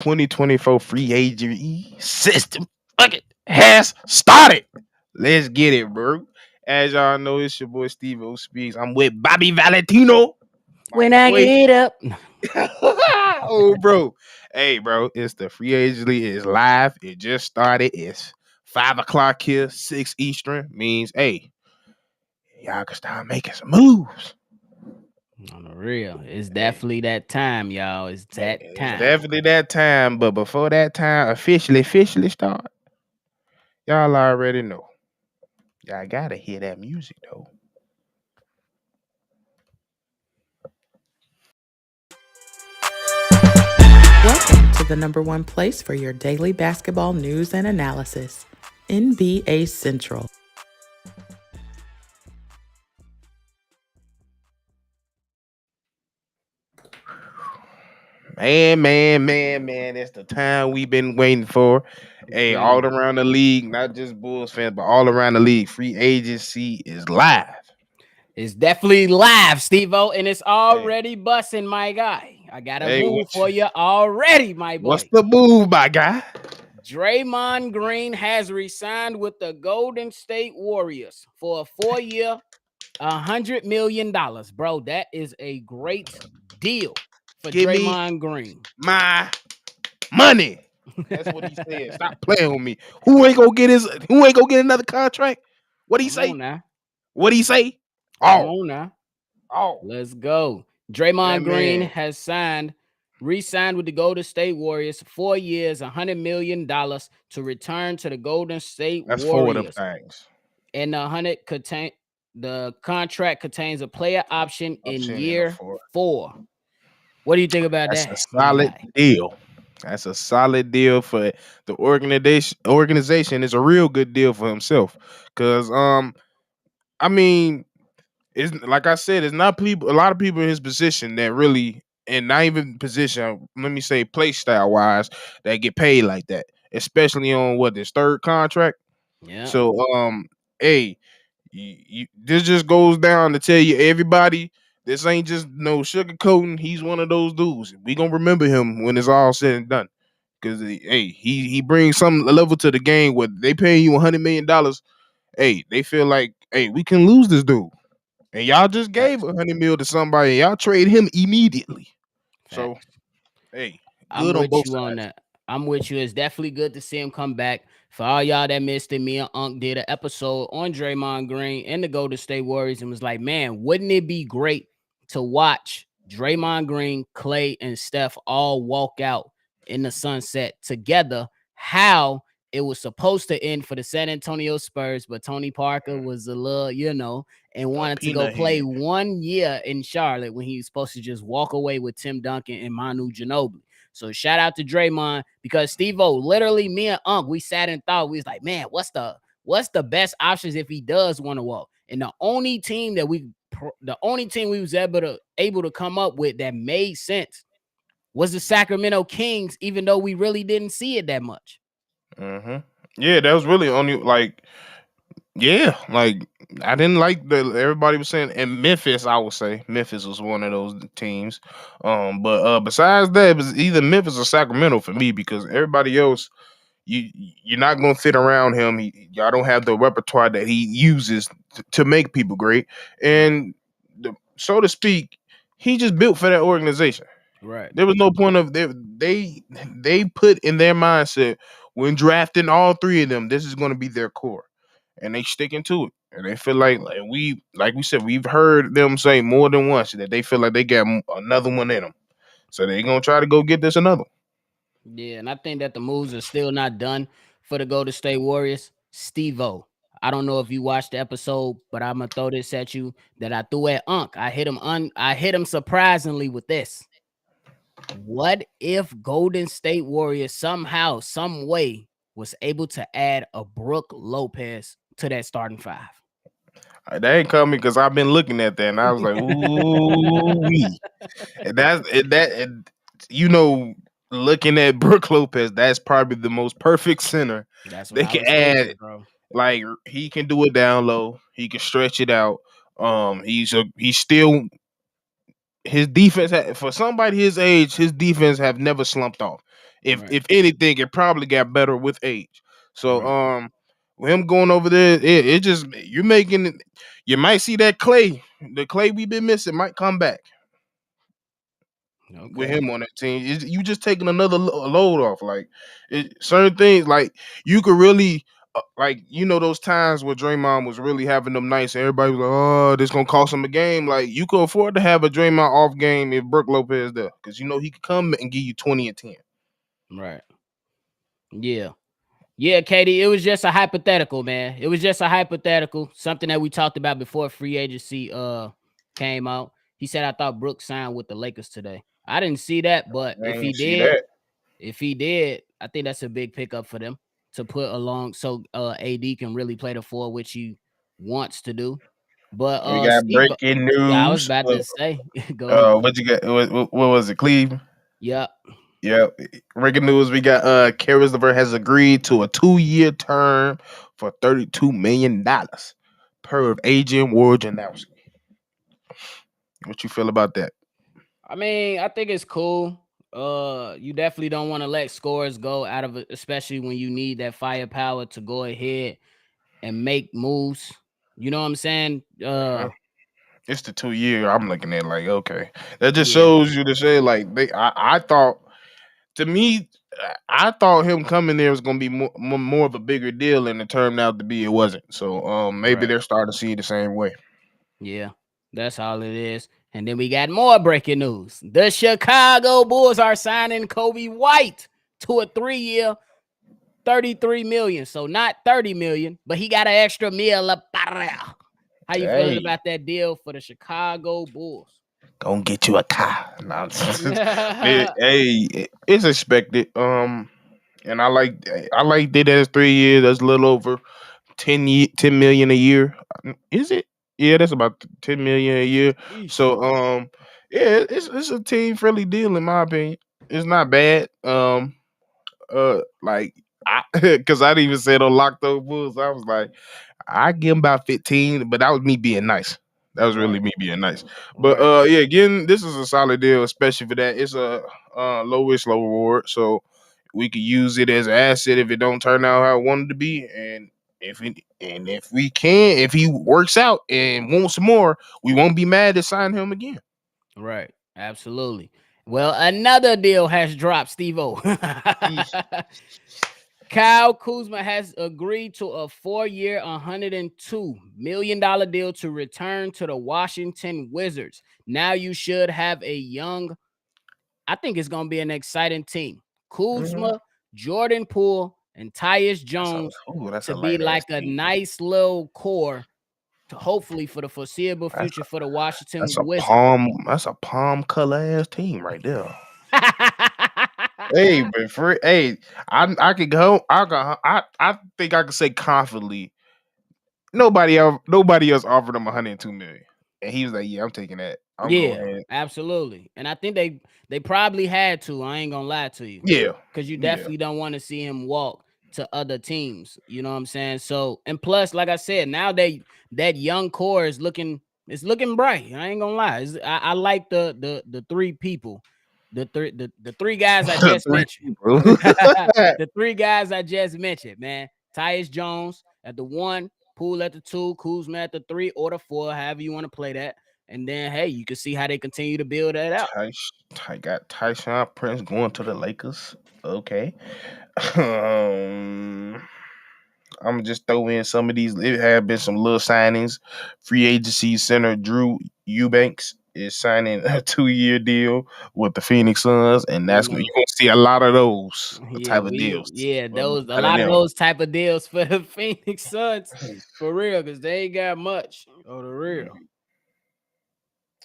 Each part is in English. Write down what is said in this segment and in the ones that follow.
2024 free agency system fucking has started. Let's get it, bro. As y'all know, it's your boy Stevo Speaks. I'm with Bobby Valentino, my When I boy. get up. Oh, bro. Hey, bro, it's the free agency. It's live. It just started. It's 5 o'clock here, 6 Eastern. Means, hey, y'all can start making some moves. On the real. It's Hey, definitely that time, y'all. It's that it's time. definitely that time. But before that time officially start, y'all already know. Y'all gotta hear that music though. Welcome to the number one place for your daily basketball news and analysis, NBA Central. Man. It's the time we've been waiting for. Hey, all Feeling. around the league, not just Bulls fans, but all around the league. Free agency is live. It's definitely live, Steve-O, and it's Hey, already busting, my guy. I got a hey, move for you already, my what's boy. the move, my guy? Draymond Green has resigned with the Golden State Warriors for a 4-year, $100 million, bro. That is a great deal for Give me Draymond Green. my money. That's what he said. Stop playing with me. Who ain't gonna get another contract? What he Come say? on now. What he say? Come Oh, on now. oh, Let's go. that Draymond Green man. has re-signed with the Golden State Warriors, 4 years, $100 million to return to the Golden State That's four of them Warriors. things. And the contract contains a player option I'm in seeing in the year four. 4. What do you think about That's a that, my solid guy? deal. That's a solid deal for the organization. Organization is a real good deal for himself. Cause I mean, it's like I said, it's not people. A lot of people in his position that really, and not even position. Let me say, play style wise, that get paid like that, especially on what this third contract. Yeah, So hey, this just goes down to tell you everybody. This ain't just no sugarcoating. He's one of those dudes. We gonna remember him when it's all said and done. Cause hey, he brings some level to the game where they paying you $100 million. Hey, they feel like hey we can lose this dude, and y'all just gave facts, 100 mil to somebody. And y'all trade him immediately. So facts. hey, I'm good on with both you on sides. that. I'm with you. It's definitely good to see him come back. For all y'all that missed it, me and Unc did an episode on Draymond Green and the Golden State Warriors and was like, man, wouldn't it be great to watch Draymond Green, Clay, and Steph all walk out in the sunset together? How it was supposed to end for the San Antonio Spurs, but Tony Parker was a little, and A wanted to go peanut play head. 1 year in Charlotte when he was supposed to just walk away with Tim Duncan and Manu Ginobili. So shout out to Draymond because Steve-O, literally me and Unc, we sat and thought, we was like, man, what's the best options if he does want to walk? And the only team we was able to come up with that made sense was the Sacramento Kings, even though we really didn't see it that much. hmm Yeah, that was really only like yeah, like I didn't like the everybody was saying and Memphis, I would say Memphis was one of those teams. But besides that, it was either Memphis or Sacramento for me because everybody else you're not gonna fit around him. Y'all don't have the repertoire that he uses to make people great. Right, And so to speak, he just built for that organization. right. There was no point of they put in their mindset when drafting all three of them, this is going to be their core, and they sticking to it. And they feel like we said, we've heard them say more than once that they feel like they got another one in them, so they gonna try to go get this another. Yeah, and I think that the moves are still not done for the Golden State Warriors. Steve-O, I don't know if you watched the episode, but I'm gonna throw this at you that I threw at Unc. I hit him surprisingly with this. What if Golden State Warriors somehow, some way, was able to add a Brooke Lopez to that starting five? They ain't coming because I've been looking at that and I was like, ooh, and and you know, looking at Brooke Lopez, that's probably the most perfect center That's what they I can was add. thinking, bro. Like he can do it down low. He can stretch it out. He's still his defense for somebody his age. His defense have never slumped off. If anything, it probably got better with age. So Right. with him going over there, it just you're making it. You might see that Clay, the Clay we've been missing, might come back with Okay. him on that team. You just taking another load off. Like certain things, like you could really. Like those times where Draymond was really having them nights, and everybody was like, "Oh, this gonna cost him a game." Like you could afford to have a Draymond off game if Brook Lopez there, because he could come and give you 20 and 10. Right. Yeah. Yeah, Katie, it was just a hypothetical, man. It was just a hypothetical, something that we talked about before free agency came out. He said I thought Brooks signed with the Lakers today. I didn't see that, but I ain't see that. if he did, I think that's a big pickup for them to put along so AD can really play the four, which he wants to do. We But got Steve, breaking yeah, I was news. about to say, go ahead. What you got? What was it? Cleveland. Yep. Yeah, breaking news. We got Karis LeVert has agreed to a 2-year term for $32 million per agent Wojnarowski. What you feel about that? I mean, I think it's cool. You definitely don't want to let scores go out of it, especially when you need that firepower to go ahead and make moves. You know what I'm saying? It's the 2 year. I'm looking at like okay, that just Yeah, shows you to say like I thought to me. I thought him coming there was gonna be more of a bigger deal, and it turned out to be it wasn't. So maybe right. they're starting to see it the same way. Yeah, that's all it is. And then we got more breaking news. The Chicago Bulls are signing Kobe White to a 3-year, 33 million. So not 30 million, but he got an extra meal up. How you feeling Hey, about that deal for the Chicago Bulls? gonna get you a car. No, hey, it's expected. And I like that as 3 years. That's a little over 10 million a year. Is it? Yeah, that's about 10 million a year. Sheesh. So yeah, it's a team friendly deal in my opinion. It's not bad. Like I because I didn't even say on Lock Those Bulls. I was like. I give him about 15, but that was me being nice. That was really Right, me being nice. But right, yeah, again, this is a solid deal, especially for that. It's a low reward, so we could use it as an asset if it don't turn out how I wanted to be, and if he works out and wants some more, we won't be mad to sign him again. right. Absolutely. Well, another deal has dropped, Steve-O. Eesh. Kyle Kuzma has agreed to a 4-year, $102 million deal to return to the Washington Wizards. Now you should have I think it's going to be an exciting team. Mhm. Kuzma, Jordan Poole, and Tyus That's a Jones that's to a be light ass like a team. nice little core to hopefully for the foreseeable That's future for the Washington that's a Wizards. palm that's a palm color ass team right there. Hey, but I could go. I think I could say confidently. Nobody else offered him 102 million, and he was like, "Yeah, I'm taking that. I'm going Yeah, ahead." absolutely. And I think they probably had to. I ain't gonna lie to you. Yeah, Because you yeah. definitely don't want to see him walk to other teams. You know what I'm saying? So and plus, like I said, now that young core is looking bright. I ain't gonna lie. I like the three people. The three guys I just Three mentioned. people. The three guys I just mentioned, man. Tyus Jones at the 1, Poole at the 2, Kuzma at the 3 or the 4, however you want to play that. And then, hey, you can see how they continue to build that out. Got Tyshawn Prince going to the Lakers. Okay. Um, I'm gonna just throw in some of these. It have been some little signings. Free agency center Drew Eubanks is signing a 2-year deal with the Phoenix Suns, and You that's you're know, gonna see a lot of those yeah, type of deals those a out of lot of them. those type of deals for the Phoenix Suns for real, because they ain't got much on the real.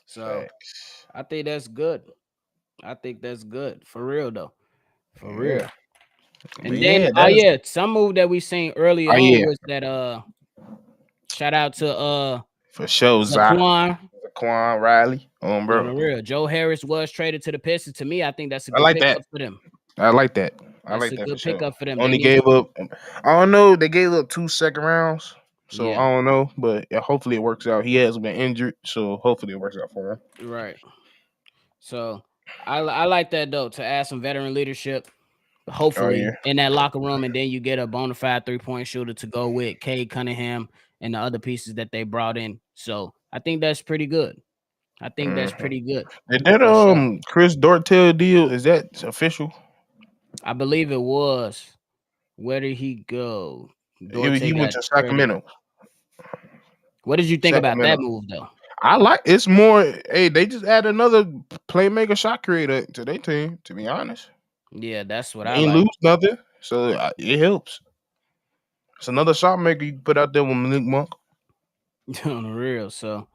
So Facts. I think that's good. I think that's good for real though. For Yeah, real. but And then yeah, that's some move that we seen early oh on yeah was that shout out to for sure. Zaquan. Zaquan Riley, On bro. the real. Joe Harris was traded to the Pistons. To me, I think that's a I good like that. pickup for them. I like that. I That's like a that for good sure. pickup for them. They Only need gave up. I don't know. They gave up 2 second rounds, so yeah, I don't know. But yeah, hopefully it works out. He has been injured, so hopefully it works out for him. right. So I like that though to add some veteran leadership. hopefully yeah. in that locker room, and then you get a bona fide 3-point shooter to go with Cade Cunningham and the other pieces that they brought in. So I think that's pretty good. I think that's Mhm. pretty good Did that for sure. Chris Dortel deal, is that official? I believe it was. Where did he go? Dorte He went got to traded. Sacramento. What did you think about that Sacramento. move though? I like it's more. Hey, they just add another playmaker, shot creator to their team. To be honest, Yeah, that's what they I ain't like. lose nothing, so it helps. It's another shot maker you can put out there with Malik Monk. On the real. So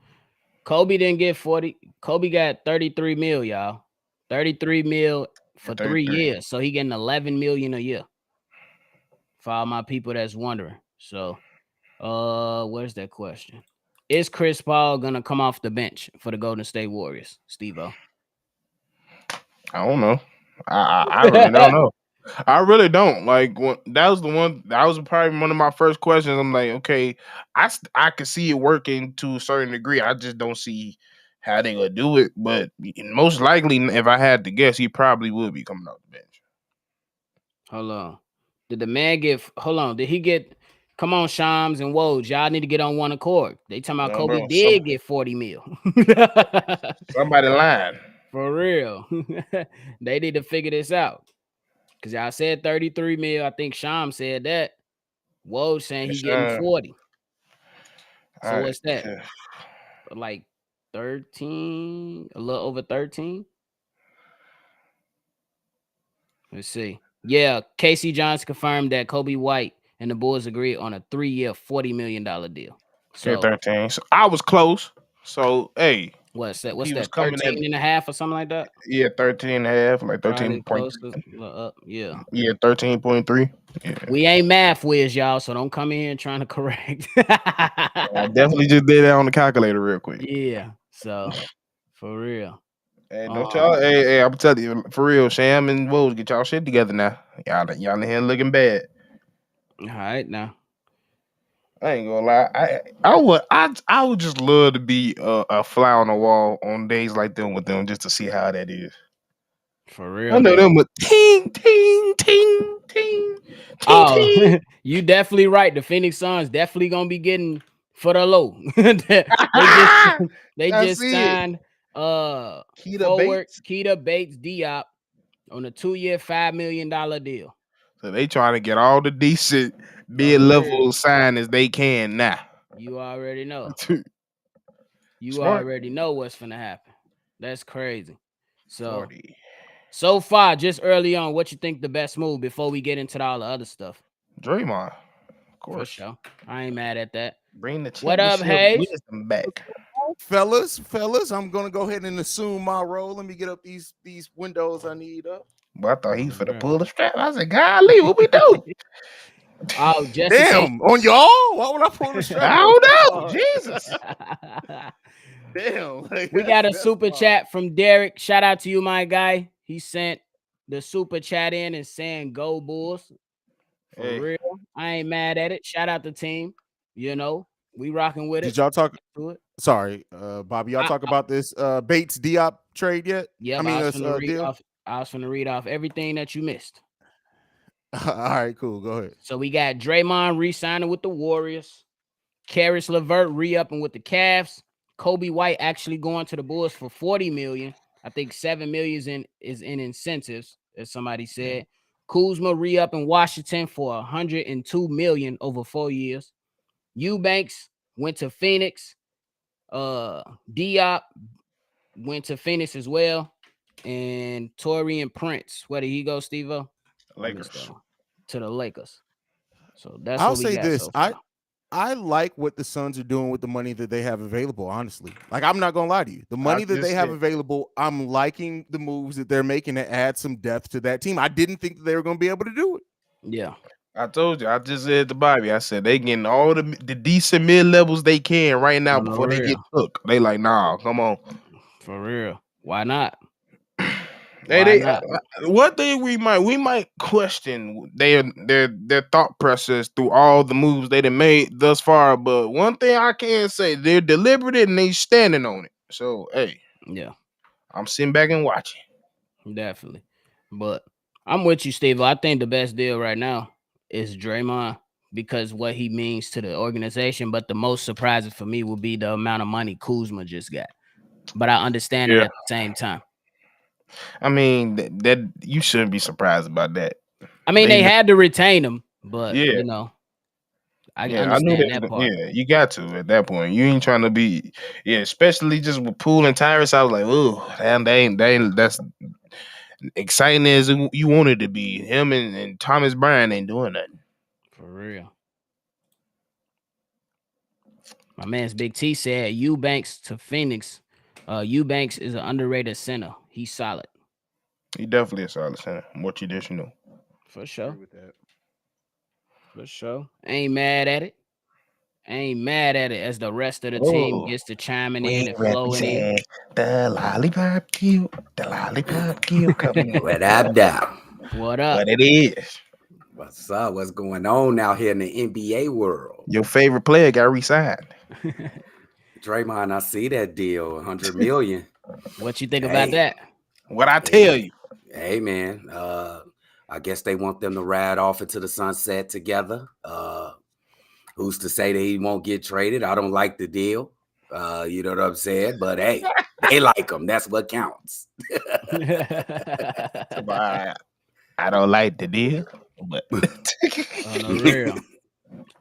Kobe didn't get 40. Kobe got 33 mil, y'all. 33 mil for At 3 33. years. So he getting 11 million a year. For all my people that's wondering. So where's that question? Is Chris Paul gonna come off the bench for the Golden State Warriors, Stevo? I don't know. I really don't know. I really don't. Like that was the one. That was probably one of my first questions. I'm like, okay, I could see it working to a certain degree. I just don't see how they gonna do it. But most likely, if I had to guess, he probably would be coming off the bench. Hold on. Did the man get hold on? Did he get come on, Shams and Woj? Y'all need to get on one accord. They talking about No, Kobe bro. did get 40 mil. Somebody lying. For real. They need to figure this out. Cause y'all said 33 mil. I think Sham said that. Woj saying he It's, getting 40. So I, what's that? Like 13, a little over 13. Let's see. Yeah, Casey Johnson confirmed that Kobe White and the Bulls agreed on a 3-year, $40 million deal. So 13. So I was close. So hey, what's that? if What's he was that? coming 13 in, and a half or something like that? yeah, 13 and a half, like Probably 13.3. close to up. Yeah. Yeah, 13.3. Yeah. We ain't math whiz, y'all, so don't come in trying to correct. I definitely just did that on the calculator real quick. Yeah. So for real. Hey, don't y'all? Hey, I'm telling you, for real, Sham and Woj, get y'all shit together now. Y'all in here looking bad. All right now. I ain't gonna lie. I would just love to be a fly on the wall on days like them with them, just to see how that is. For I real know though. them with ting ting ting ting ting Oh, ting. you definitely right. The Phoenix Suns definitely gonna be getting for the low. they just they I just see it. signed Keita forward Bates. Keita Bates Diop on a 2-year, $5 million deal. So they trying to get all the decent On mid the level real. signings they can now. You already know. You Smart. already know what's gonna happen. That's crazy. So 40. so far, just early on, what you think the best move before we get into all the other stuff? Draymond, of For course. sure. I ain't mad at that. Bring the What up, championship Haize? wisdom back. Fellas, I'm gonna go ahead and assume my role. Let me get up these windows I need up. But I thought he was On the finna real. pull the strap. I said, golly, what we do? Oh, just in case. Damn, on y'all? Why would I pull the strap I on don't know. y'all? Jesus. Damn, like, We got a that's super wild. chat from Derek. Shout out to you, my guy. He sent the super chat in and saying go Bulls. For Hey, real. I ain't mad at it. Shout out the team. You know, we rocking with it. Did y'all talk? To it. Sorry, Bobby. Y'all talk about this Bates Diop trade yet? Yep, I mean, I was this finna read deal. off. I was finna read off everything that you missed. All right, cool. Go ahead. So we got Draymond re-signing with the Warriors. Karis LeVert re-upping with the Cavs. Kobe White actually going to the Bulls for $40 million. I think $7 million is in incentives, as somebody said. Kuzma re-up in Washington for $102 million over 4 years. Eubanks went to Phoenix. Diop went to Phoenix as well. And Torian Prince, where did he go, Steve-O? Lakers. To the Lakers. So that's I'll what we say got this. so far. I like what the Suns are doing with the money that they have available, honestly. Like, I'm not gonna lie to you. The money that they have available, I'm liking the moves that they're making to add some depth to that team. I didn't think that they were gonna be able to do it. Yeah. I told you, I just said to Bobby, I said they getting all the decent mid levels they can right now On the before they get real. took. They like, nah, come on. For real. Why not? Hey, Why not? one thing we might question their thought process through all the moves they done made thus far. But one thing I can say, they're deliberate and they standing on it. So hey, Yeah, I'm sitting back and watching. definitely. But I'm with you, Steve. I think the best deal right now is Draymond because what he means to the organization. But the most surprising for me will be the amount of money Kuzma just got. But I understand it at the same time. I mean, that you shouldn't be surprised about that. I mean, they had to retain him, but you know, I understand that part. Yeah, you got to at that point. You ain't trying to be, especially just with Poole and Tyrese. I was like, oh, damn, they ain't that's exciting as you wanted to be. Him and Thomas Bryant ain't doing nothing. For real. My man's Big T said Eubanks to Phoenix. Eubanks is an underrated center. He's solid. He definitely a solid center. More traditional. For sure. For sure. Ain't mad at it. Ain't mad at it as the rest of the team gets to chiming in and flowing in. The lollipop cute. The lollipop cute coming in. Without doubt. What up? What it is. What's up? What's going on out here in the NBA world? Your favorite player got re-signed. Draymond, I see that deal, 100 million. What you think about that? What I tell you? Hey, man. I guess they want them to ride off into the sunset together. Who's to say they won't get traded? I don't like the deal. You know what I'm saying? But hey, they like them. That's what counts. I don't like the deal, but on the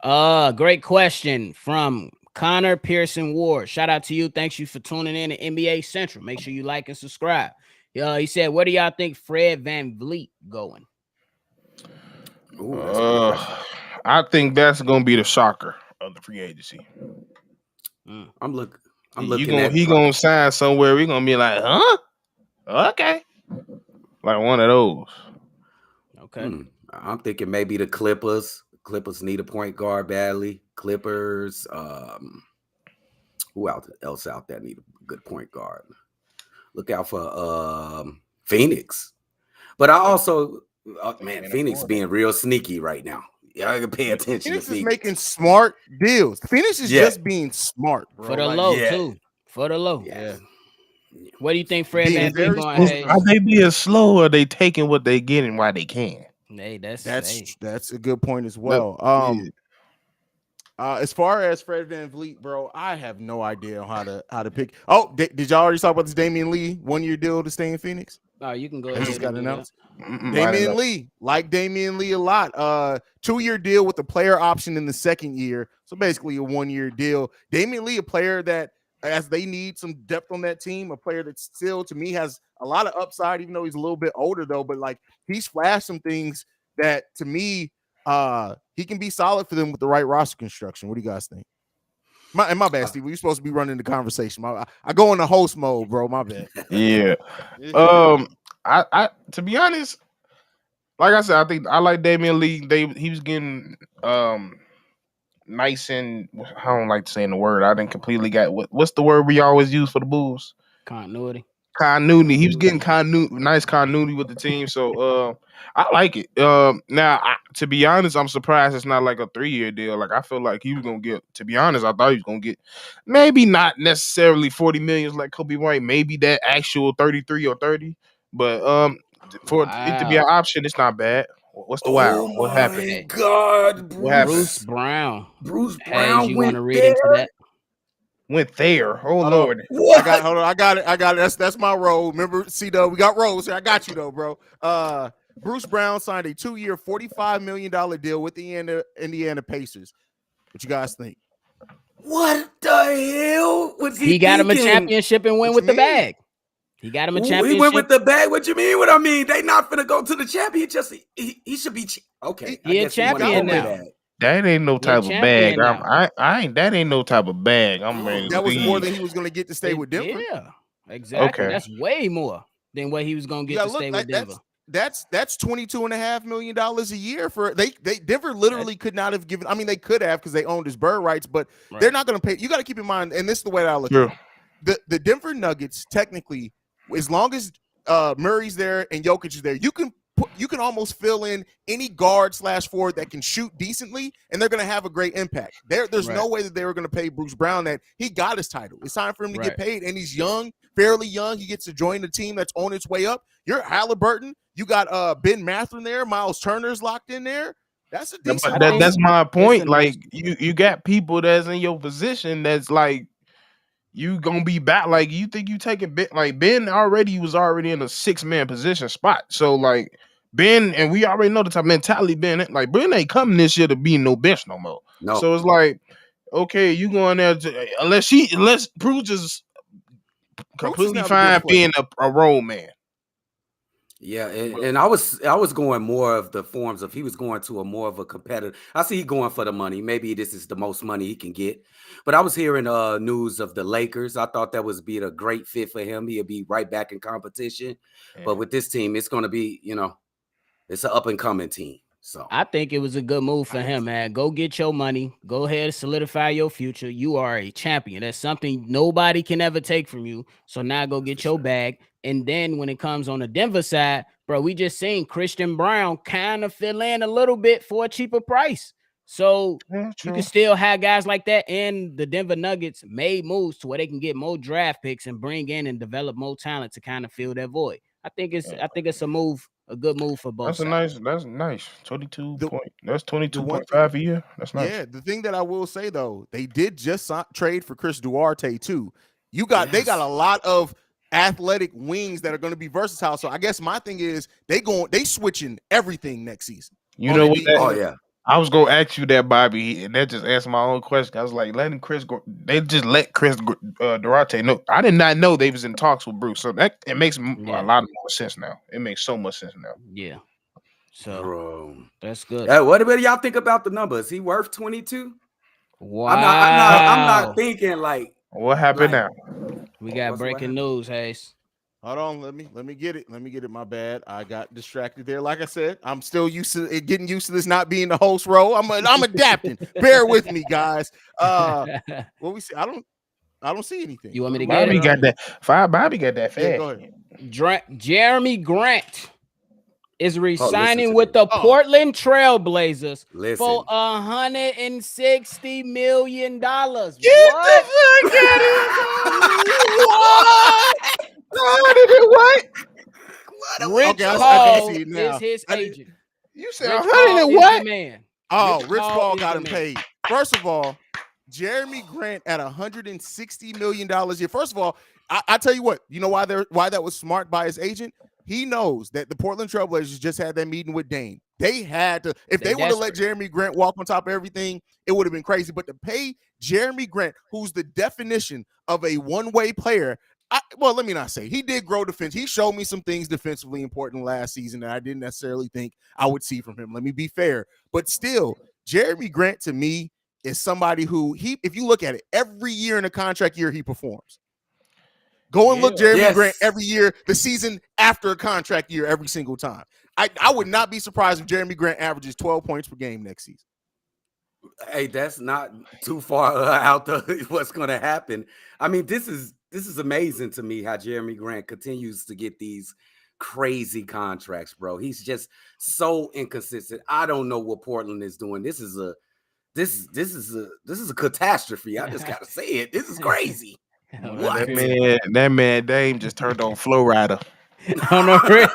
real. Great question from Connor Pearson Ward. Shout out to you. Thanks you for tuning in to NBA Central. Make sure you like and subscribe. He said, where do y'all think Fred VanVleet going? Ooh, I think that's gonna be the shocker of the free agency. I'm looking. He gonna sign somewhere. We're gonna be like, huh? Okay, like one of those. Okay. I'm thinking maybe the Clippers. Clippers need a point guard badly. Clippers. Who else out there need a good point guard? Look out for Phoenix. But I also, Phoenix being real sneaky right now. Y'all can pay attention. Phoenix is making smart deals. Phoenix is just being smart, bro. For the low, too. For the low. Yeah. What do you think Fred VanVleet going? Hey? Are they being slow or are they taking what they getting while they can? Hey, that's a good point as well. As far as Fred VanVleet, bro, I have no idea how to pick. Oh, did y'all already talk about this Damian Lee 1-year deal to stay in Phoenix? Oh, you can go ahead. Just got announced. Damian Lee, like Damian Lee a lot. 2-year deal with a player option in the second year. So basically a 1-year deal. Damian Lee, a player that, as they need some depth on that team, a player that still, to me, has a lot of upside, even though he's a little bit older, though. But, like, he's flashed some things that, to me, he can be solid for them with the right roster construction. What do you guys think? My bad, Steve. We're supposed to be running the conversation. I go in the host mode, bro. My bad. Yeah. I to be honest, like I said, I think I like Damian Lee. He was getting nice and I don't like saying the word. I didn't completely got what's the word we always use for the Bulls? Continuity. He was getting nice continuity with the team. So I like it. Now to be honest, I'm surprised it's not like a 3-year deal. Like I feel like he was gonna get. To be honest, I thought he was gonna get maybe not necessarily 40 million like Kobe White. Maybe that actual 33 or 30. But for it to be an option, it's not bad. What's the wow? What happened? God, Bruce Brown. Bruce Brown. You want to read into that? Went there. Oh Lord. I got it. That's my role. Remember, C-Dub, we got roles here. I got you though, bro. Bruce Brown signed a 2-year, $45 million deal with the Indiana Pacers. What you guys think? What the hell was he got thinking? him a championship and went with the bag. He got him a championship. He went with the bag. What you mean? What I mean? They not finna go to the championship. He should be okay. He a champion now. That ain't no type of bag. I ain't. That ain't no type of bag. I'm ready. That was more than he was going to get to stay with Denver. Yeah, exactly. Okay. That's way more than what he was going to get to stay with Denver. That's $22.5 million a year for they Denver literally could not have given. I mean, they could have because they owned his bird rights, but they're not going to pay. You got to keep in mind, and this is the way that I look at it. The Denver Nuggets, technically, as long as Murray's there and Jokic is there, you can almost fill in any guard/forward that can shoot decently, and they're going to have a great impact. There's no way that they were going to pay Bruce Brown that. He got his title. It's time for him to get paid, and he's young, fairly young. He gets to join the team that's on its way up. You're Halliburton. You got Ben Mathurin there. Miles Turner's locked in there. That's a decent. That's my point. Like you got people that's in your position that's like you gonna be back. Like you think you taking Ben? Like Ben was already in a 6-man position spot. So like Ben, and we already know the type of mentality Ben. Like Ben ain't coming this year to be no bench no more. No. So it's like, okay, you going there to, unless Bruce just completely fine being a role man. Yeah, and I was going more of the forms of he was going to a more of a competitor. I see he going for the money. Maybe this is the most money he can get. But I was hearing news of the Lakers. I thought that was be a great fit for him. He'll be right back in competition. Yeah. But with this team, it's going to be, it's an up and coming team. So I think it was a good move for him, man. Go get your money. Go ahead, solidify your future. You are a champion. That's something nobody can ever take from you. So now go get your bag. And then when it comes on the Denver side, bro, we just seen Christian Brown kind of fill in a little bit for a cheaper price. So you can still have guys like that. And the Denver Nuggets made moves to where they can get more draft picks and bring in and develop more talent to kind of fill that void. I think it's a move. A good move for both. That's nice. 22 point. That's 22.5 a year. That's nice. Yeah, the thing that I will say though, they did just trade for Chris Duarte too. They got a lot of athletic wings that are going to be versatile. So I guess my thing is they switching everything next season. You know what? I was gonna ask you that, Bobby, and that just answered my own question. I was like, letting Chris go. They just let Chris Duarte know. I did not know they was in talks with Bruce, so that it makes a lot more sense now. It makes so much sense now. Yeah. So that's good. What do y'all think about the number? Is he worth 22? Wow. I'm not thinking like what happened now. We got breaking news, Haize. Hold on, let me get it. Let me get it. My bad. I got distracted there. Like I said, I'm still getting used to this not being the host role. I'm adapting. Bear with me, guys. What we see? I don't see anything. You want me to get it? Got that. Bobby got that fast. Yeah, go ahead. Jeremy Grant is resigning with the Portland Trailblazers for $160 million. Get the fuck out of here! What? Rich Paul is his agent. You said 100 and what? Man. Oh, Rich Paul got him paid. First of all, Jeremy Grant at $160 million a year. First of all, I tell you what, you know why that was smart by his agent? He knows that the Portland Trailblazers just had that meeting with Dame. They had to, if they would have let Jeremy Grant walk on top of everything, it would have been crazy. But to pay Jeremy Grant, who's the definition of a one-way player, let me not say he did grow defense. He showed me some things defensively important last season that I didn't necessarily think I would see from him. Let me be fair, but still, Jeremy Grant to me is somebody who if you look at it, every year in a contract year he performs. Go and look Jeremy Grant every year, the season after a contract year, every single time. I would not be surprised if Jeremy Grant averages 12 points per game next season. Hey, that's not too far out of what's going to happen. I mean, this is amazing to me how Jeremy Grant continues to get these crazy contracts, bro. He's just so inconsistent. I don't know what Portland is doing. This is a catastrophe. I just gotta say it. This is crazy. What? That man Dame just turned on Flow Rider. On the real.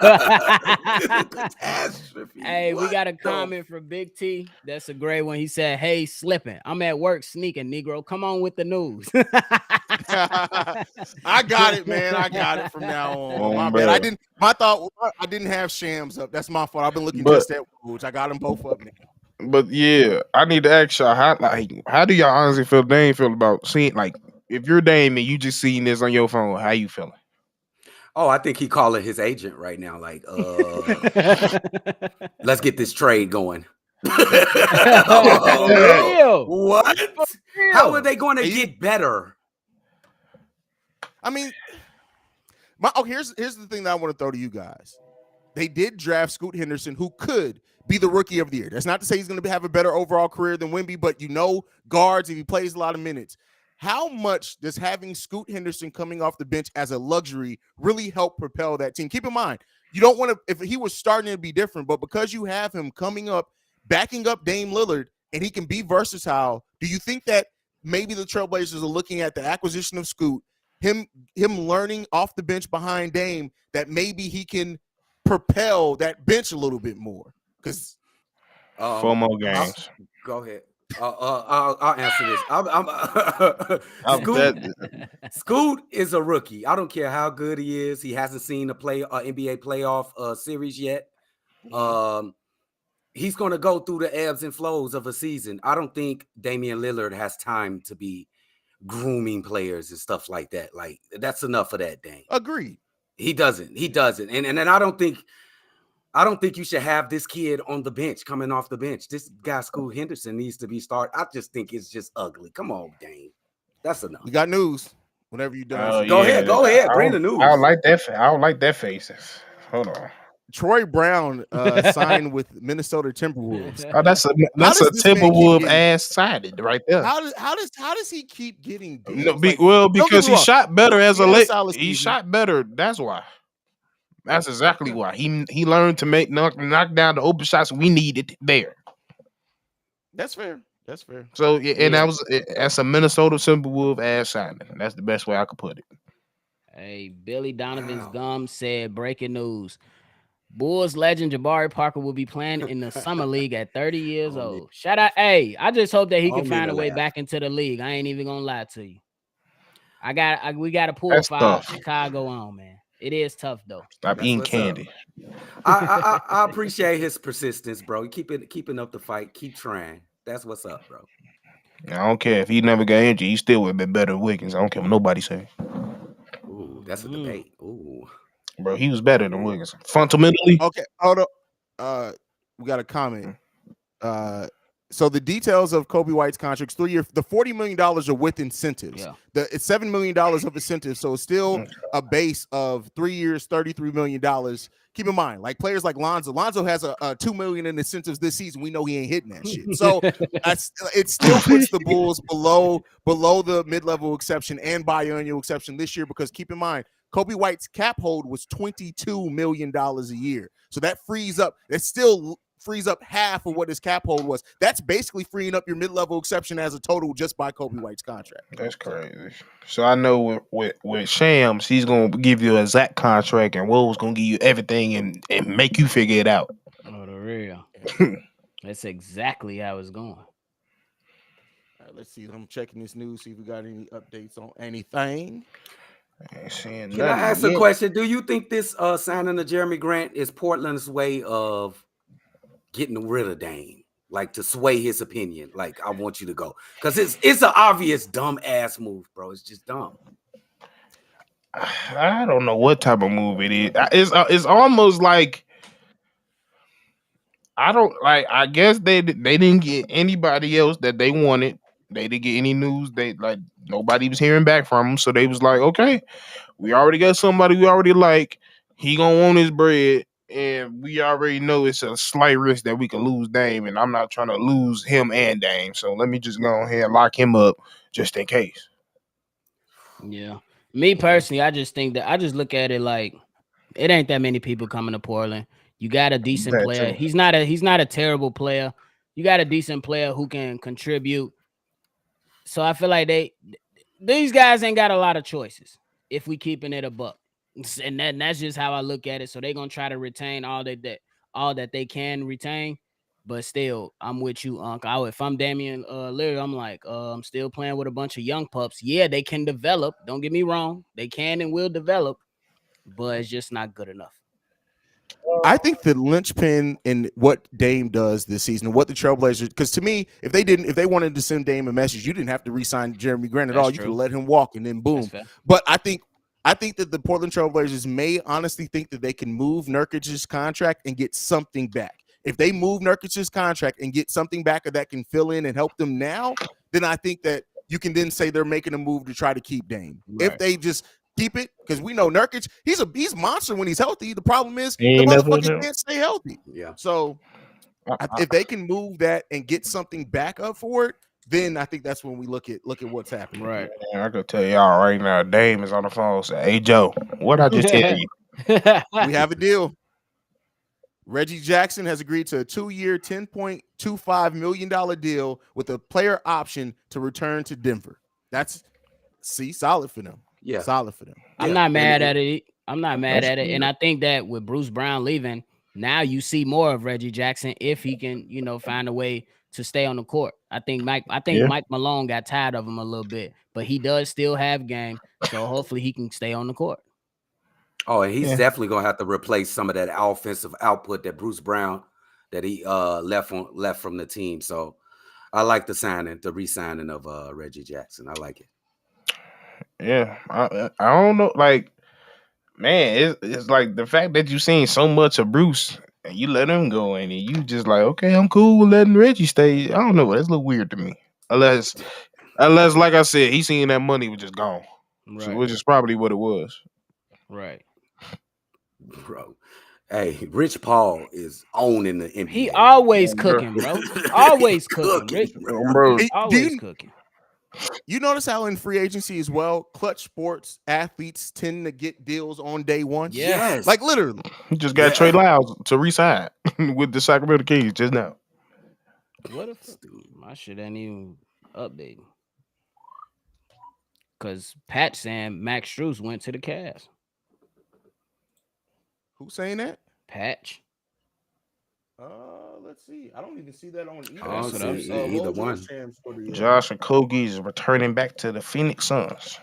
Hey, we got a comment from Big T. That's a great one. He said, "Hey, slipping. I'm at work sneaking, Negro. Come on with the news." I got it, man. I got it from now on. My bad. I didn't have Shams up. That's my fault. I've been looking just at Woods. I got them both up now. But yeah, I need to ask y'all how do y'all honestly feel about seeing, like, if you're Dame and you just seeing this on your phone, how you feeling? Oh, I think he calling his agent right now. Like, let's get this trade going. What? How are they going to get better? I mean, here's the thing that I want to throw to you guys. They did draft Scoot Henderson, who could be the rookie of the year. That's not to say he's going to have a better overall career than Wemby, but guards, if he plays a lot of minutes. How much does having Scoot Henderson coming off the bench as a luxury really help propel that team? Keep in mind, you don't want to, if he was starting to be different, but because you have him coming up, backing up Dame Lillard, and he can be versatile, do you think that maybe the Trailblazers are looking at the acquisition of Scoot, him learning off the bench behind Dame, that maybe he can propel that bench a little bit more. Because 4 more games. Go ahead. I'll answer this. Scoot is a rookie. I don't care how good he is. He hasn't seen a NBA playoff series yet. He's going to go through the ebbs and flows of a season. I don't think Damian Lillard has time to be grooming players and stuff like that. Like, that's enough of that, Dame. Agreed. He doesn't. And I don't think you should have this kid on the bench, coming off the bench. This guy, Scoot Henderson, needs to be started. I just think it's just ugly. Come on, Dame. That's enough. We got news. Whenever you're done. Go ahead. Bring the news. I don't like that faces. Hold on. Troy Brown signed with Minnesota Timberwolves. Oh, that's a Timberwolves ass sided right there. How does he keep getting deals? No, because he shot better as a late. He shot better. That's why. That's exactly why. He learned to knock down the open shots we needed there. That's fair. So that's a Minnesota Timberwolves ass signing. That's the best way I could put it. Hey, Billy Donovan's gum said breaking news. Bulls legend Jabari Parker will be playing in the summer league at 30 years old. Shout out. Hey, I just hope that he can find a way back into the league. I ain't even gonna lie to you. We got to pull Chicago on, man. It is tough though. Stop eating candy. I appreciate his persistence, bro. Keeping up the fight. Keep trying. That's what's up, bro. I don't care if he never got injured. He still would have been better than Wiggins. I don't care what nobody say. Ooh, that's a debate. Ooh. Bro, he was better than Wiggins. Fundamentally. Okay, hold up. We got a comment. So the details of Kobe White's contracts, 3 year, the $40 million are with incentives. Yeah. It's $7 million of incentives, so it's still a base of 3 years, $33 million. Keep in mind, like players like Lonzo has a $2 million in incentives this season. We know he ain't hitting that shit. So it still puts the Bulls below the mid-level exception and biannual exception this year, because keep in mind, Kobe White's cap hold was $22 million a year. So that still frees up half of what his cap hold was. That's basically freeing up your mid-level exception as a total just by Kobe White's contract. That's crazy. So I know with Shams, he's going to give you a exact contract, and Will's going to give you everything and make you figure it out. Oh, the real. That's exactly how it's going. All right, let's see. I'm checking this news, see if we got any updates on anything. Can I ask a question? Do you think this signing of Jeremy Grant is Portland's way of getting rid of Dame, like to sway his opinion? Like, I want you to go, because it's an obvious dumb ass move, bro. It's just dumb. I don't know what type of move it is. It's almost like I guess they didn't get anybody else that they wanted. They didn't get any news. Nobody was hearing back from them, so they was like, okay, we already got somebody we already like. He gonna want his bread. And we already know it's a slight risk that we can lose Dame, and I'm not trying to lose him and Dame. So let me just go ahead and lock him up just in case. Yeah. Me personally, I just look at it like it ain't that many people coming to Portland. You got a decent player. He's not a terrible player. You got a decent player who can contribute. So I feel like these guys ain't got a lot of choices if we keeping it a buck. And that's just how I look at it. So they're gonna try to retain all that they can retain, but still, I'm with you, Unc. If I'm Damian Lillard, I'm like, I'm still playing with a bunch of young pups. Yeah, they can develop. Don't get me wrong, they can and will develop, but it's just not good enough. I think the linchpin in what Dame does this season, what the Trailblazers, because to me, if they wanted to send Dame a message, you didn't have to re-sign Jeremy Grant at all. You could let him walk and then boom. But I think that the Portland Trailblazers may honestly think that they can move Nurkic's contract and get something back. If they move Nurkic's contract and get something back that can fill in and help them now, then I think that you can then say they're making a move to try to keep Dame. Right. If they just keep it, because we know Nurkic, he's monster when he's healthy. The problem is the motherfucker can't stay healthy. Yeah. So if they can move that and get something back up for it, then I think that's when we look at what's happening. Right. I could tell y'all right now, Dame is on the phone saying, "Hey Joe, what I just tell you?" We have a deal. Reggie Jackson has agreed to a 2-year, $10.25 million deal with a player option to return to Denver. That's solid for them. Yeah, solid for them. I'm not mad at it. I'm not mad That's at it. good. And I think that with Bruce Brown leaving, now you see more of Reggie Jackson if he can, find a way to stay on the court. I think Yeah. Mike Malone got tired of him a little bit, but he does still have game. So hopefully he can stay on the court. Oh, and he's Yeah. definitely gonna have to replace some of that offensive output that Bruce Brown that he left from the team. So I like the re-signing of Reggie Jackson. I like it. Yeah. I don't know. Like, man, it's like the fact that you seen so much of Bruce and you let him go and you just like, okay, I'm cool with letting Reggie stay. I don't know. That's a little weird to me. Unless like I said, he seen that money was just gone. So, Right. which is probably what it was. Right. Bro. Hey, Rich Paul is owning the NBA. He always bro. cooking, bro. Always cooking. Rich, Bro. always cooking. You notice how in free agency as well, clutch sports athletes tend to get deals on day one? Yes. Like literally. He just got Trey Lyles to resign with the Sacramento Kings just now. What if my shit ain't even updating? Because Pat saying Max Strus went to the Cavs. Who's saying that? Patch. Let's see. I don't even see that on either. I don't see either one. Josh Okogie is returning back to the Phoenix Suns.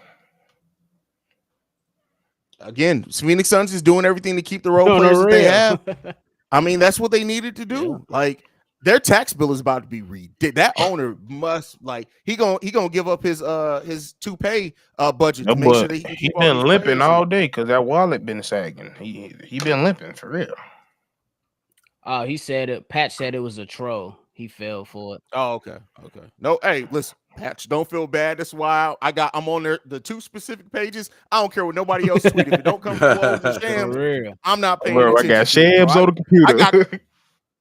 Again, Phoenix Suns is doing everything to keep the role players that they have. I mean, that's what they needed to do. Yeah. Like their tax bill is about to be that owner must he gonna give up his toupee budget to make sure that he been limping all day because that wallet been sagging. He been limping for real. Oh, he said it. Pat said it was a troll. He fell for it. Oh, okay. No, hey, listen, Patch, don't feel bad. That's why I'm on the two specific pages. I don't care what nobody else tweeted. If it don't come from the Shams, I'm not paying attention. I got Shams on the computer.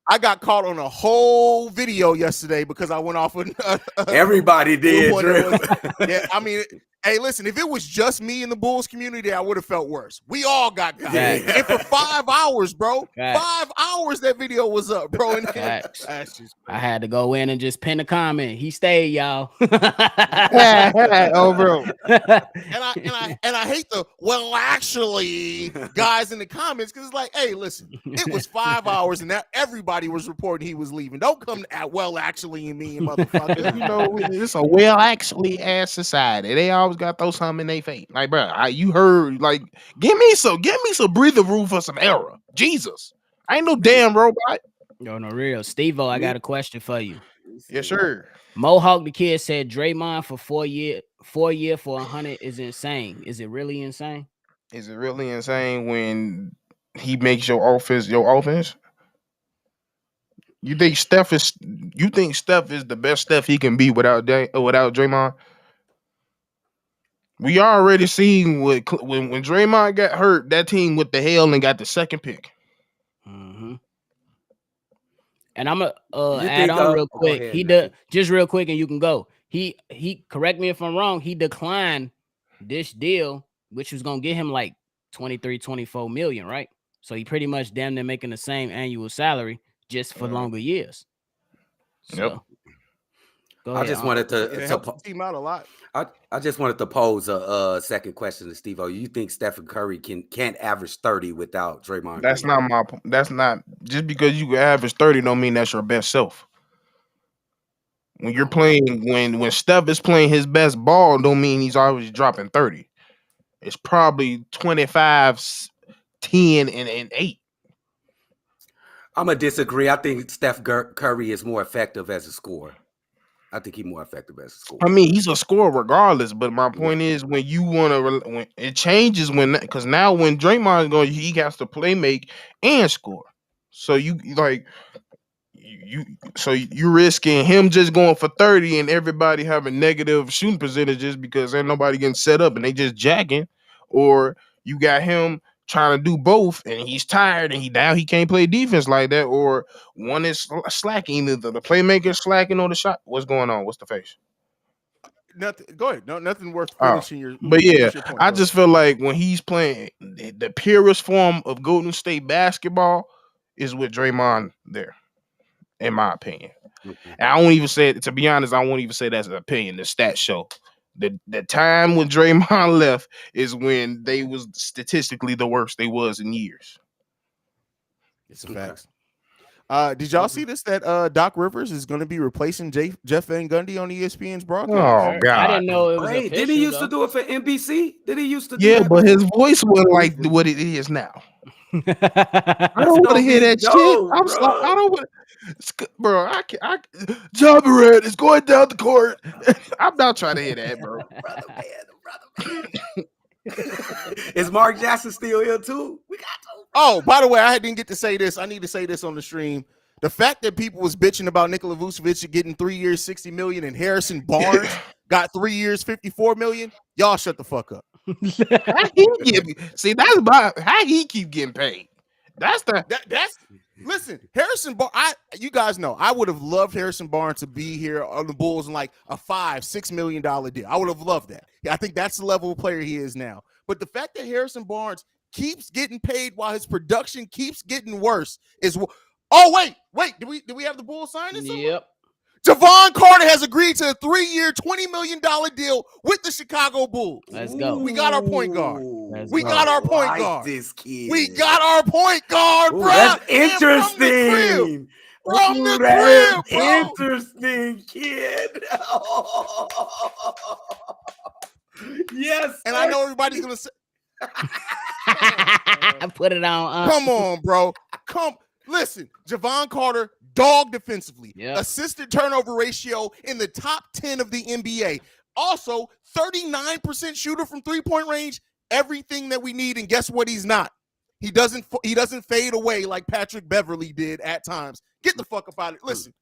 I got caught on a whole video yesterday because I went off with everybody did. Yeah, I mean, hey, listen, if it was just me in the Bulls community, I would have felt worse. We all got caught. Yeah. And for 5 hours, bro. Facts. 5 hours that video was up, bro. And Facts. that's just I had to go in and just pin a comment. He stayed, y'all. Oh, bro. And I hate the actually guys in the comments because it's like, hey, listen, it was 5 hours and now everybody was reporting he was leaving. Don't come at actually and me, motherfucker. You know, it's a actually ass society. They always got throw something in their face. Like, bro, you heard, like, give me some breathing room for some error. Jesus, I ain't no damn robot. Yo, no real. Stevo, I got a question for you. Yes, sir. Mohawk the Kid said Draymond for 4 year for 100 is insane. Is it really insane? Is it really insane when he makes your offense? You think Steph is the best Steph he can be without Draymond? We already seen when Draymond got hurt, that team went to hell and got the second pick. Mm-hmm. And I'm gonna add on real quick. Ahead, just real quick, and you can go. He correct me if I'm wrong. He declined this deal, which was gonna get him like 23-24 million, right? So he pretty much damn near making the same annual salary just for longer years. So, yep. I just wanted to help the team out a lot. I just wanted to pose a second question to Stevo. You think Stephen Curry can't average 30 without Draymond? That's not just because you can average 30 don't mean that's your best self. When you're playing, when Steph is playing his best ball, don't mean he's always dropping 30. It's probably 25, 10, and 8. I'm gonna disagree. I think Steph Curry is more effective as a scorer. I think he's more effective as a scorer. I mean, he's a scorer regardless. But my point is, when you want to, when it changes, because now when Draymond goes, he has to play make and score. So you're risking him just going for 30 and everybody having negative shooting percentages because ain't nobody getting set up and they just jacking, or you got him trying to do both and he's tired and he can't play defense like that, or one is slacking, either the playmaker slacking or the shot. What's going on? What's the face? Nothing. Go ahead. No, nothing worth finishing your. But yeah, your point, I just feel like when he's playing the purest form of Golden State basketball is with Draymond there, in my opinion. And I won't even say, to be honest, I won't even say that's an opinion. The stats show The time when Draymond left is when they was statistically the worst they was in years. It's a fact. Did y'all see this? That Doc Rivers is going to be replacing Jeff Van Gundy on ESPN's broadcast. Oh God! I didn't know it was Hey, official. did he used though. to do it for NBC? Did he used to do Yeah, that but his before? voice wasn't like what it is now. I don't want to gonna hear be that shit. dope, I'm bro. sorry. I don't want, bro. I can't. John Morant is going down the court. I'm not trying to hear that, bro. Brother man. Is Mark Jackson still here too? We got to. Oh, by the way, I didn't get to say this. I need to say this on the stream. The fact that people was bitching about Nikola Vucevic getting 3 years, $60 million, and Harrison Barnes got 3 years, $54 million. Y'all shut the fuck up. How he see, that's my how he keep getting paid. That's listen, Harrison Barnes. You guys know I would have loved Harrison Barnes to be here on the Bulls in like a $5-6 million deal. I would have loved that. I think that's the level of player he is now. But the fact that Harrison Barnes keeps getting paid while his production keeps getting worse is. Oh wait! Did we have the Bulls sign this? Yep. Javon Carter has agreed to a 3-year, $20 million deal with the Chicago Bulls. Let's go. We got our point guard. We got our point like guard. This kid. We got our point guard, bro. That's interesting. From the crib, bro. Interesting, kid. Yes. And I know everybody's gonna say, Put it on. come on, bro. Listen, Javon Carter, dog defensively. Yep. Assisted turnover ratio in the top 10 of the NBA. Also, 39% shooter from 3-point range. Everything that we need, and guess what? He's not. He doesn't fade away like Patrick Beverly did at times. Get the fuck up out of it. Listen,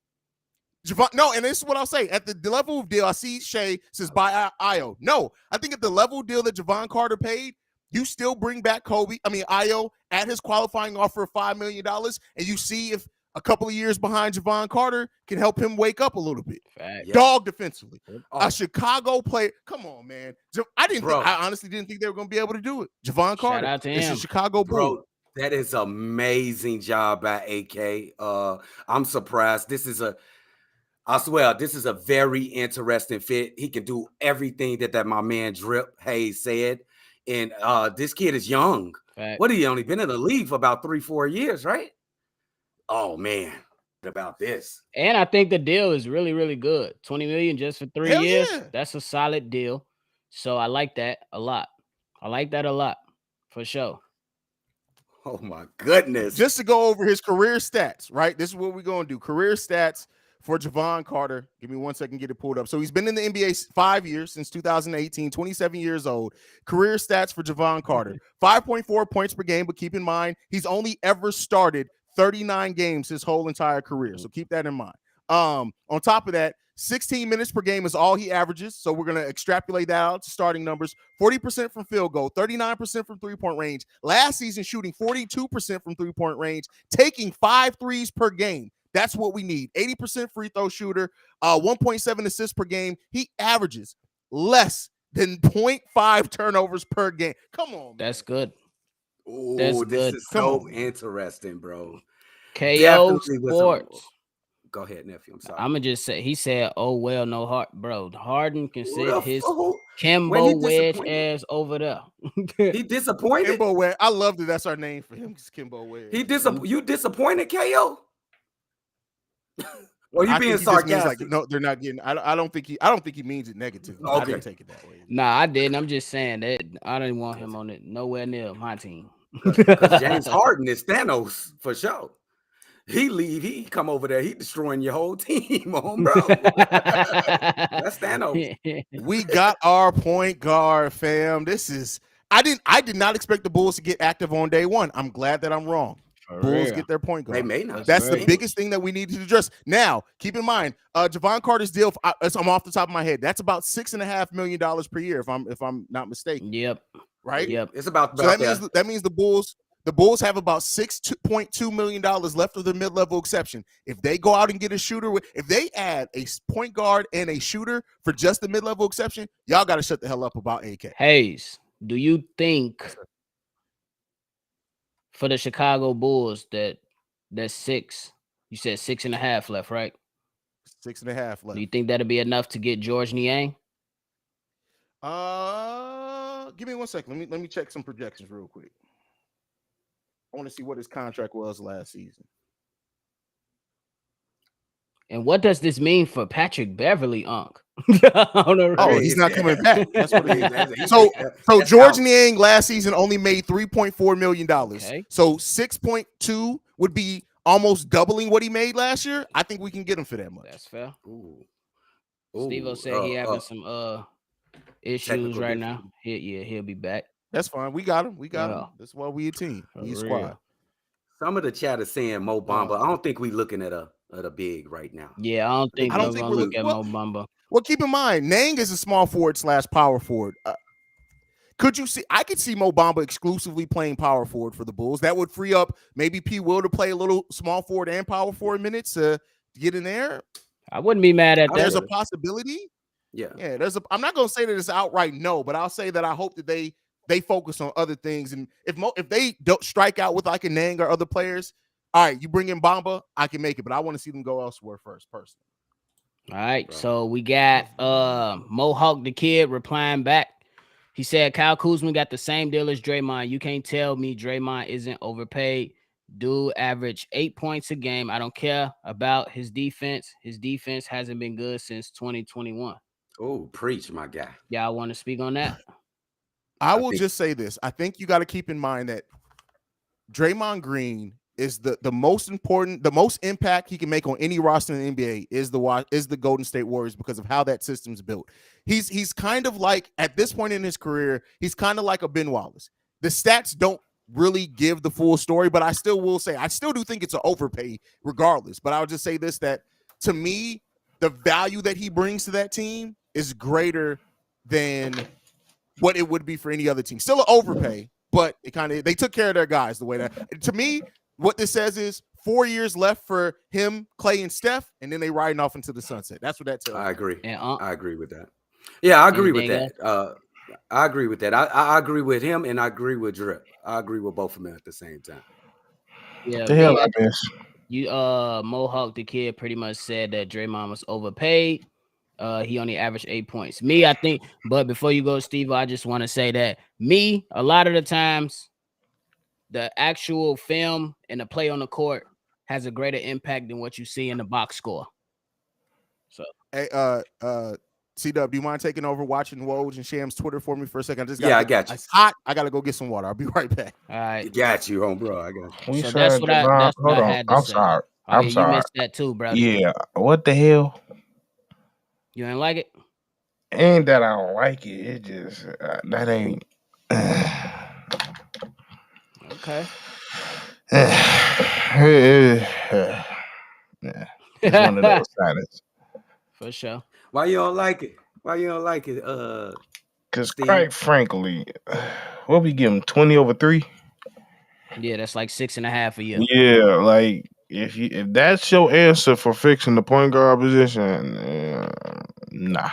Javon. No, and this is what I'll say. At the level of deal, I see Shay says buy Io. No, I think at the level of deal that Javon Carter paid, you still bring back Io at his qualifying offer of $5 million, and you see if a couple of years behind Javon Carter can help him wake up a little bit. Fact. Dog defensively. A Chicago player. Come on, man. I honestly didn't think they were going to be able to do it. Javon Carter. Shout out to it's him. a Chicago Bull. Bro, that is amazing job by AK. I'm surprised. I swear, this is a very interesting fit. He can do everything that my man Drip Haize said. And this kid is young. Fact. What, he only been in the league for about 3-4 years, right? Oh man, about this. And I think the deal is really, really good. 20 million just for 3 years. Yeah. That's a solid deal. So I like that a lot. For sure. Oh my goodness. Just to go over his career stats, right? This is what we're going to do. Career stats for Javon Carter. Give me 1 second, get it pulled up. So he's been in the NBA 5 years, since 2018, 27 years old. Career stats for Javon Carter. 5.4 points per game, but keep in mind, he's only ever started 39 games his whole entire career. So keep that in mind. On top of that, 16 minutes per game is all he averages. So we're going to extrapolate that out to starting numbers. 40% from field goal, 39% from 3-point range. Last season, shooting 42% from 3-point range, taking 5 threes per game. That's what we need. 80% free throw shooter, 1.7 assists per game. He averages less than 0.5 turnovers per game. Come on, man. That's good. Oh, That's this good. is so interesting, bro. KO Definitely was Sports. Go ahead, nephew. I'm sorry. I'm gonna just say he said, "Oh well, no heart, bro." Harden can sit his When Kimbo he wedge disappointed. ass over there. He disappointed. Kimbo Wedge. I love that that's our name for him. Kimbo Wedge. You disappointed, KO? Or you I being think he just means, sarcastic? like, no, they're not getting. I don't think he means it negatively. I Okay. didn't take it that way. Nah, I didn't. I'm just saying that I didn't want him on it nowhere near my team. Because James Harden is Thanos for sure. He leave, he come over there, he destroying your whole team, on bro. That's Thanos. We got our point guard, fam. I did not expect the Bulls to get active on day one. I'm glad that I'm wrong. Bulls get their point guard. They may not. That's the biggest thing that we need to address. Now, keep in mind, Javon Carter's deal. I'm off the top of my head. That's about $6.5 million per year, if I'm not mistaken. Yep. Right. Yep. It's about So that means the Bulls have about $6.2 million left of the mid-level exception. If they go out and get a shooter, if they add a point guard and a shooter for just the mid-level exception, y'all got to shut the hell up about AK. Haize, do you think for the Chicago Bulls that's 6? You said 6.5 left, right? 6.5 left. Do you think that'll be enough to get George Niang? Give me 1 second. Let me check some projections real quick. I want to see what his contract was last season. And what does this mean for Patrick Beverly, Unc? Oh, he's not coming back. That's what it is. So George Niang last season only made $3.4 million. Okay. So 6.2 would be almost doubling what he made last year. I think we can get him for that much. That's fair. Ooh. Stevo said he having some issues right now. He'll be back. That's fine. We got him. That's why we a team. We a squad. Some of the chat is saying Mo Bamba. I don't think we looking at a big right now. Yeah, I don't think we're gonna look at Mo Bamba. Well, keep in mind, Niang is a small forward / power forward. Could you see? I could see Mo Bamba exclusively playing power forward for the Bulls. That would free up maybe P. Will to play a little small forward and power forward minutes to get in there. I wouldn't be mad at that. There's a possibility. Yeah. I'm not gonna say that it's outright no, but I'll say that I hope that they focus on other things. And if they don't strike out with like a Niang or other players, all right, you bring in Bamba, I can make it, but I want to see them go elsewhere first, personally. All right, so we got Mohawk the Kid replying back. He said Kyle Kuzma got the same deal as Draymond. You can't tell me Draymond isn't overpaid. Dude average 8 points a game. I don't care about his defense. His defense hasn't been good since 2021. Oh, preach, my guy. Y'all want to speak on that? I will just say this. I think you got to keep in mind that Draymond Green is the most important, the most impact he can make on any roster in the NBA is the Golden State Warriors because of how that system's built. He's kind of like, at this point in his career, he's kind of like a Ben Wallace. The stats don't really give the full story, but I still will say, I still do think it's an overpay regardless. But I'll just say this, that to me, the value that he brings to that team is greater than what it would be for any other team. Still an overpay, but they took care of their guys the way that, to me, what this says is 4 years left for him, Clay, and Steph, and then they riding off into the sunset. That's what that tells me. I agree. I agree with that. Yeah, I agree with that. I agree with that. I agree with him, and I agree with Drip. I agree with both of them at the same time. Yeah, the hell I miss. You Mohawk the Kid pretty much said that Draymond was overpaid. He only averaged 8 points. I think, but before you go, Steve, I just want to say that a lot of the times, the actual film and the play on the court has a greater impact than what you see in the box score. So, hey, C-Dub, do you mind taking over watching Woj and Sham's Twitter for me for a second? I got you. It's hot. I gotta go get some water. I'll be right back. All right, got you, home bro. I got you. So that's what I had to say. Sorry. I'm sorry. You missed that too, bro. Yeah. What the hell? You ain't like it? Ain't that I don't like it. It just that ain't. Okay. Yeah, it's one of those silence. For sure. Why you don't like it? Because quite frankly, what we give him 20 over 3? Yeah, that's like 6.5 a year. Yeah, like if that's your answer for fixing the point guard position, nah.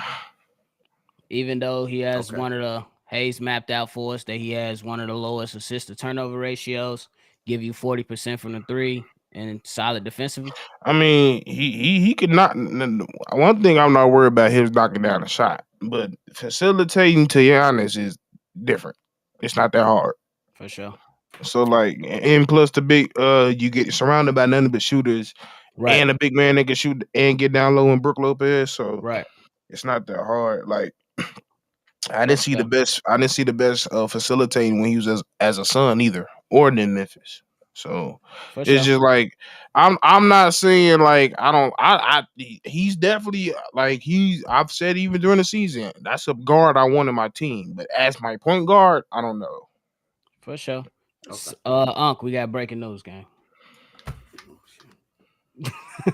Even though he has one of the Haize mapped out for us that he has one of the lowest assist to turnover ratios, give you 40% from the 3 and solid defensively. I mean, he could not. One thing I'm not worried about his knocking down a shot, but facilitating to Giannis is different. It's not that hard. For sure. So like, and plus the big, you get surrounded by nothing but shooters, right? And a big man that can shoot and get down low in Brook Lopez. So right, it's not that hard. Like, I didn't see the best. I didn't see the best facilitating when he was as a Sun either, or in Memphis. So it's just like I'm not saying like he's definitely like I've said even during the season that's a guard I want in my team, but as my point guard, I don't know. For sure. Okay. Unc, we got breaking news, gang. We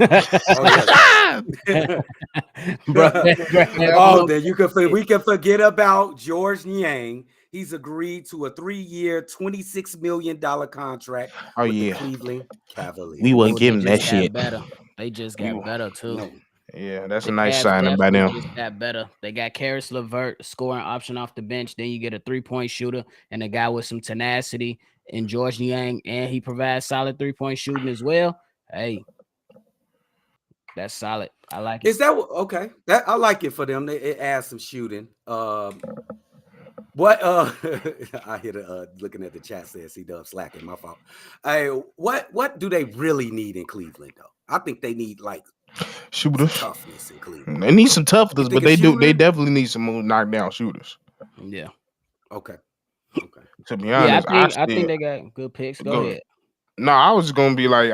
can forget about George Niang. He's agreed to a 3-year, $26 million contract with the Cleveland Cavaliers. We wouldn't give him that shit. Better. They just got better too. No. Yeah, that's a nice signing by them. Just got better. They got Karis LeVert, scoring option off the bench. Then you get a 3-point shooter and a guy with some tenacity in George Niang, and he provides solid 3-point shooting as well. Hey, That's solid. I like it. Is that okay? That I like it for them. It adds some shooting. What I hear looking at the chat says C-Dub slacking. My fault. Hey, what do they really need in Cleveland though? I think they need like shooters. Toughness in Cleveland. They need some toughness, but they shooting? definitely need some more knockdown shooters. Yeah. Okay. To be honest, I think they got good picks. Go ahead. No, I was gonna be like,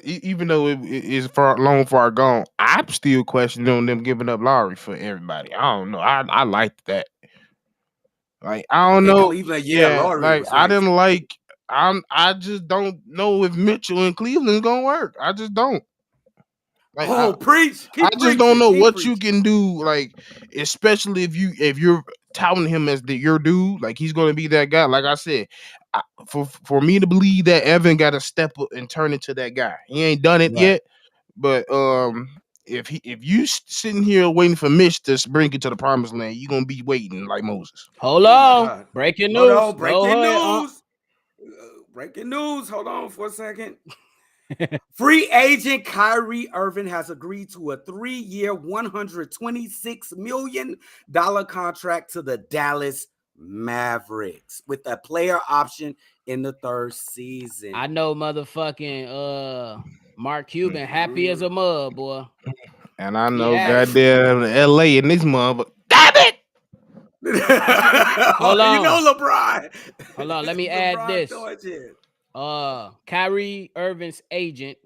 even though it is long far gone, I'm still questioning them giving up Lowry for everybody. I don't know. I liked that. Like I don't know. Cleveland, Lowry was I nice. didn't like. I just don't know if Mitchell in Cleveland is gonna work. I just don't. Like, preach! I just don't know what you can do. Like, especially if you're touting him as your dude, like he's gonna be that guy. Like I said, for me to believe that Evan got to step up and turn into that guy, he ain't done it yet. But if you sitting here waiting for Mitch to bring it to the promised land, you're gonna be waiting like Moses. Hold on, breaking news. Hold on, breaking news. Breaking news. Hold on for a second. Free agent Kyrie Irving has agreed to a 3-year, $126 million contract to the Dallas Mavericks with a player option in the 3rd season. I know motherfucking Mark Cuban happy as a mud, boy. And I know goddamn LA in this mother. Damn it! Hold on. You know LeBron. Hold on, let me add this. Kyrie Irving's agent,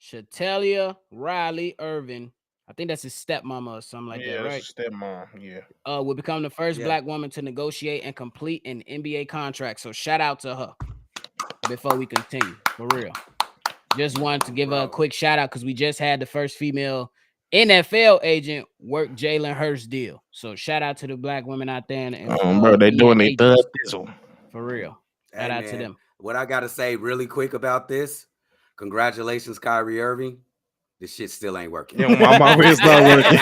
Shatelia Riley Irving, I think that's his stepmama or something like that, right? Stepmom, yeah. Will become the first black woman to negotiate and complete an NBA contract. So shout out to her before we continue, for real. Just wanted to give her a quick shout out because we just had the first female NFL agent work Jalen Hurts deal. So shout out to the black women out there. Bro, they doing their thug thistle. For real. Shout out to them. What I got to say really quick about this, congratulations, Kyrie Irving. This shit still ain't working. Yeah, it's not working.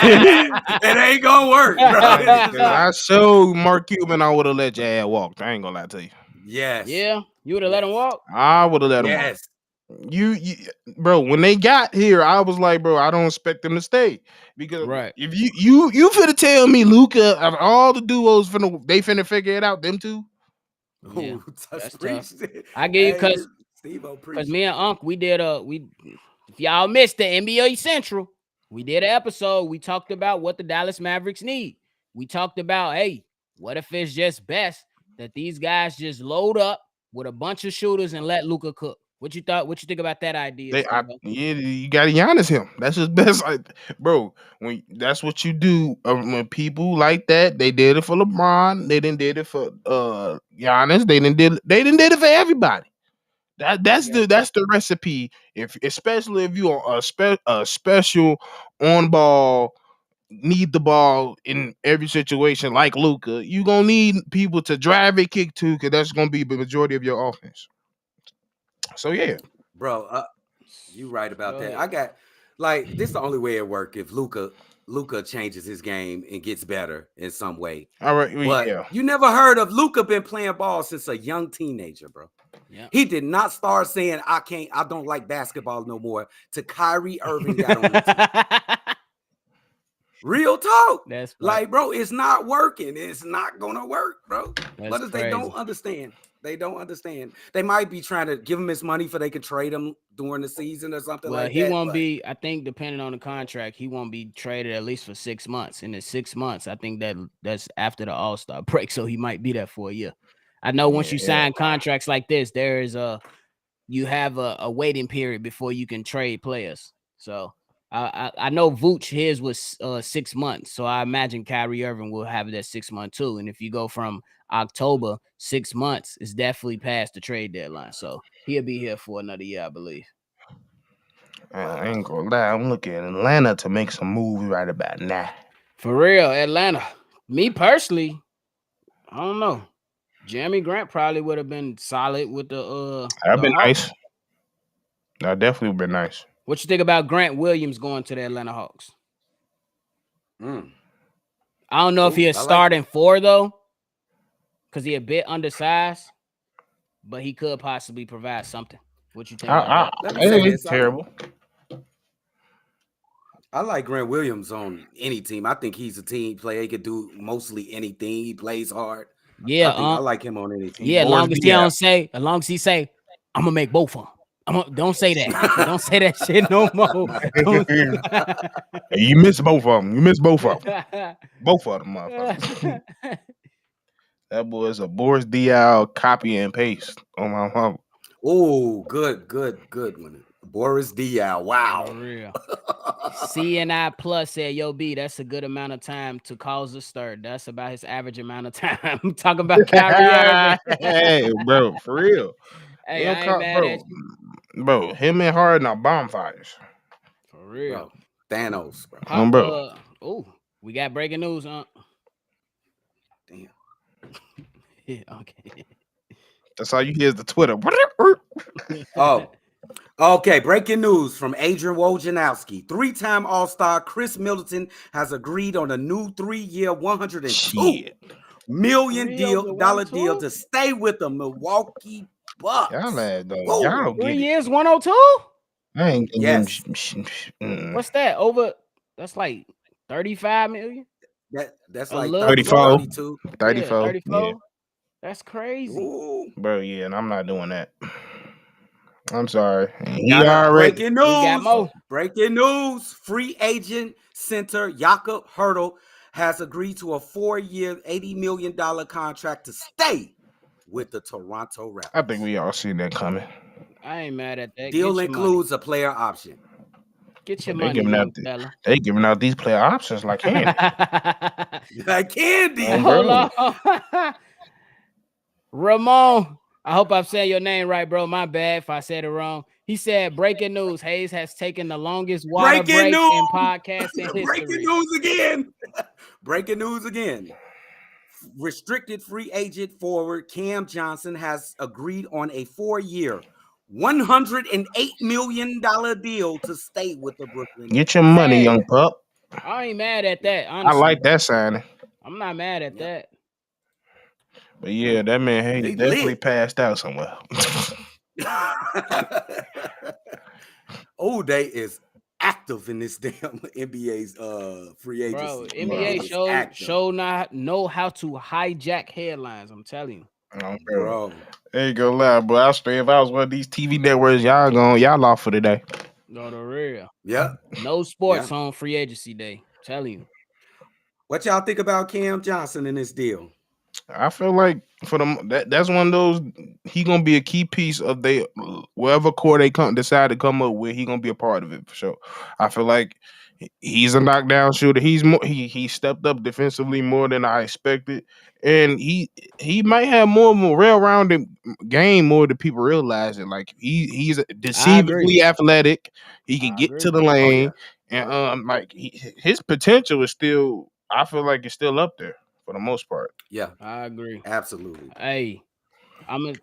It ain't gonna work, bro. I showed Mark Cuban I would have let your ass walk. I ain't gonna lie to you. Yes. Yeah, you would have let him walk? I would have let him walk. You, bro, when they got here, I was like, bro, I don't expect them to stay. Because if you finna tell me Luka, of all the duos they finna figure it out, them two. Yeah, that's tough. I get you because me and Unc, if y'all missed the NBA Central, we did an episode. We talked about what the Dallas Mavericks need. We talked about, hey, what if it's just best that these guys just load up with a bunch of shooters and let Luka cook? What you think about that idea? You gotta Giannis him. That's his best, bro. When that's what you do. When people like that, they did it for LeBron. They didn't did it for Giannis. They didn't did it for everybody. That's the recipe. Especially if you are a special on ball, need the ball in every situation like Luka, you gonna need people to drive it, kick to, because that's gonna be the majority of your offense. So yeah, bro, you right about that. I got this is the only way it work if Luka changes his game and gets better in some way. All right, but you never heard of Luka been playing ball since a young teenager, bro. Yeah. He did not start saying I don't like basketball no more to Kyrie Irving got on the team. Real talk. That's like, bro, it's not working. It's not gonna work, bro. But they don't understand. They don't understand. They might be trying to give him his money so they could trade him during the season or something like that. He won't be, I think, depending on the contract, he won't be traded at least for 6 months. In the 6 months, I think that's after the All-Star break, so he might be there for a year. I know once you sign contracts like this, there is you have a waiting period before you can trade players. So I know Vooch, his was 6 months, so I imagine Kyrie Irving will have that 6 month too. And if you go from October, 6 months is definitely past the trade deadline, so he'll be here for another year, I believe. I ain't gonna lie, I'm looking at Atlanta to make some moves right about now. For real, Atlanta. Me personally, I don't know. Jeremy Grant probably would have been solid with the. That'd been nice. That definitely would been nice. What you think about Grant Williams going to the Atlanta Hawks? I don't know if he is starting 4 though, because he a bit undersized, but he could possibly provide something. What you think about that? It's terrible. I like Grant Williams on any team. I think he's a team player. He could do mostly anything. He plays hard. Yeah, I like him on any team. Yeah, as Boris long as he Diaw. don't say, as long as he say, I'm gonna make both of them. Don't say that. Don't say that shit no more. You missed both of them. You missed both of them. Both of them, motherfuckers. That boy is a Boris Diaw copy and paste on my mom. Oh, good one. Boris Diaw. Wow. For real. CNI Plus said, "Yo, B, that's a good amount of time to cause a stir. That's about his average amount of time." Talking about Kyrie Irving. Hey, bro, for real. Hey, I ain't mad at you. Bro, him and Harden are bonfires. For real. Bro. Thanos, bro. Bro. Oh, we got breaking news, huh? Damn. Yeah, okay. That's all you hear is the Twitter. Oh, okay. Breaking news from Adrian Wojnarowski. 3-time All-Star Chris Middleton has agreed on a new 3-year, $102 million deal to stay with the Milwaukee Bucks. Y'all 3 years, 102. I ain't Yes. What's that? That's like 35 million. That's like 34. 32. 34. 34. Yeah. That's crazy. Ooh. Bro, yeah, and I'm not doing that. I'm sorry. Breaking news. Got more. Breaking news. Free agent center Jakob Hurtel has agreed to a 4-year, $80 million contract to stay with the Toronto Raptors. I think we all seen that coming. I ain't mad at that. Deal includes a player option. Get your money, young fella. They giving out these player options like candy. Like candy. Hold on. Ramon, I hope I'm saying your name right, bro. My bad if I said it wrong. He said, breaking news, Haize has taken the longest water break in podcasting history. Breaking news again. Restricted free agent forward Cam Johnson has agreed on a 4-year, $108 million deal to stay with the Brooklyn. Get your money, young pup. I ain't mad at that, honestly. I like that signing. I'm not mad at that. But yeah, that man Haize definitely passed out somewhere. Day is active in this damn NBA's free agency. Bro, NBA show not know how to hijack headlines. I'm telling you. Oh, bro. There you go, loud, bro. If I was one of these TV networks, y'all off for today. No, the real. Yeah. No sports on free agency day. I'm telling you. What y'all think about Cam Johnson in this deal? I feel like for them, that's one of those. He gonna be a key piece of wherever core they decide to come up with. He gonna be a part of it for sure. I feel like he's a knockdown shooter. He stepped up defensively more than I expected, and he might have more of a well-rounded game more than people realize it. Like he's deceivably athletic. He can get to the lane, and his potential is still. I feel like it's still up there. For the most part. Yeah. I agree. Absolutely. Hey,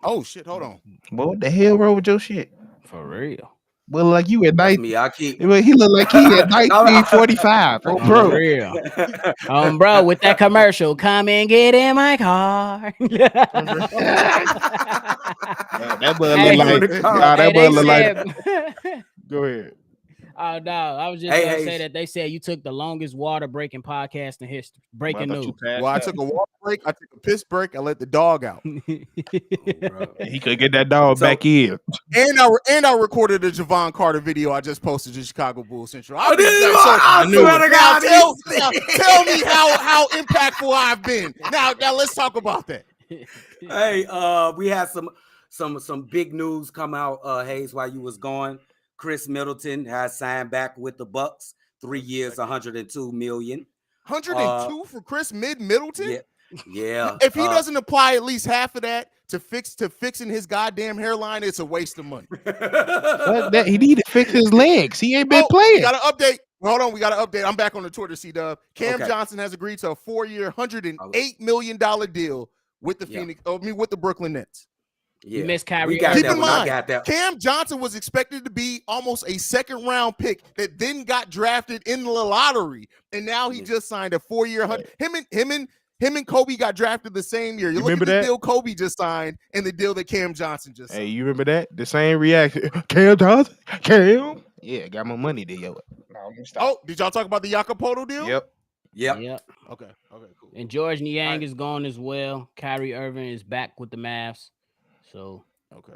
oh shit, hold on. Boy, what the hell wrong with your shit? For real. Well, like you at night. Me, he look like he at 1945. Oh, bro. For real. Bro, with that commercial, come and get in my car. That boy look like. Go ahead. Oh no, I was just gonna say that they said you took the longest water breaking podcast in history. Breaking news. Well, I took a water break, I took a piss break, I let the dog out. He could get that dog back in. And I recorded a Javon Carter video I just posted to Chicago Bulls Central. Tell me how impactful I've been. Now let's talk about that. Hey, we had some big news come out, Haize, while you was gone. Chris Middleton has signed back with the Bucks, 3 years, $102 million. 102 for Chris Middleton? Yeah. If he doesn't apply at least half of that to fixing his goddamn hairline, it's a waste of money. He need to fix his legs. He ain't been playing. We got to update. Hold on, we got to update. I'm back on the Twitter, C-Dub. Cam Johnson has agreed to a 4-year, $108 million deal with the with the Brooklyn Nets. Yeah. You missed Kyrie. Keep in mind, Cam Johnson was expected to be almost a second-round pick that then got drafted in the lottery, and now he just signed a 4-year. Him and Kobe got drafted the same year. You look at the deal Kobe just signed and the deal that Cam Johnson just signed. Hey, you remember that? The same reaction. Cam Johnson, Cam. Yeah, got my money there, yo. No, let me stop. Oh, did y'all talk about the Jacopoto deal? Yep. Yep. Okay, cool. And George Niang right. is gone as well. Kyrie Irving is back with the Mavs. So Okay.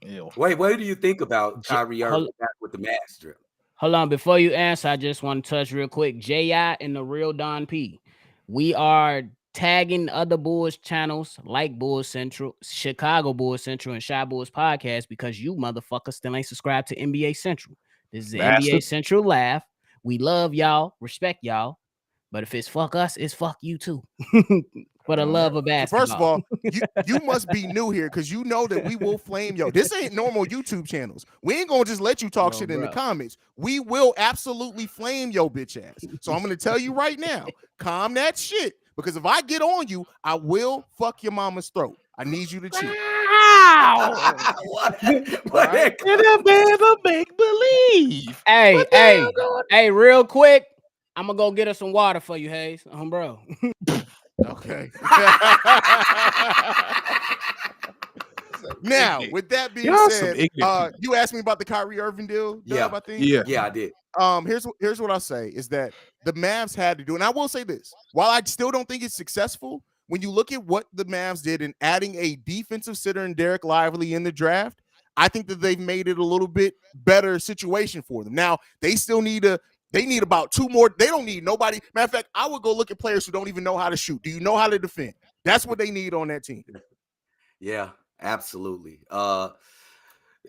Ew. Wait, what do you think about Kyrie Irving back with the mask strip? Hold on, before you answer, I just want to touch real quick. J.I. and the real Don P. We are tagging other Bulls channels like Bulls Central, Chicago Bulls Central, and Shy Bulls Podcast because you motherfuckers still ain't subscribed to NBA Central. This is the NBA Central Laugh. We love y'all, respect y'all. But if it's fuck us, it's fuck you too. For the love of basketball. First of all, you must be new here because you know that we will flame yo. This ain't normal YouTube channels. We ain't gonna just let you talk shit in the comments. We will absolutely flame your bitch ass. So I'm gonna tell you right now, calm that shit. Because if I get on you, I will fuck your mama's throat. I need you to chill. Wow. What Right? In a band of make believe. Hey, real quick. I'm gonna go get us some water for you, Haize. Bro. Okay. Now, with that being said, you asked me about the Kyrie Irving deal, Dub, I think. Yeah, I did. Here's what I'll say is that the Mavs had to do, and I will say this: while I still don't think it's successful, when you look at what the Mavs did in adding a defensive sitter and Derek Lively in the draft, I think that they've made it a little bit better situation for them. Now they still need about two more. They don't need nobody. Matter of fact, I would go look at players who don't even know how to shoot. Do you know how to defend? That's what they need on that team. Yeah, absolutely. All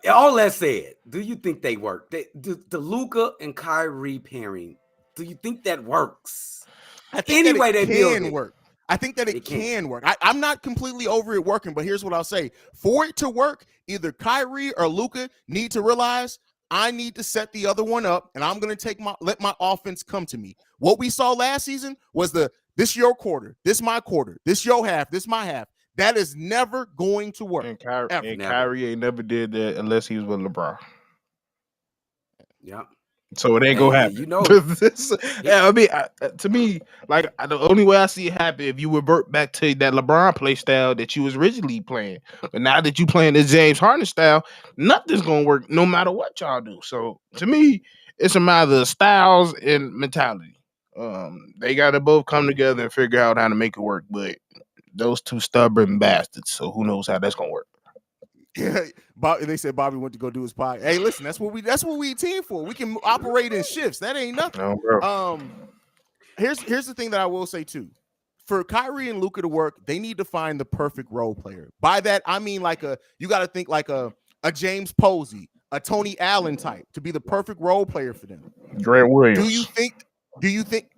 that said, do you think they work? The Luka and Kyrie pairing, do you think that works? I think it can work. I think that it can work. I'm not completely over it working, but here's what I'll say. For it to work, either Kyrie or Luka need to realize I need to set the other one up, and I'm going to let my offense come to me. What we saw last season was this your quarter, this my quarter, this your half, this my half. That is never going to work. And Kyrie ain't never did that unless he was with LeBron. Yeah. So it ain't gonna happen. You know. I mean, to me, like the only way I see it happen if you revert back to that LeBron play style that you was originally playing. But now that you playing this James Harden style, nothing's gonna work no matter what y'all do. So to me, it's a matter of styles and mentality. They gotta both come together and figure out how to make it work. But those two stubborn bastards. So who knows how that's gonna work? Yeah, they said Bobby went to go do his podcast. Hey, listen, that's what we team for. We can operate in shifts. That ain't nothing. No, bro. Here's the thing that I will say too. For Kyrie and Luka to work, they need to find the perfect role player. By that, I mean you got to think like a James Posey, a Tony Allen type to be the perfect role player for them. Grant Williams. Do you think?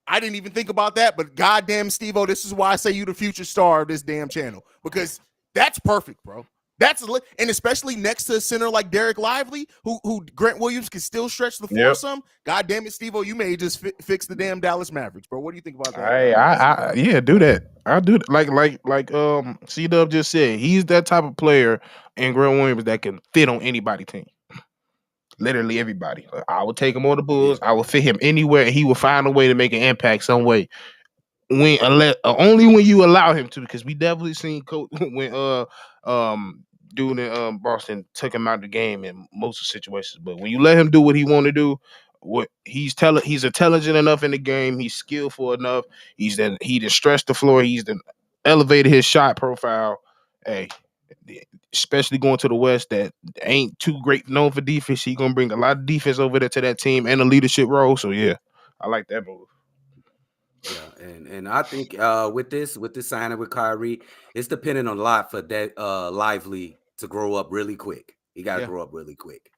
I didn't even think about that, but goddamn, Stevo, this is why I say you the future star of this damn channel because that's perfect, bro. And especially next to a center like Derek Lively, who Grant Williams can still stretch the floor some. God damn it, Stevo, you may just fix the damn Dallas Mavericks, bro. What do you think about that? Yeah, do that. I'll do that. Like C-Dub just said, he's that type of player in Grant Williams that can fit on anybody's team. Literally everybody. I would take him on the Bulls. I would fit him anywhere, and he will find a way to make an impact some way. Only when you allow him to, because we definitely seen Coach when dude in Boston took him out of the game in most of the situations. But when you let him do what he want to do, he's intelligent enough in the game, he's skillful enough, he just stretched the floor, he's elevated his shot profile. Hey, especially going to the West that ain't too great known for defense, he gonna bring a lot of defense over there to that team and a leadership role. So yeah, I like that move. Yeah, and I think with this signing with Kyrie, it's dependent on a lot for that Lively to grow up really quick. He got to grow up really quick,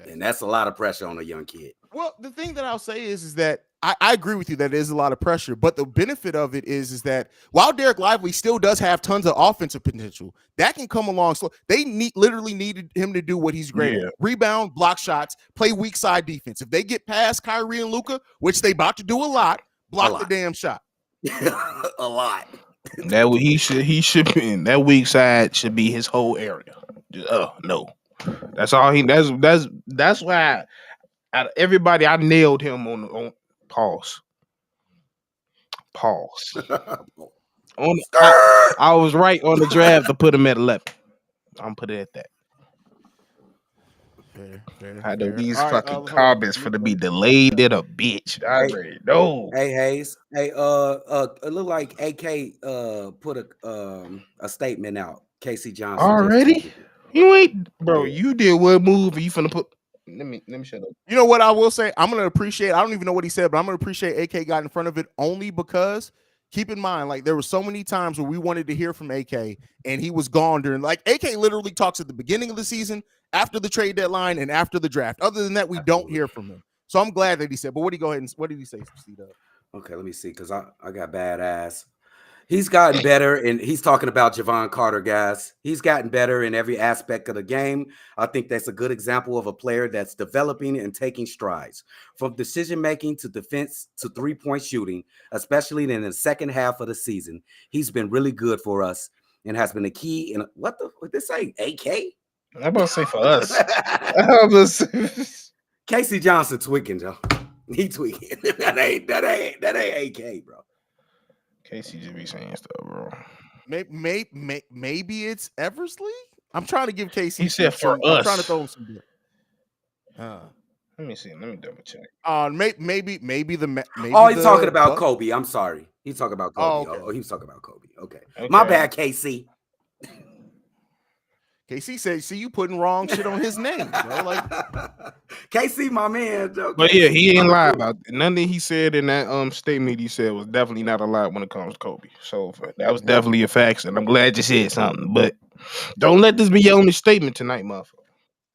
and that's a lot of pressure on a young kid. Well, the thing that I'll say is that I agree with you that it is a lot of pressure, but the benefit of it is that while Derek Lively still does have tons of offensive potential, that can come along slow. They literally needed him to do what he's great at: rebound, block shots, play weak side defense. If they get past Kyrie and Luka, which they about to do a lot, block the damn shot. A lot. That he should be in. That weak side should be his whole area. No, that's all he. That's why. Out of everybody, I nailed him on pause. I was right on the draft to put him at 11. I'm put it at that. I know these All right, fucking comments for to be delayed in a bitch. I already know. Hey Haize. Hey, it look like AK put a statement out. Casey Johnson Already? You ain't, bro. You did one move and you finna put. Let me shut up. You know what I will say? I'm gonna appreciate. I don't even know what he said, but I'm gonna appreciate AK got in front of it only because keep in mind, like there were so many times where we wanted to hear from AK and he was gone during. Like AK literally talks at the beginning of the season, after the trade deadline, and after the draft. Other than that, we don't hear from him. So I'm glad that he said. But what did he go ahead and what did he say? Okay, let me see because I got bad ass. He's gotten better, and he's talking about Javon Carter, guys. He's gotten better in every aspect of the game. I think that's a good example of a player that's developing and taking strides. From decision-making to defense to three-point shooting, especially in the second half of the season. He's been really good for us and has been a key in what this say? AK? I'm about to say for us. I'm about to say. Casey Johnson tweaking, Joe. He tweaking. that ain't AK, bro. Casey just be saying stuff, bro. Maybe it's Eversley. I'm trying to give Casey. He said for us. I'm trying to throw him some. Let me see. Let me double check. Maybe the. He's talking about Kobe. I'm sorry. He's talking about Kobe. Okay. He was talking about Kobe. Okay. My bad, KC. KC said, "See, you putting wrong shit on his name, bro." Like KC, my man. Joe. But yeah, he ain't lie about it. Nothing he said in that statement he said was definitely not a lie when it comes to Kobe. So that was definitely a fact, and I'm glad you said something. But don't let this be your only statement tonight, motherfucker.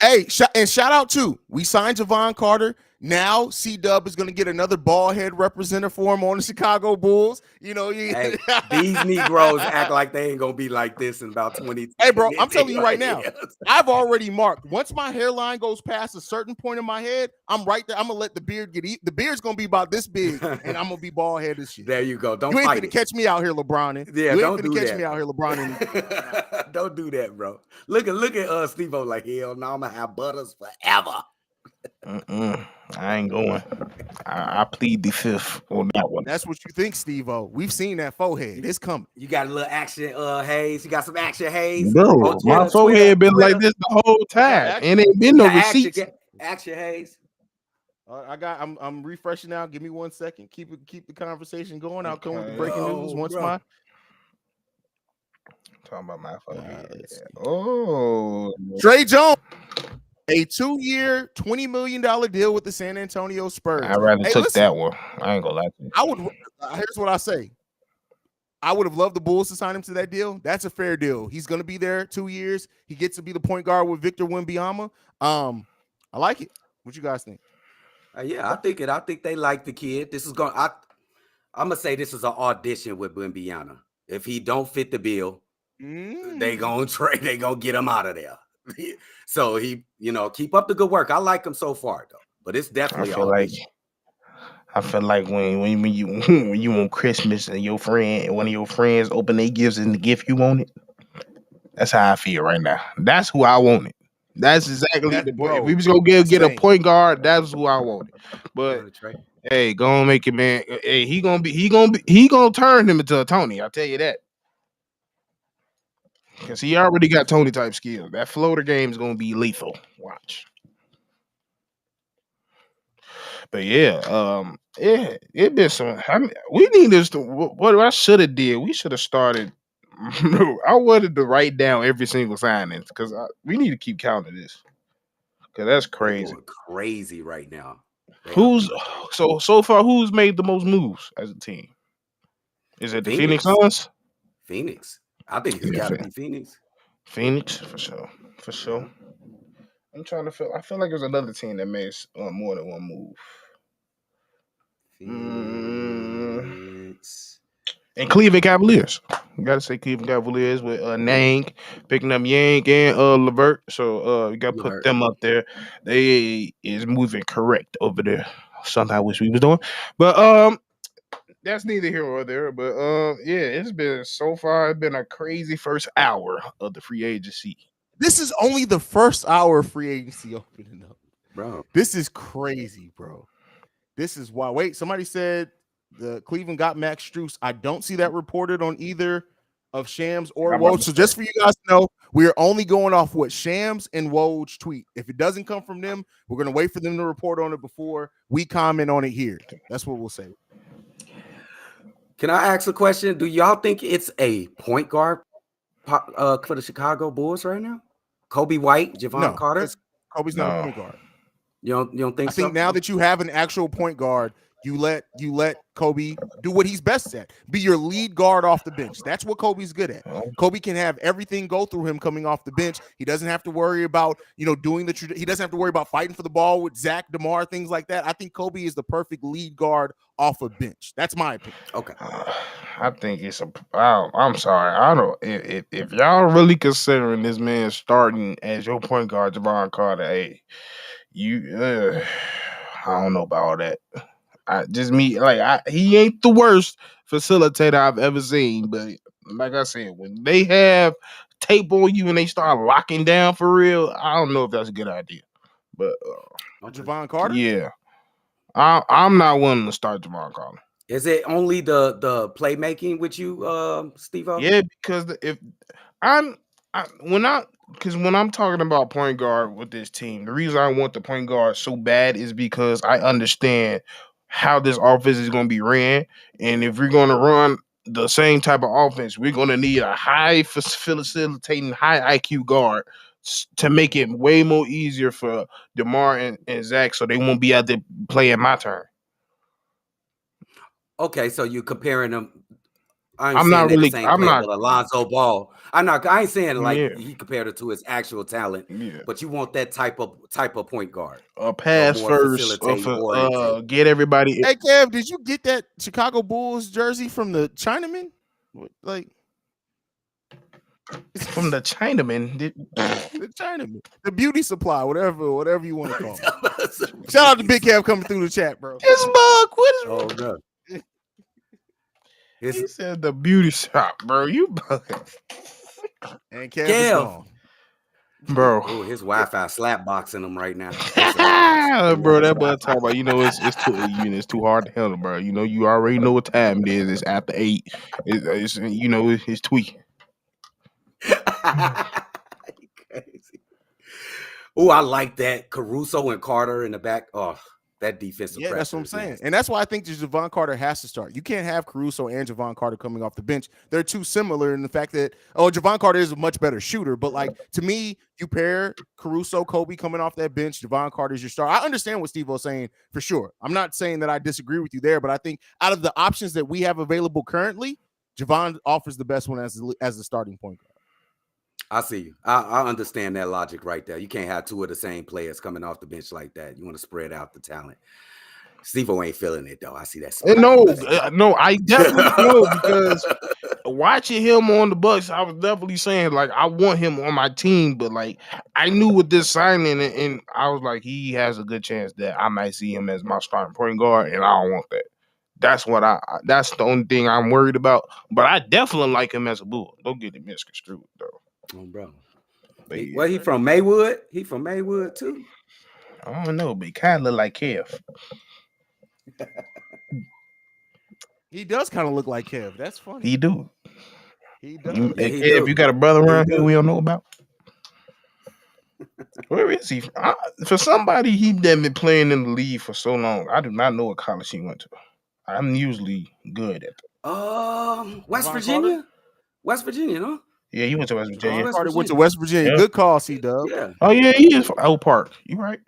Hey, and shout out too. We signed Javon Carter. Now C-Dub is going to get another bald head representative for him on the Chicago Bulls. You know, hey, these Negroes act like they ain't going to be like this in about 20. Hey, bro, I'm telling you right now. I've already marked. Once my hairline goes past a certain point in my head, I'm right there. I'm going to let the beard get eaten. The beard's going to be about this big, and I'm going to be bald head as shit. There you go. Don't you ain't fight going to catch me out here, LeBron. Yeah, you ain't going to catch me out here, LeBron. Don't do that, bro. Look at Stevo like, hell no, I'm going to have butters forever. I ain't going. I plead the fifth on that one. That's what you think, Steve-O. We've seen that forehead. It's coming. You got a little action, Haize. You got some action, Haize. Bro, my forehead been like this the whole time, and ain't been no receipts. Action, Haize. I'm refreshing now. Give me 1 second. Keep the conversation going. I'll come with the breaking news once my. Talking about my forehead. Oh, Trey Jones. A 2-year, $20 million deal with the San Antonio Spurs. I'd rather took that one. I ain't gonna lie to you. Here's what I say. I would have loved the Bulls to sign him to that deal. That's a fair deal. He's going to be there 2 years. He gets to be the point guard with Victor Wembanyama. I like it. What you guys think? Yeah, I think it. I think they like the kid. This is going. I'm gonna say this is an audition with Wembanyama. If he don't fit the bill, they gonna trade. They gonna get him out of there. So he, keep up the good work. I like him so far though, but it's definitely. I feel like when you on Christmas and one of your friends open their gifts and the gift you want it. That's how I feel right now. That's who I want it. That's exactly the point. If we was gonna get a point guard, that's who I want it. But hey, go on, make it, man. Hey, he gonna turn him into a Tony. I'll tell you that. Because he already got Tony type skills. That floater game is going to be lethal. Watch. But yeah, it been some. We need this to. What I should have did. We should have started. I wanted to write down every single signing because we need to keep counting this. Because that's crazy. Crazy right now. So far? Who's made the most moves as a team? Is it the Phoenix Suns? Phoenix. I think it's got to be Phoenix. Phoenix, for sure. I'm trying to feel. I feel like there's another team that made more than one move. Phoenix. And Cleveland Cavaliers. You got to say Cleveland Cavaliers with Nang picking up Yang and Levert. So you got to put them up there. They is moving correct over there. Something I wish we was doing, but that's neither here or there, but it's been so far. It's been a crazy first hour of the free agency. This is only the first hour of free agency opening up, bro. This is crazy, bro. This is why. Wait, somebody said the Cleveland got Max Strus. I don't see that reported on either of Shams or Woj. So just for you guys to know, we are only going off what Shams and Woj tweet. If it doesn't come from them, we're going to wait for them to report on it before we comment on it here. That's what we'll say. Can I ask a question? Do y'all think it's a point guard for the Chicago Bulls right now? Kobe White, Javon Carter? Kobe's not a point guard. You don't think so? I think now that you have an actual point guard, you let Kobe do what he's best at. Be your lead guard off the bench. That's what Kobe's good at. Kobe can have everything go through him coming off the bench. He doesn't have to worry about, doing he doesn't have to worry about fighting for the ball with Zach, DeMar, things like that. I think Kobe is the perfect lead guard off a bench. That's my opinion. Okay. I think it's I'm sorry. I don't if y'all really considering this man starting as your point guard, Javon Carter, I don't know about all that. He ain't the worst facilitator I've ever seen, but like I said, when they have tape on you and they start locking down for real, I don't know if that's a good idea. But Javon Carter, yeah, I'm not willing to start Javon Carter. Is it only the playmaking with you, Stevo? Yeah, because when I'm talking about point guard with this team, the reason I want the point guard so bad is because I understand how this offense is going to be ran. And if we're going to run the same type of offense, we're going to need a high facilitating, high IQ guard to make it way more easier for DeMar and Zach so they won't be out there playing my turn. Okay, so you're comparing them. I'm not really. I'm not Alonzo Ball. I ain't saying he compared it to his actual talent. Yeah. But you want that type of point guard. A pass first, get everybody. Hey Kev, did you get that Chicago Bulls jersey from the Chinaman? From the Chinaman, the Chinaman, the beauty supply, whatever you want to call it. Shout out to Big Kev coming through the chat, bro. This bug, what is? Oh no. He said the beauty shop, bro. You bugging. And Kev is gone. Bro. Oh, his Wi-Fi slap boxing him right now. Bro, that boy talking about, it's too hard to handle, bro. You already know what time it is. It's after 8. It's tweaking. Crazy. Oh, I like that. Caruso and Carter in the back. Oh, that defensive pressure. That's what I'm saying. And that's why I think Javon Carter has to start. You can't have Caruso and Javon Carter coming off the bench. They're too similar in the fact that, Javon Carter is a much better shooter. But, to me, you pair Caruso, Kobe coming off that bench, Javon Carter is your star. I understand what Steve was saying for sure. I'm not saying that I disagree with you there, but I think out of the options that we have available currently, Javon offers the best one as the starting point guard. I see you. I understand that logic right there. You can't have two of the same players coming off the bench like that. You want to spread out the talent. Stevo ain't feeling it though. I see that. No, I definitely know because watching him on the Bucks, I was definitely saying I want him on my team, but I knew with this signing and I was like, he has a good chance that I might see him as my starting point guard, and I don't want that. That's the only thing I'm worried about. But I definitely like him as a Bull. Don't get it misconstrued though. Oh, bro. He from Maywood? He from Maywood too? I don't know, but he kind of look like Kev. He does kind of look like Kev. That's funny. He do. He does. Kev, you got a brother around here we don't know about? Where is he? For somebody he been playing in the league for so long, I do not know what college he went to. I'm usually good at that. West Virginia? Carter? West Virginia, no? Yeah, he went to West Virginia. Went to West Virginia. Yeah. Good call, C-Dub. Yeah. Oh, yeah, he is from Oak Park. You right.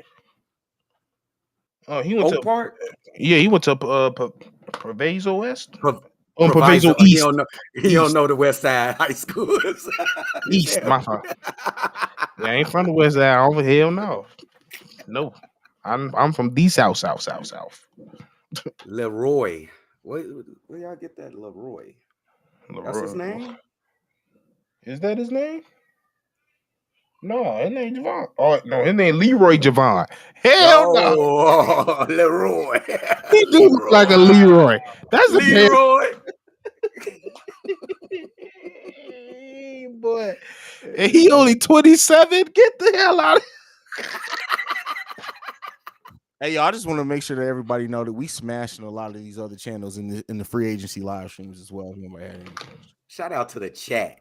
Oh, he went Oak Park? Yeah, he went to Proviso West. Proviso East. He don't know the West Side high schools. East, my fault. Yeah, I ain't from the West Side. Over hell no. No. I'm from the South. Leroy. Where y'all get that Leroy? That's his name? Is that his name? No, his name Javon. Oh no, his name Leroy Javon. Hell no. Oh, Leroy. He do look like a Leroy. That's a Leroy. Boy. And he only 27. Get the hell out of here. Hey, y'all, I just want to make sure that everybody know that we smashing a lot of these other channels in the free agency live streams as well. Shout out to the chat.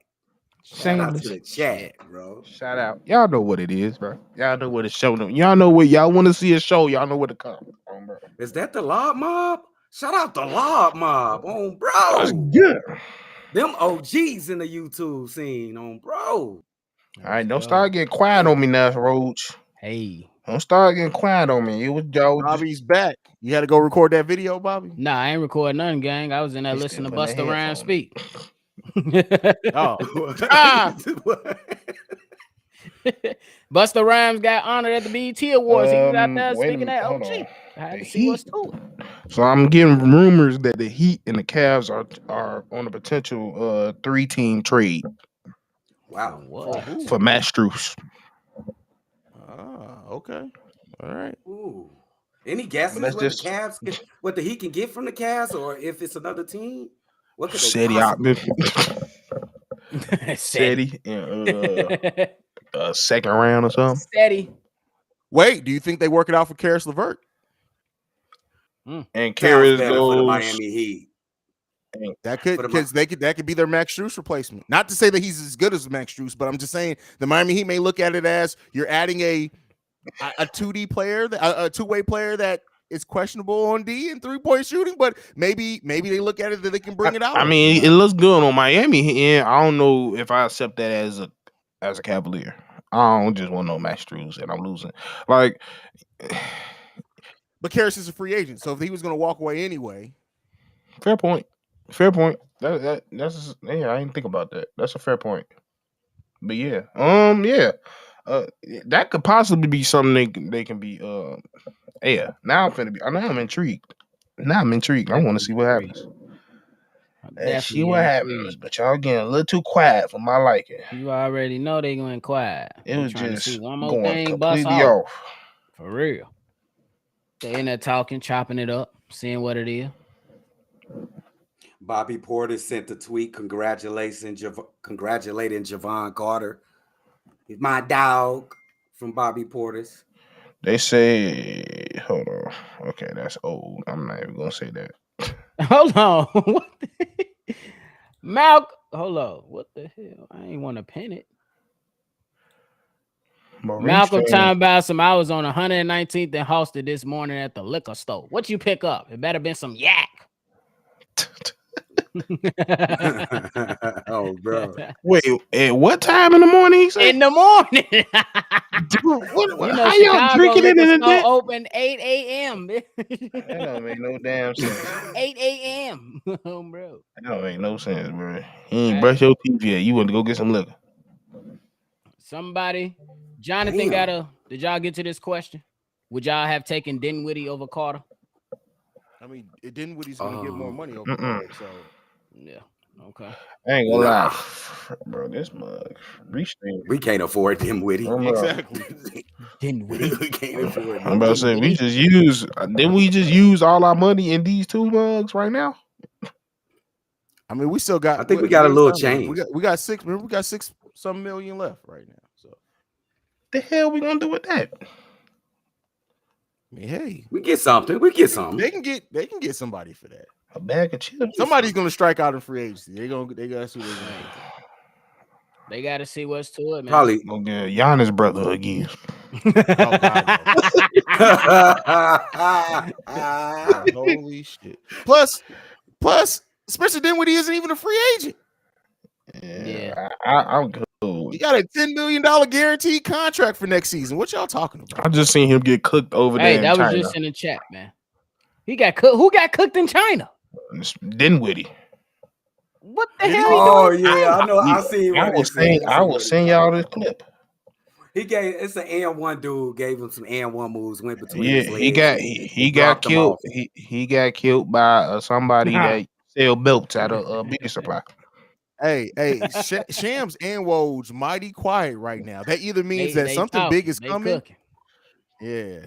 Shout out to the chat, bro. Shout out. Y'all know what it is, bro. Y'all know what it's showing. Y'all know what y'all want to see a show. Y'all know where to come from, bro. Is that the Lob Mob? Shout out the Lob Mob on bro. That's good. Them OGs in the YouTube scene on bro. All right, don't start getting quiet on me now, Roach. Hey. Don't start getting quiet on me. It was Joe. Bobby's back. You had to go record that video, Bobby? Nah, I ain't recording nothing, gang. I was in there He listening to still putting Busta the Rhymes headphones. speak. Oh. Busta Rhymes got honored at the BET Awards. He was out there wait a speaking minute, at hold OG. on. I had The to see what's Heat. to it. So I'm getting rumors that the Heat and the Cavs are on a potential 3-team trade Wow. What? for Matt Strus. Okay. All right. Ooh. Any guesses that's what just- the Cavs what the Heat can get from the Cavs, or if it's another team? What could they Seti possibly Seti in second round or something. Steady. Wait, do you think they work it out for Karis LeVert? And sounds Karis better for the goes. Miami Heat? That could For the because that could be their Max Strus replacement. Not to say that he's as good as Max Strus, but I'm just saying the Miami Heat may look at it as you're adding a 2D player, a two-way player that is questionable on D and 3-point shooting, but maybe they look at it that they can bring it out. I mean, it looks good on Miami, and I don't know if I accept that as a Cavalier. I don't just want no Max Strus, and I'm losing. Like, but Karis is a free agent, so if he was going to walk away anyway, fair point. Fair point. That's yeah. I didn't think about that. That's a fair point. But yeah, that could possibly be something they can be. Yeah. Now I'm intrigued. I want to see what happens. See what happens. But y'all getting a little too quiet for my liking. You already know they going quiet. It was trying just to see one more going thing bust completely off. off. For real. They in there talking, chopping it up, seeing what it is. Bobby Porter sent a tweet congratulating Javon Carter. He's my dog from Bobby Porter's. They say, hold on. Okay, that's old. I'm not even gonna say that. Hold on. What the Malcolm? Hold on. What the hell? I ain't want to pin it. Malcolm talking about some. I was on 119th and Halsted this morning at the liquor store. What you pick up? It better been some yak. Oh, bro. Wait, at what time in the morning? He said? In the morning. What, You know, how y'all Chicago drinking it in the liquor day? store open 8 a.m. That don't make no damn sense. 8 a.m. Bro. That don't make no sense, bro. You ain't brush your teeth yet. You want to go get some liquor. Somebody, Jonathan did y'all get to this question? Would y'all have taken Dinwiddie over Carter? I mean, Dinwiddie's going to get more money over Carter, so yeah, okay. I ain't gonna lie, bro. This mug, Restream. We can't afford Dinwiddie. Exactly. Dinwiddie. We can't afford I'm about to say we just use all our money in these two mugs right now. I mean, we still got. I think we got a little change. We got six. Remember, we got $6 million left right now. So, the hell we gonna do with that? I mean, hey, we get something. We get something. They can get somebody for that. A bag of chips. Somebody's gonna strike out in free agency. They gotta see what they're gonna do. They gotta see what's to it, man. Probably gonna get Giannis brother again. Holy shit! Plus, Spencer Dinwiddie isn't even a free agent. Yeah. I'm cool. He got a $10 million guaranteed contract for next season. What y'all talking about? I just seen him get cooked over there. Hey, that was China. just in the chat, man. He got cooked. Who got cooked in China? Dinwiddie. What the hell? Oh yeah, I know. I see. I will send y'all this clip. He gave it's an N1 dude gave him some N1 moves. Went between. Yeah, his legs he got killed. He got killed by somebody that sell belts at a beauty supply. Hey, Shams and Woj mighty quiet right now. That either means that something big is coming. Cooking. Yeah.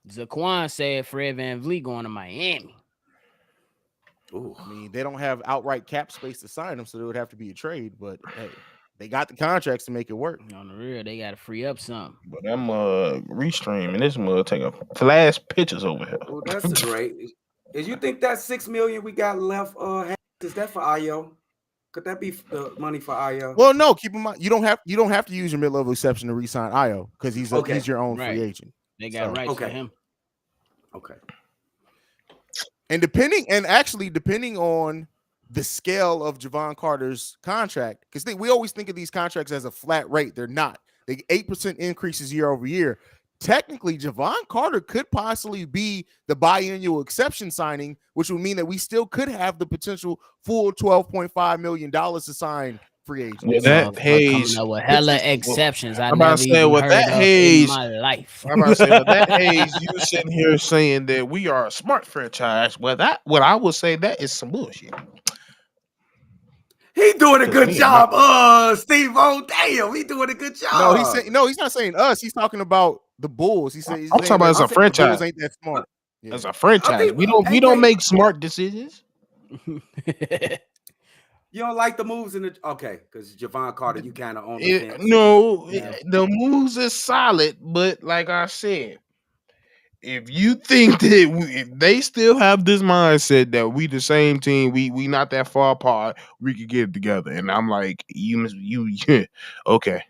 Zaquan said Fred VanVleet going to Miami. Ooh. I mean, they don't have outright cap space to sign him, so there would have to be a trade. But hey, they got the contracts to make it work. On the real, they got to free up something. But that Restream and this mug take a flash pictures over here. Oh, that's great. Is you think that $6 million we got left? Is that for Ayo? Could that be the money for Io? Well, no. Keep in mind, you don't have to use your mid-level exception to re-sign Io because he's your own free agent. They got rights for him. Okay. And depending on the scale of Javon Carter's contract, because we always think of these contracts as a flat rate. They're not. They 8% increases year over year. Technically, Javon Carter could possibly be the biannual exception signing, which would mean that we still could have the potential full $12.5 million to sign free agents. With that Haize, coming up with hella exceptions. I I'm never about to say even with heard that of Haize, in my life. I'm about to say with that Haize, you sitting here saying that we are a smart franchise. Well, what I would say that is some bullshit. He doing a good job, Stevo. Damn, he doing a good job. He's not saying us. He's talking about the Bulls. He's talking about as a franchise. The Bulls ain't that smart. Yeah. As a franchise, we don't make smart decisions. You don't like the moves in the because Javon Carter, you kind of on the fence. The moves is solid, but like I said, if you think that if they still have this mindset that we the same team, we not that far apart, we could get it together. And I'm like, you okay.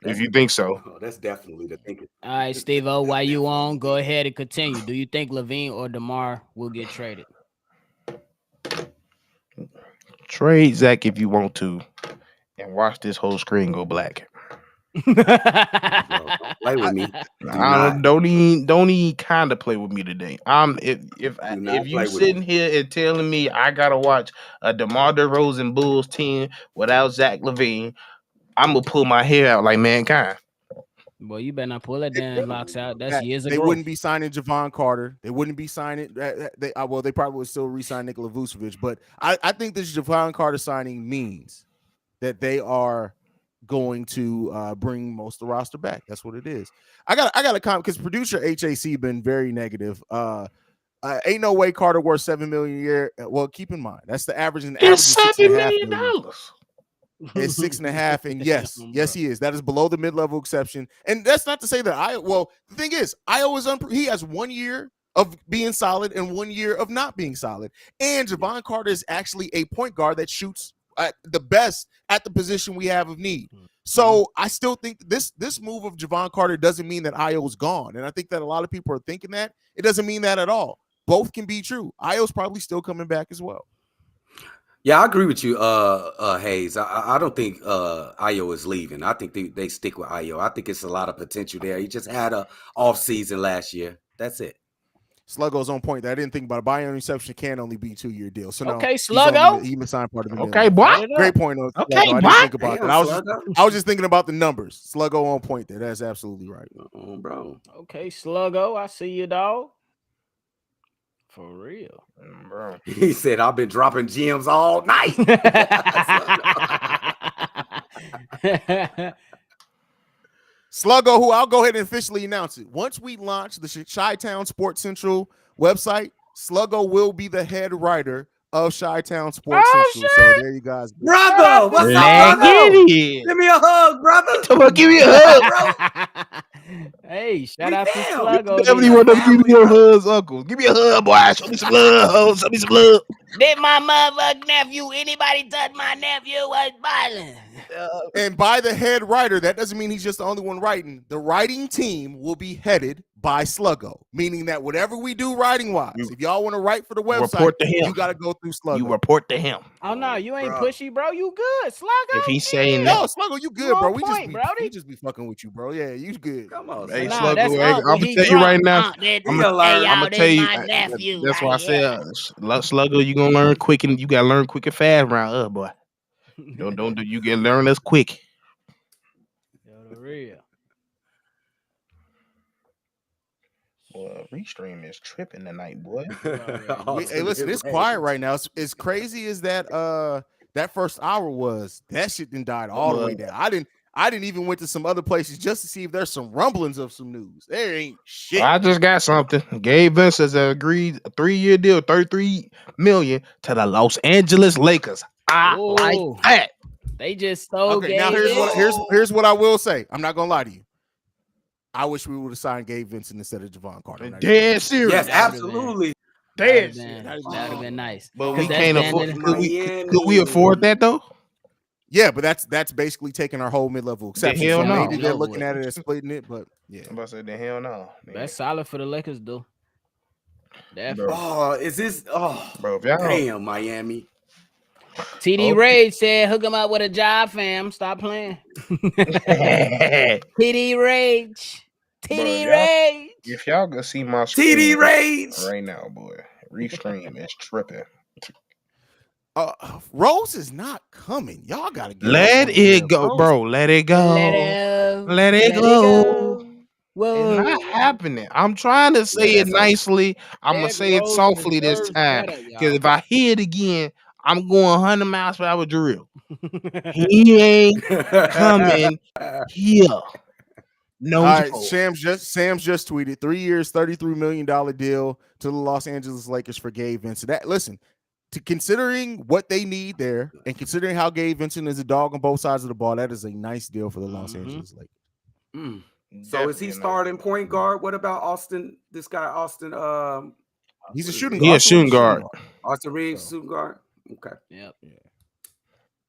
If you think so. That's definitely the thinking. All right, Steve-O, while you on, go ahead and continue. Do you think Levine or DeMar will get traded? Trade Zach if you want to, and watch this whole screen go black. Bro, don't play with me. Don't even kind of play with me today. If you sitting here and telling me I gotta watch a DeMar DeRozan Bulls team without Zach LaVine, I'm gonna pull my hair out like Mankind. Boy, you better not pull that damn locks out. That's years ago. They wouldn't be signing Javon Carter. They wouldn't be signing. They probably would still re-sign Nikola Vucevic. But I think this Javon Carter signing means that they are going to bring most of the roster back. That's what it is. I got a comment because producer HAC been very negative. Ain't no way Carter worth $7 million a year. Well, keep in mind that's the average. It's $7 million. It's 6.5, and yes, he is. That is below the mid-level exception, and that's not to say that the thing is, Io is he has 1 year of being solid and 1 year of not being solid, and Javon Carter is actually a point guard that shoots at the best at the position we have of need. So I still think this move of Javon Carter doesn't mean that Io is gone, and I think that a lot of people are thinking that it doesn't mean that at all. Both can be true. Io's probably still coming back as well. Yeah, I agree with you, Haize. I don't think Io is leaving. I think they stick with Io. I think it's a lot of potential there. He just had a off season last year. That's it. Sluggo's on point. I didn't think about it. Buy-in reception can only be 2-year deal. So okay, Sluggo. He signed part of the okay, boy. Great point. Okay, I didn't think about that. I was just thinking about the numbers. Sluggo on point there. That's absolutely right, bro. Okay, Sluggo. I see you, dog. For real, bro. He said, "I've been dropping gems all night." Sluggo, who I'll go ahead and officially announce it. Once we launch the Chi-Town Sports Central website, Sluggo will be the head writer of Chi-Town Sports Central. Shit. So there you guys go. Brother, what's up, brother? Give me a hug, brother. Give me a hug, bro. Hey, shout out to Sluggo. Definitely want to give me your hugs, uncle. Give me a hug, boy. Show me some love. Show me some love. Did my motherfucking nephew? Anybody touch my nephew? Was violent. And by the head writer, that doesn't mean he's just the only one writing. The writing team will be headed by Sluggo, meaning that whatever we do writing wise, if y'all want to write for the website, you got to go through Sluggo. You report to him. Oh no, you ain't pushy, bro. You good, Sluggo. If he's saying no, Sluggo, you good, bro. We just be fucking with you, bro. Yeah, you good. Come on, hey, Sluggo. I'm gonna tell you right now. I'm gonna tell you. Nephew, that's why I said, Sluggo, you gonna learn quick, and you gotta learn quick and fast around boy. Don't do. You can learn us quick. Yo, the real. Well, Restream is tripping tonight, boy. Hey, listen, it's quiet right now. It's crazy as that that first hour was. That shit done died all the way down. I didn't even went to some other places just to see if there's some rumblings of some news. There ain't shit. I just got something. Gabe Vince has agreed a 3-year deal, $33 million to the Los Angeles Lakers. I like that. They just so okay. Now here's what I will say. I'm not gonna lie to you. I wish we would have signed Gabe Vincent instead of Javon Carter. Dead serious. Yes, absolutely. That That'd shit. have been nice. But 'Cause we that's can't damn afford. near- Could we afford that though? Yeah, but that's basically taking our whole mid-level exception. hell So no. maybe they're Over looking with. at it as splitting it, but yeah. I'm about to say the hell no. That's solid for the Lakers, though. Bro. Oh, is this? Oh, Bro, if y'all damn, Miami. TD Okay. Rage said, "Hook him up with a job, fam. Stop playing." TD Rage. TD y'all- Rage. if y'all can see my TD screen Rage. right now, boy, Restream is tripping. Rose is not coming. Y'all gotta get Let over it here. go, Rose. bro. Let it go. Let it go. Whoa. It's not happening. I'm trying to say it that's all. nicely. I'm gonna Derrick say it Rose softly this deserves time. better, Because y'all. if I hear it again, I'm going 100 miles per hour drill. He ain't coming here. No. All right, Sam's just tweeted 3 years, $33 million deal to the Los Angeles Lakers for Gabe Vincent. That listen, to considering what they need there, and considering how Gabe Vincent is a dog on both sides of the ball, that is a nice deal for the Los Angeles Lakers. So is he starting point guard? What about Austin? This guy, Austin. He's a shooting He guard. a shooting guard. Austin Reeves, shooting guard. Okay. Yep.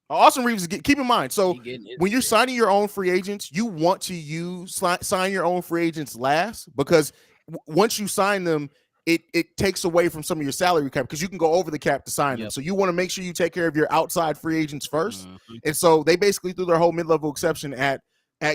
Austin Reeves, keep in mind. So He getting his when you're shit. signing your own free agents, you want to sign your own free agents last, because once you sign them, it takes away from some of your salary cap, because you can go over the cap to sign them. So you want to make sure you take care of your outside free agents first. And so they basically threw their whole mid-level exception at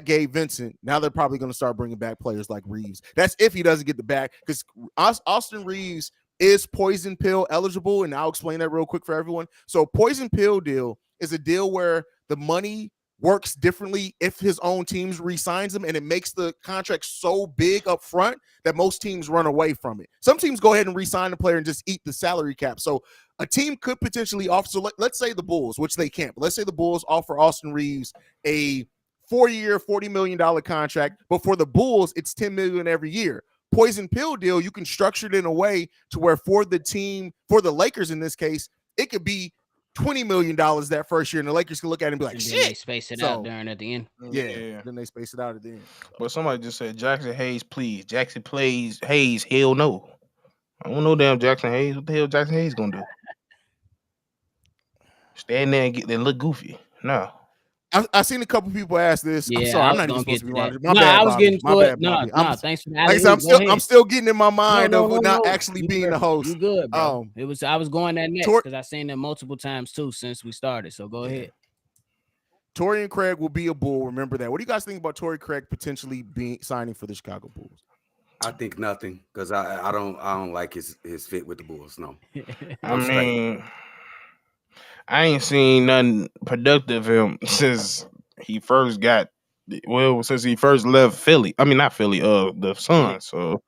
Gabe Vincent. Now they're probably going to start bringing back players like Reeves. That's if he doesn't get the back, because Austin Reeves is poison pill eligible, and I'll explain that real quick for everyone. So poison pill deal is a deal where the money works differently if his own teams re-signs him, and it makes the contract so big up front that most teams run away from it. Some teams go ahead and re-sign the player and just eat the salary cap. So a team could potentially offer, so let's say the Bulls, which they can't, but let's say the Bulls offer Austin Reeves a 4-year, $40 million contract, but for the Bulls, it's $10 million every year. Poison pill deal, you can structure it in a way to where for the team, for the Lakers in this case, it could be $20 million that first year, and the Lakers can look at it and be like, And then shit. they space it out during at the end. Yeah. Then they space it out at the end. But somebody just said Jackson Haize, please. Jackson plays Haize. Hell no. I don't know damn Jackson Haize. What the hell Jackson Haize gonna do? Stand there and look goofy. No. I seen a couple people ask this. Yeah, I'm sorry, I I'm was not even gonna supposed to be get to honest. that. My No, bad, I was Bobby. getting My to bad, it. No, Bobby. thanks for the Like I said, alley-oop. I'm still getting in my mind No, of not no. actually You being good. the host. You good, bro. I was going that next because I seen them multiple times too since we started. So go ahead. Torrey Craig will be a Bull. Remember that. What do you guys think about Torrey Craig potentially signing for the Chicago Bulls? I think nothing, because I don't like his fit with the Bulls. No. I mean, I ain't seen nothing productive of him since he first got, since he first left Philly. I mean, not Philly, the Suns. So,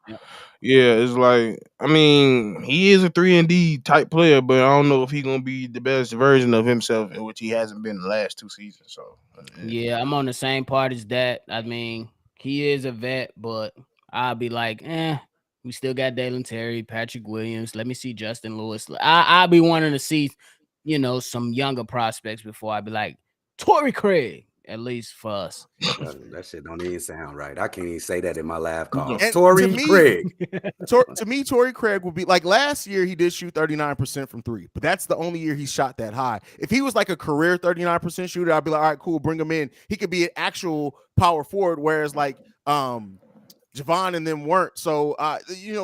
yeah, it's like, I mean, he is a 3-and-D type player, but I don't know if he's going to be the best version of himself, which he hasn't been the last 2 seasons. So, yeah, I'm on the same part as that. I mean, he is a vet, but I'll be like, we still got Dalen Terry, Patrick Williams. Let me see Justin Lewis. I'll be wanting to see, some younger prospects before I be like, Torrey Craig, at least for us. That shit don't even sound right. I can't even say that in my live call. And Torrey Craig. To me, Torrey Craig would be like, last year he did shoot 39% from 3, but that's the only year he shot that high. If he was like a career 39% shooter, I'd be like, all right, cool, bring him in. He could be an actual power forward, whereas like Javon and them weren't. So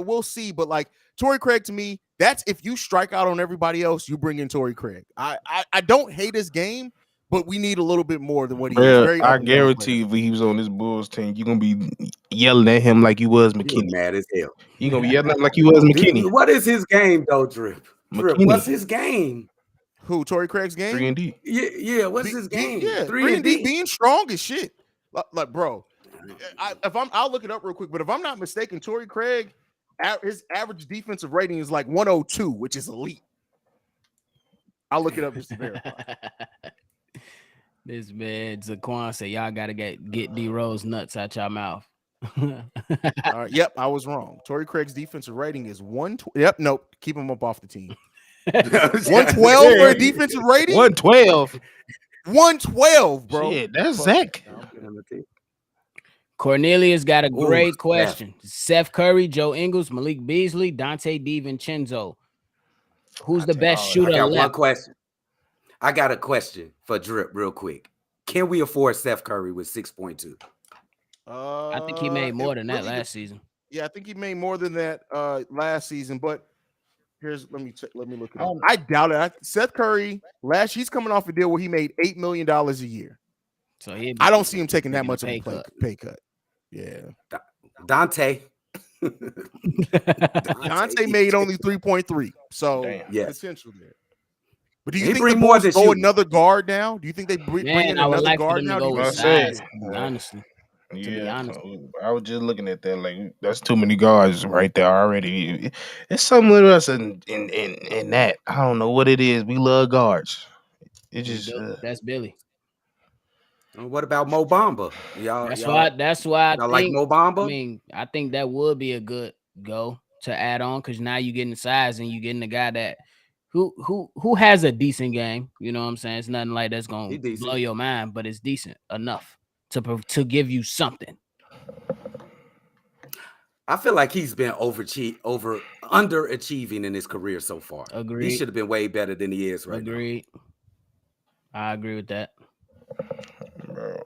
we'll see. But like Torrey Craig, to me, that's if you strike out on everybody else, you bring in Torrey Craig. I don't hate his game, but we need a little bit more than what he is. Very I guarantee if he was on this Bulls team, you're gonna be yelling at him like you was McKinney. Mad as hell. You're gonna be yelling at him like you was McKinney. What is his game though, Drip? McKinney. What's his game? Who, Torrey Craig's game? 3-and-D. Yeah. What's his game? Yeah, 3-and-D. Being strong as shit. Like, bro, I'll look it up real quick. But if I'm not mistaken, Torrey Craig, his average defensive rating is like 102, which is elite. I'll look it up just to verify. This man Zaquan said y'all gotta get D Rose nuts out your mouth. All right, yep, I was wrong. Torrey Craig's defensive rating is 112. Yep, nope, keep him up off the team. 112 for a defensive rating. 112. 112, bro. Shit, that's Zach. Cornelius got a Ooh, great question. Seth Curry, Joe Ingles, Malik Beasley, Dante DiVincenzo. Who's the best shooter I got left? one question. I got a question for Drip real quick. Can we afford Seth Curry with 6.2? I think he made more than that last season. Yeah, I think he made more than that last season. But let me look it up. I doubt it. Seth Curry he's coming off a deal where he made $8 million a year. So I don't see him taking that much of a pay cut. Yeah, Dante. Dante made only 3.3. So yes, potential there. But do you think the Bulls go another guard now? Do you think they bring in another guard now? Honestly. Yeah, I was just looking at that. Like, that's too many guards right there already. It's something with us in that. I don't know what it is. We love guards. It just that's Billy. What about Mo Bamba? That's why I think, like Mo Bamba. I mean, I think that would be a good go to add on, because now you're getting the size and you're getting the guy that who has a decent game. You know what I'm saying? It's nothing like that's gonna blow your mind, but it's decent enough to give you something. I feel like he's been underachieving in his career so far. Agreed. He should have been way better than he is right now. Agreed. I agree with that. Bro.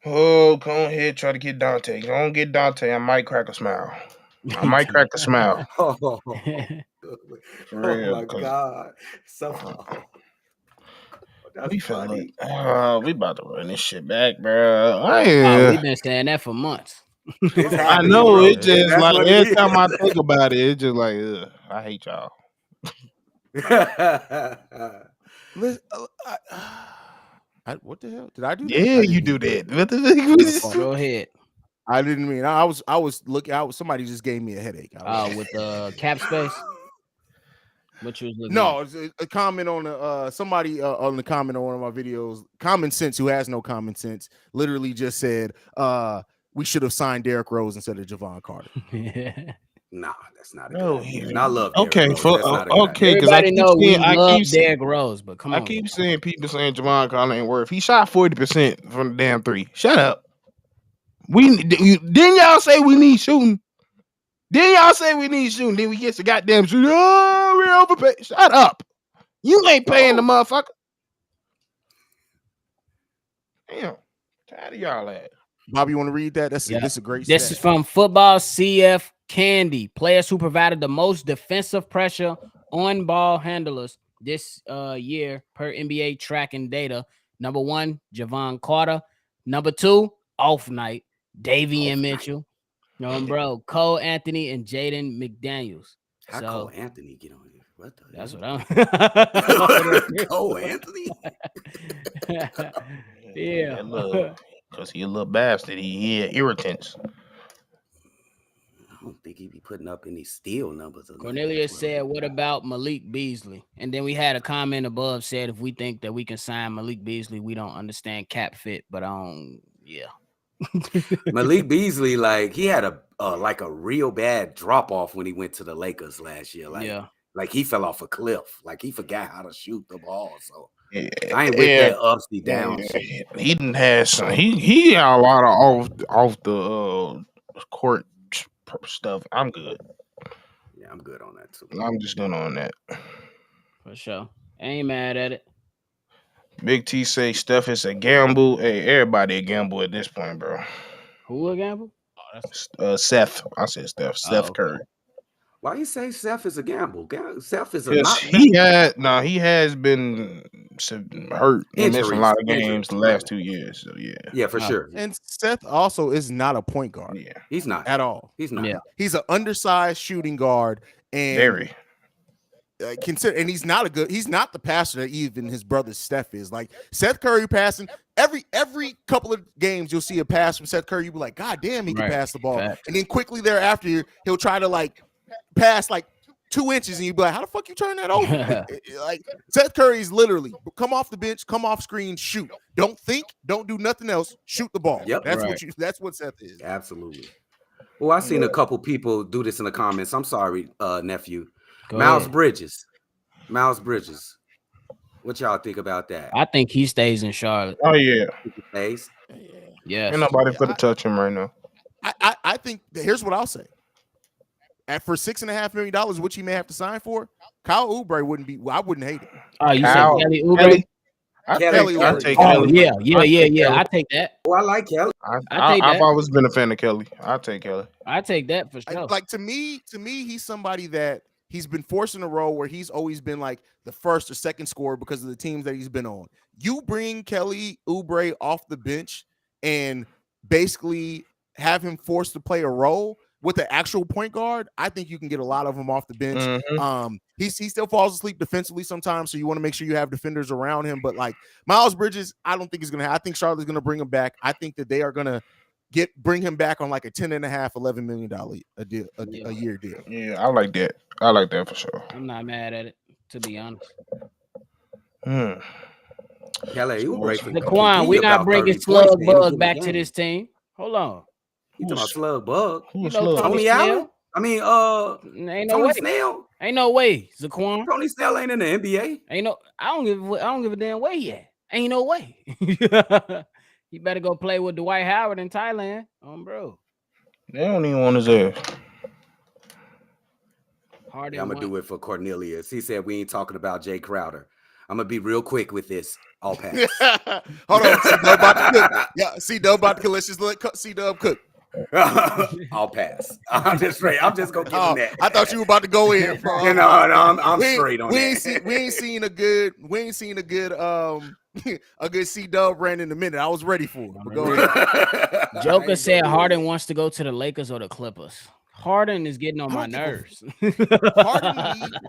Oh, go ahead, try to get Dante. Don't get Dante. I might crack a smile. Oh my God. We about to run this shit back, bro. We've been saying that for months. I know, it's just like every time I think about it, it's just like, I hate y'all. What the hell did I do? Yeah, you do that. Go ahead. I didn't mean. I was looking. Somebody just gave me a headache. With the cap space. What you was looking no, at? A comment on somebody on the comment on one of my videos. Common Sense, who has no common sense, literally just said, we should have signed Derrick Rose instead of Javon Carter. Nah, that's not a good idea. And I love Derrick Rose. Because I keep seeing Derrick Rose, but come on. I keep seeing people saying Javon Carter ain't worth. He shot 40% from the damn three. Shut up. Didn't y'all say we need shooting? Then we get the goddamn shooting. Oh, we overpaid. Shut up. You ain't paying the motherfucker. Damn. Tired of y'all at. Bobby, you want to read that? This is a great This is from Football CF Candy. Players who provided the most defensive pressure on ball handlers this year per NBA tracking data. Number 1, Javon Carter. Number 2, Off Night, Davion Mitchell. Bro, Cole Anthony and Jaden McDaniels. How Cole Anthony get on here? What the that's hell? What I'm Cole Anthony? Yeah. Because he a little bastard. He had irritants. I don't think he'd be putting up any steal numbers. Cornelius said, what about Malik Beasley? And then we had a comment above said, if we think that we can sign Malik Beasley, we don't understand cap fit. But Malik Beasley, like, he had a real bad drop off when he went to the Lakers last year. Like he fell off a cliff. Like he forgot how to shoot the ball. So I ain't with that upsy down shit. He didn't have some. He had a lot of off the court stuff. I'm good. Yeah, I'm good on that too. I'm just good on that. For sure. Ain't mad at it. Big T say Steph is a gamble. Hey, everybody a gamble at this point, bro. Who a gamble? Seth. I said Steph. Steph Curry. Why you say Seth is a gamble? Seth is he has been hurt and missed a lot of games the last 2 years. So yeah, for sure. And Seth also is not a point guard. Yeah, he's not at all. He's not. Yeah. He's an undersized shooting guard, and very. And he's not the passer that even his brother Steph is. Like Seth Curry passing every couple of games, you'll see a pass from Seth Curry. You'll be like, God damn, he can pass the ball. And then quickly thereafter, he'll try to like pass like 2 inches, and you'll be like, how the fuck you turn that over? Like Seth Curry's literally come off the bench, come off screen, shoot. Don't think, don't do nothing else. Shoot the ball. Yep, that's what Seth is. Absolutely. Well, I've seen a couple people do this in the comments. I'm sorry, nephew. Go Miles ahead. Bridges. What y'all think about that? I think he stays in Charlotte. Oh yeah. Stays? Yes. Ain't nobody for to touch him right now. I think here's what I'll say. For $6.5 million, which he may have to sign for, Kyle Oubre wouldn't be. I wouldn't hate it. Oh, you Kyle, said Kelly Oubre? I Kelly take Oh Kelly. yeah. I take that. Oh, I like Kelly. I've always been a fan of Kelly. I take Kelly. I take that for sure. Like to me, he's somebody that he's been forced in a role where he's always been like the first or second scorer because of the teams that he's been on. You bring Kelly Oubre off the bench and basically have him forced to play a role with the actual point guard. I think you can get a lot of them off the bench. Mm-hmm. He still falls asleep defensively sometimes, so you want to make sure you have defenders around him. But like Miles Bridges, I don't think he's gonna. I think Charlotte's gonna bring him back. I think that they are gonna bring him back on like a $10.5-11 million a year deal. Yeah, I like that. I like that for sure. I'm not mad at it, to be honest. Kelly Oubre. Laquan, we're not bringing Slug Bug back to this team. Hold on. You talking about Slug Bug? Who's Slug? Tony Allen? I mean, ain't no Tony way. Snell? Ain't no way, Zaquan. Tony Snell ain't in the NBA. Ain't no. I don't give a damn way yet. Ain't no way. You better go play with Dwight Howard in Thailand, bro. They don't even want his ass. I'm gonna do it for Cornelius. He said we ain't talking about Jay Crowder. I'm gonna be real quick with this. I'll pass. Hold on, C-Dub about to cook. Yeah, C-Dub about to cook. Let's just let C-Dub cook. I'll pass. I'm just straight. I'm just gonna give him that. I thought you were about to go in. No, I'm straight on that. We ain't seen a good a good C-Dub brand in a minute. I was ready for it. But go ahead. Joker said Harden wants to go to the Lakers or the Clippers. Harden is getting on my nerves.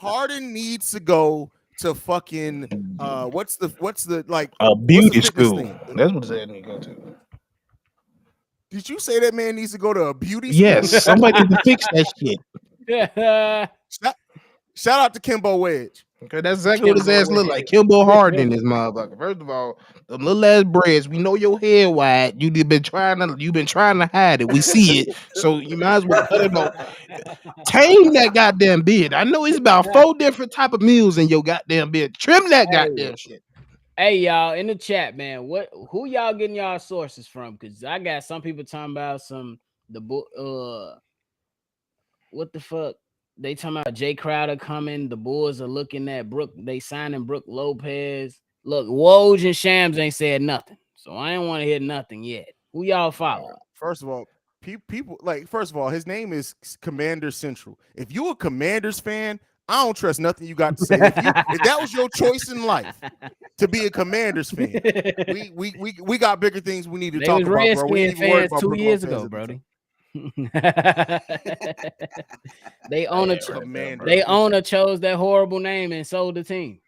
Harden needs to go to fucking what's the like a beauty school. That's what it need to go to. Did you say that man needs to go to a beauty school? Yes, somebody needs to fix that shit. Shout out to Kimbo Wedge. Okay, that's exactly what his ass look like. Kimbo Harden in this motherfucker. First of all, the little ass braids, we know your head wide. You've been trying to hide it. We see it. So you might as well cut it off. Tame that goddamn beard. I know it's about 4 different type of meals in your goddamn beard. Trim that goddamn shit. Hey y'all in the chat, man. Who y'all getting y'all sources from? Because I got some people talking about what the fuck? They talking about Jay Crowder coming. The Bulls are looking at they signing Brook Lopez. Look, Woj and Shams ain't said nothing, so I ain't want to hear nothing yet. Who y'all follow? First of all, his name is Commander Central. If you a Commanders fan, I don't trust nothing you got to say. If that was your choice in life to be a Commanders fan, we got bigger things we need to talk about, bro. We ain't even worried about 2 years ago, Brody. They owner chose that horrible name and sold the team.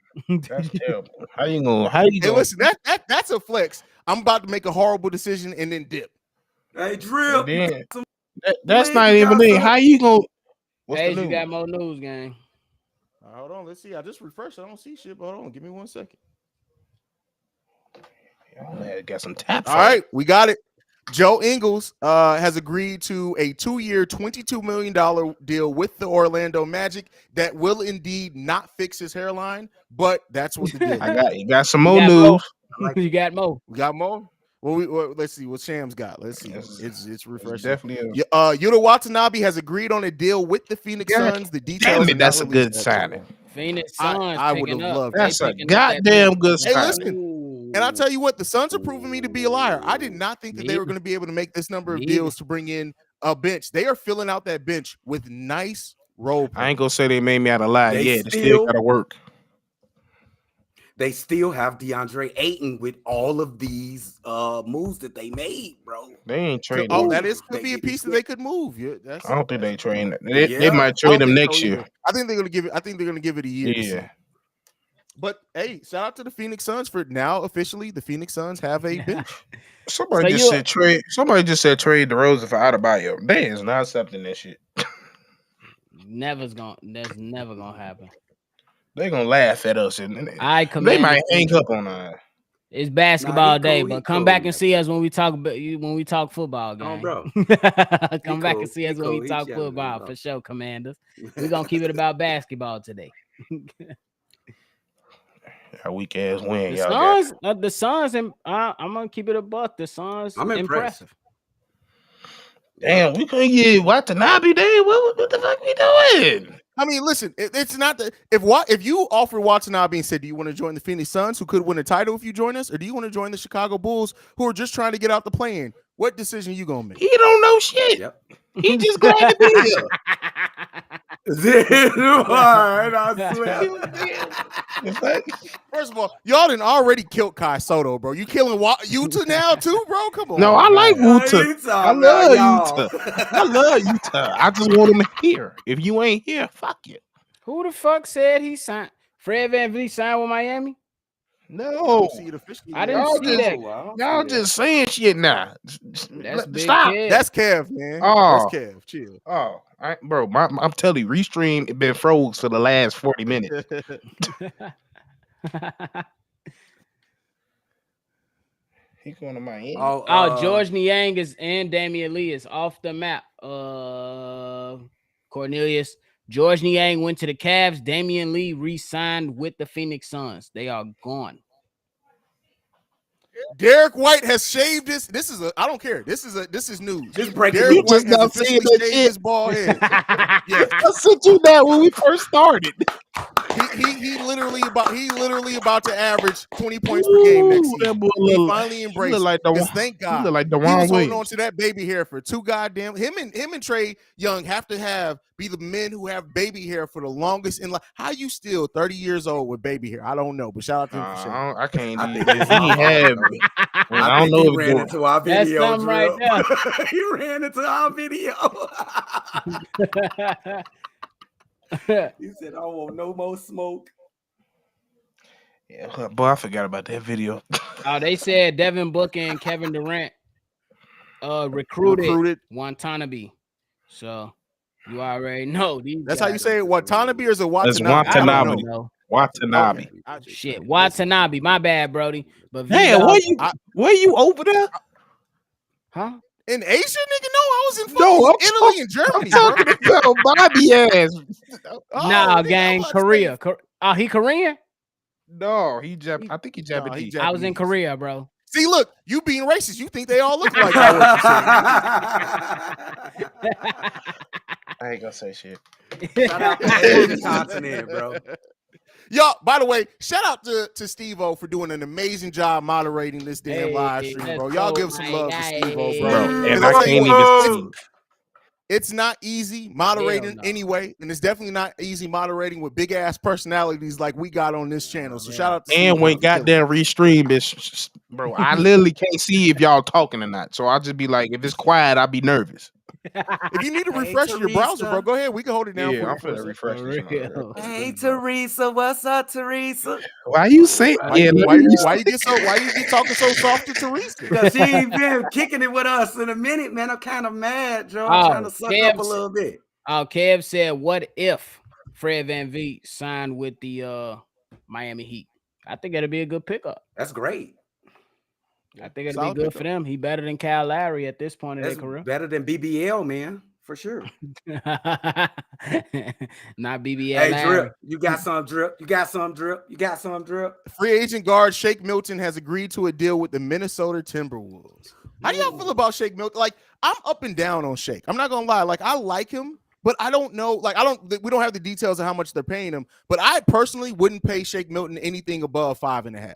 That's terrible. How you gonna? Listen, that's a flex. I'm about to make a horrible decision and then dip. Hey, Drill. That's not even it. How you gonna? Hey, you got more news, gang. Hold on, let's see. I just refreshed. I don't see shit. But hold on, give me 1 second. Y'all got some taps. All right, we got it. Joe Ingles has agreed to a 2-year, $22 million deal with the Orlando Magic that will indeed not fix his hairline, but that's what the deal is. You got some more news. You got more. We got more? Well, let's see what Shams got. Let's see. It's refreshing. Definitely. Yuta Watanabe has agreed on a deal with the Phoenix Suns. The details. That's a good signing. Phoenix Suns. I would have loved that. That's a goddamn good signing. Hey, listen. And I'll tell you what, the Suns are proving me to be a liar. I did not think that they were going to be able to make this number of deals to bring in a bench. They are filling out that bench with nice role players. I ain't gonna say they made me out of lie. They still gotta work. They still have DeAndre Ayton with all of these moves that they made, bro. They ain't trading. Oh, that could be a piece that they could move. Yeah, I don't think they trade. They might trade them next year. I think they're gonna give it. I think they're gonna give it a year. Yeah. But hey, shout out to the Phoenix Suns for now officially. The Phoenix Suns have a bench. Somebody just said trade DeRozan for Adebayo. They is not accepting that shit. That's never gonna happen. They gonna laugh at us and they might hang up on us. It's basketball day, but come back and see us when we talk football, gang. Oh, bro. Come back and see us when we talk football for sure, Commanders. We're gonna keep it about basketball today. That weak ass win. The Y'all got. Suns, and I'm gonna keep it a buck. The Suns, I'm impressed. impressive. Damn, we couldn't get Watanabe day. What the fuck we doing? I mean, listen, it's not that if you offered Watanabe and said, "Do you want to join the Phoenix Suns, who could win a title if you join us, or do you want to join the Chicago Bulls, who are just trying to get out the play-in?" What decision you gonna make? He don't know shit. Yep. He just glad to be here. I swear. First of all, y'all done already killed Kai Soto, bro. You killing Utah now too, bro? Come on. No, I like Utah. Utah, I love y'all. Utah. I love Utah. I just want him here. If you ain't here, fuck you. Who the fuck said he signed? Fred VanVleet signed with Miami? No, see it officially. I didn't see that. Y'all just saying shit now. That's big Stop. Kev. That's Kev, man. Oh. That's Kev. Chill. Oh, bro, I'm telling you, Restream it been froze for the last 40 minutes. He going to Miami. George Niang is and Damian Lee is off the map. Cornelius. George Niang went to the Cavs. Damian Lee re-signed with the Phoenix Suns. They are gone. Derek White has shaved his. I don't care. This is news. Just breaking Derek news. White Just has not saying officially that shaved shit. his bald head. Yeah, I sent you that when we first started. he literally about to average 20 points per game next Ooh, that season. boy He look- finally embraced. look like it. the- 'Cause thank He God. look like He Dewan was holding on Williams. to that baby hair for too goddamn. Him and Trey Young have to be the men who have baby hair for the longest in life. How you still 30 years old with baby hair? I don't know, but shout out to him for shaving. I can't I even. think If he have, I don't know he if ran it's into our That's video. something right Drip. He ran into our video. He said, "I want no more smoke." yeah, boy, I forgot about that video. They said Devin Booker and Kevin Durant recruited Watanabe. So you already know these. That's guys. how you say it. Watanabe or is it That's Watanabe? I don't Watanabe. know. Watanabe. Okay. Shit, Watanabe. My bad, Brody. But Hey, where you over there? huh? In Asia, nigga? No, I was in No, fucking Italy and Germany, I'm bro. talking about Bobby ass. Nah, nigga, gang, I'm about to Korea. say- He Korean? No, I think he No, Japanese. he I was in Japanese. Korea, bro. See, look, you being racist. You think they all look like by what you said. I ain't gonna say shit. Shout out to the Asian continent, bro. Y'all, by the way, shout out to Stevo for doing an amazing job moderating this damn live stream, bro. Y'all give some love to Stevo, bro. Bro, and I'll I tell you can't what, even see. it's not easy moderating no. anyway, and it's definitely not easy moderating with big ass personalities like we got on this channel. So shout out to And Stevo when for killing goddamn Restream, bitch, bro, I literally can't see if y'all talking or not. So I'll just be like, if it's quiet, I'll be nervous. it. If you need to Hey, refresh your Teresa. browser, bro, go ahead. We can hold it down Yeah, I'm for you. finna refresh For this. real. Hey, Teresa, what's up, Teresa? Why you say? Why Yeah, you get talking so soft to Teresa? Because she ain't been kicking it with us in a minute, man. I'm kind of mad, Joe. I'm trying to suck up a little bit. Kev said, what if Fred VanVleet signed with the Miami Heat? I think it'll be a good pickup. That's great. I think it'll Solid be good pickup. for them. He better than Kyle Lowry at this point in That's their career. better than BBL, man, for sure. Not BBL. Hey, Lowry. Drip, you got some drip. You got some drip. You got some drip. Free agent guard Shake Milton has agreed to a deal with the Minnesota Timberwolves. How do y'all feel about Shake Milton? Like, I'm up and down on Shake. I'm not gonna lie. Like, I like him, but I don't know. Like, we don't have the details of how much they're paying him. But I personally wouldn't pay Shake Milton anything above 5.5.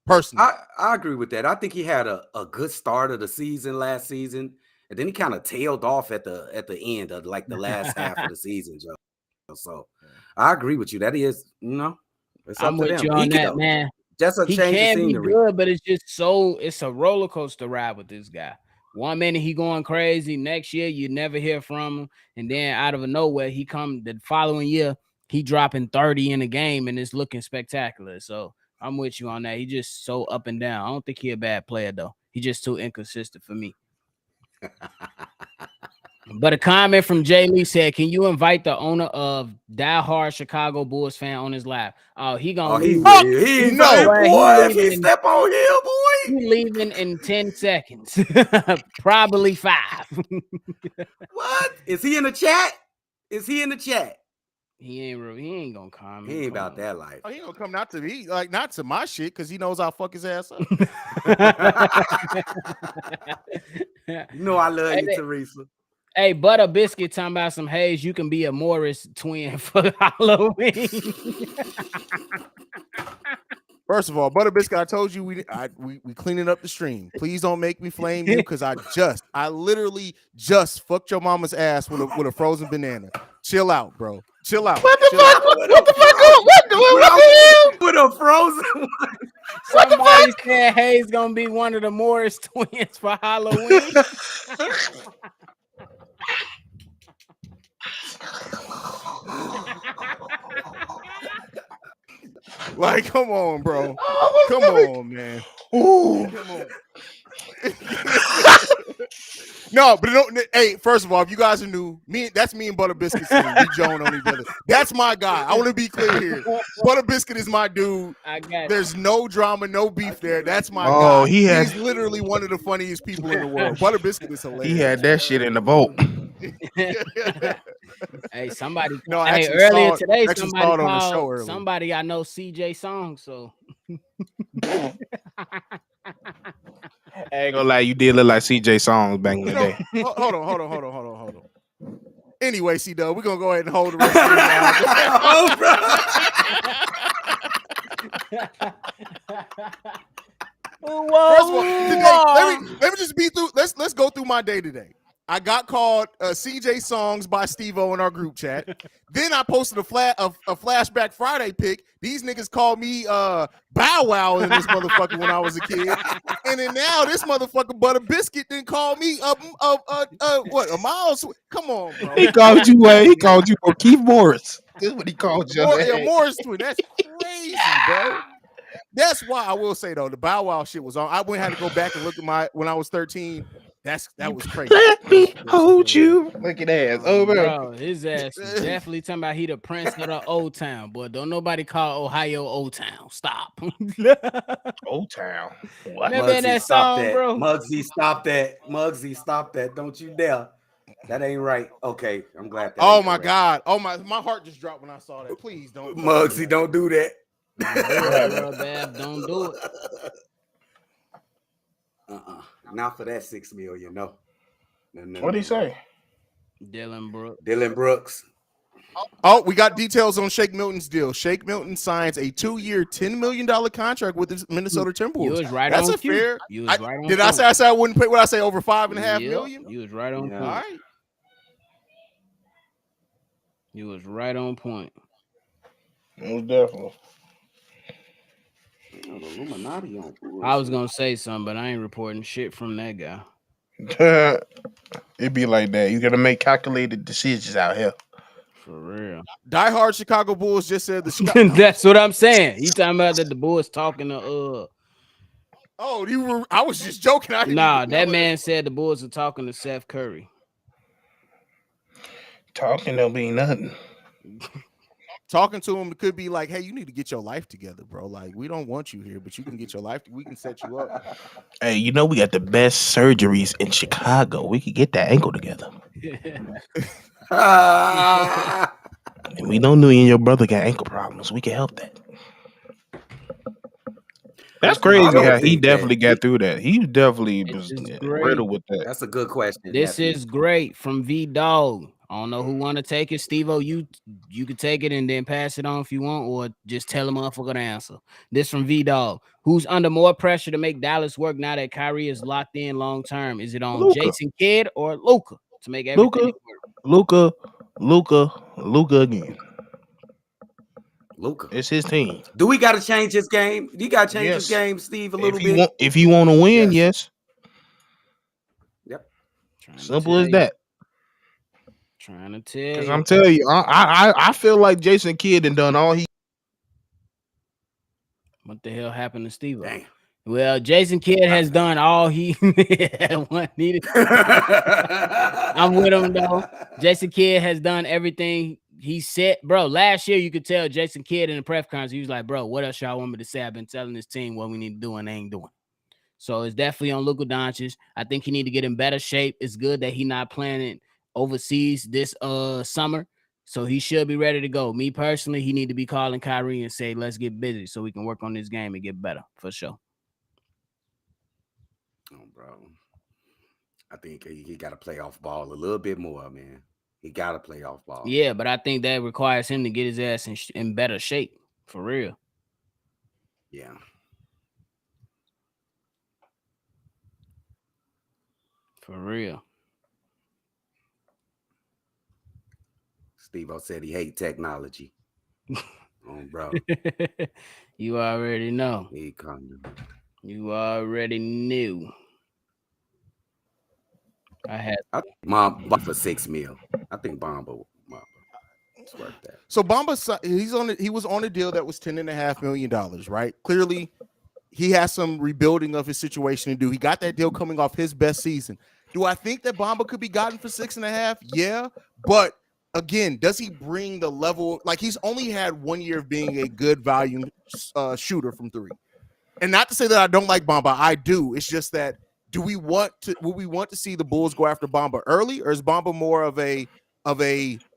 Personally, I agree with that. I think he had a good start of the season last season, and then he kind of tailed off at the end of like the last half of the season, Joe. So I agree with you. That is, it's I'm up to with them. you on that, man. Just a He change of can be scenery. good, but it's just it's a roller coaster ride with this guy. One minute he going crazy, next year you never hear from him, and then out of nowhere he come the following year he dropping 30 in a game and it's looking spectacular. So I'm with you on that. He just so up and down. I don't think he a bad player though. He just too inconsistent for me. But a comment from Jay Lee said, "Can you invite the owner of diehard Chicago Bulls fan on his live?" Oh, he gonna leave. He No, boy, if he leaving. step on here, boy. He leaving in 10 seconds. Probably 5. What? Is he in the chat? Is he in the chat? He ain't gonna comment. He ain't about that life. Oh, he gonna come not to me, like not to my shit, because he knows I'll fuck his ass up. You know I love you, Teresa. Hey, Butter Biscuit talking about some Haize. You can be a Morris twin for Halloween. First of all, Butter Biscuit, I told you we cleaning up the stream. Please don't make me flame you, because I literally just fucked your mama's ass with a frozen banana. Chill out, bro. Chill out. What the Chill fuck? out. What the fuck? What the hell? With a frozen one. Somebody said Haize gonna be one of the Morris twins for Halloween. Like, come on, bro. Oh, Come on, man. Ooh. Come on. No, but don't. Hey, first of all, if you guys are new, that's me and Butter Biscuit. We join on each other. That's my guy. I want to be clear here. Butter Biscuit is my dude. I got There's no drama, no beef there. That's my Oh, guy. he's literally one of the funniest people in the world. Butter Biscuit is hilarious. He had that shit in the boat. Hey, somebody. No, I hey, actually earlier saw it- today, actually somebody saw it on the called show earlier. somebody I know CJ Song. So I ain't gonna lie, you did look like CJ Songs back in the day. Hold on. Anyway, C-Dub, we're gonna go ahead and hold the rest of it down. First of all, today, let me just be through. Let's go through my day today. I got called CJ Songs by Stevo in our group chat. Then I posted a Flashback Friday pic. These niggas called me Bow Wow in this motherfucker when I was a kid. And then now this motherfucker Butter Biscuit didn't call me what, a Miles? Come on, bro. He called you Keith Morris. This is what he called you. Morris twin. That's crazy, bro. That's why I will say though, the Bow Wow shit was on. I had to go back and look at when I was 13. That was crazy. Let me hold you. Look at that. Oh, bro, his ass is definitely talking about he the prince of the Old Town, but don't nobody call Ohio Old Town. Stop. Old Town. What? Remember in that song, bro? Muggsy, stop that. Muggsy, stop that. Don't you dare. That ain't right. Okay, I'm glad that. Oh my God. Oh my heart just dropped when I saw that. Please don't. Muggsy, don't do that. Don't do it. Not for that $6 million. No. What did he say? Dylan Brooks. Oh, we got details on Shake Milton's deal. Shake Milton signs a 2-year, $10 million contract with the Minnesota Timberwolves. You was right. That's on a fair. You was right on did point. I say I wouldn't pay? What I say over $5.5 million? You was right on point. All right. You was right on point. Most definitely. Illuminati on. I was gonna say something, but I ain't reporting shit from that guy. It'd be like that. You gotta make calculated decisions out here. For real. Diehard Chicago Bulls just said That's what I'm saying. You talking about that the Bulls talking to Oh, I was just joking. Nah, that man said the Bulls are talking to Seth Curry. Talking don't mean nothing. Talking to him could be like, hey, you need to get your life together, bro. Like, we don't want you here, but you can get your life. We can set you up. Hey, you know we got the best surgeries in Chicago. We could get that ankle together. And we know you and your brother got ankle problems. We can help that. That's crazy how he definitely got through that. He definitely was riddled with that. That's a good question. This is great from V Dog. I don't know who want to take it. Stevo, you could take it and then pass it on if you want, or just tell a motherfucker the answer. This from V Dog. Who's under more pressure to make Dallas work now that Kyrie is locked in long term? Is it on Luka. Jason Kidd or Luka to make everything work? Luka again. Luka. It's his team. Do we got to change his game? You got to change his game, Steve, a little bit? If you want to win, yes. Yep. Simple as that. Trying to tell you. Because I'm telling you, I feel like Jason Kidd done all he. What the hell happened to Steve? Damn. Well, Jason Kidd has done all he needed. I'm with him though. Jason Kidd has done everything he said, bro. Last year, you could tell Jason Kidd in the press conference, he was like, bro, what else y'all want me to say? I've been telling this team what we need to do and they ain't doing. So it's definitely on Luka Doncic. I think he need to get in better shape. It's good that he not playing it overseas this summer. So he should be ready to go. Me personally, he need to be calling Kyrie and say, let's get busy so we can work on this game and get better for sure. Oh, bro. I think he got to play off ball a little bit more, man. He got to play off ball. Yeah, but I think that requires him to get his ass in better shape, for real. Yeah. For real. Stevo said he hate technology. Oh, bro. You already know. He come. You already knew. I think Mom for $6 million. I think Bomba it's worth that. So Bamba, he was on a deal that was $10.5 million, right? Clearly, he has some rebuilding of his situation to do. He got that deal coming off his best season. Do I think that Bamba could be gotten for 6.5? Yeah, but again, does he bring the level? Like, he's only had 1 year of being a good value shooter from three. And not to say that I don't like Bamba, I do. It's just that would we want to see the Bulls go after Bamba early, or is Bamba more of a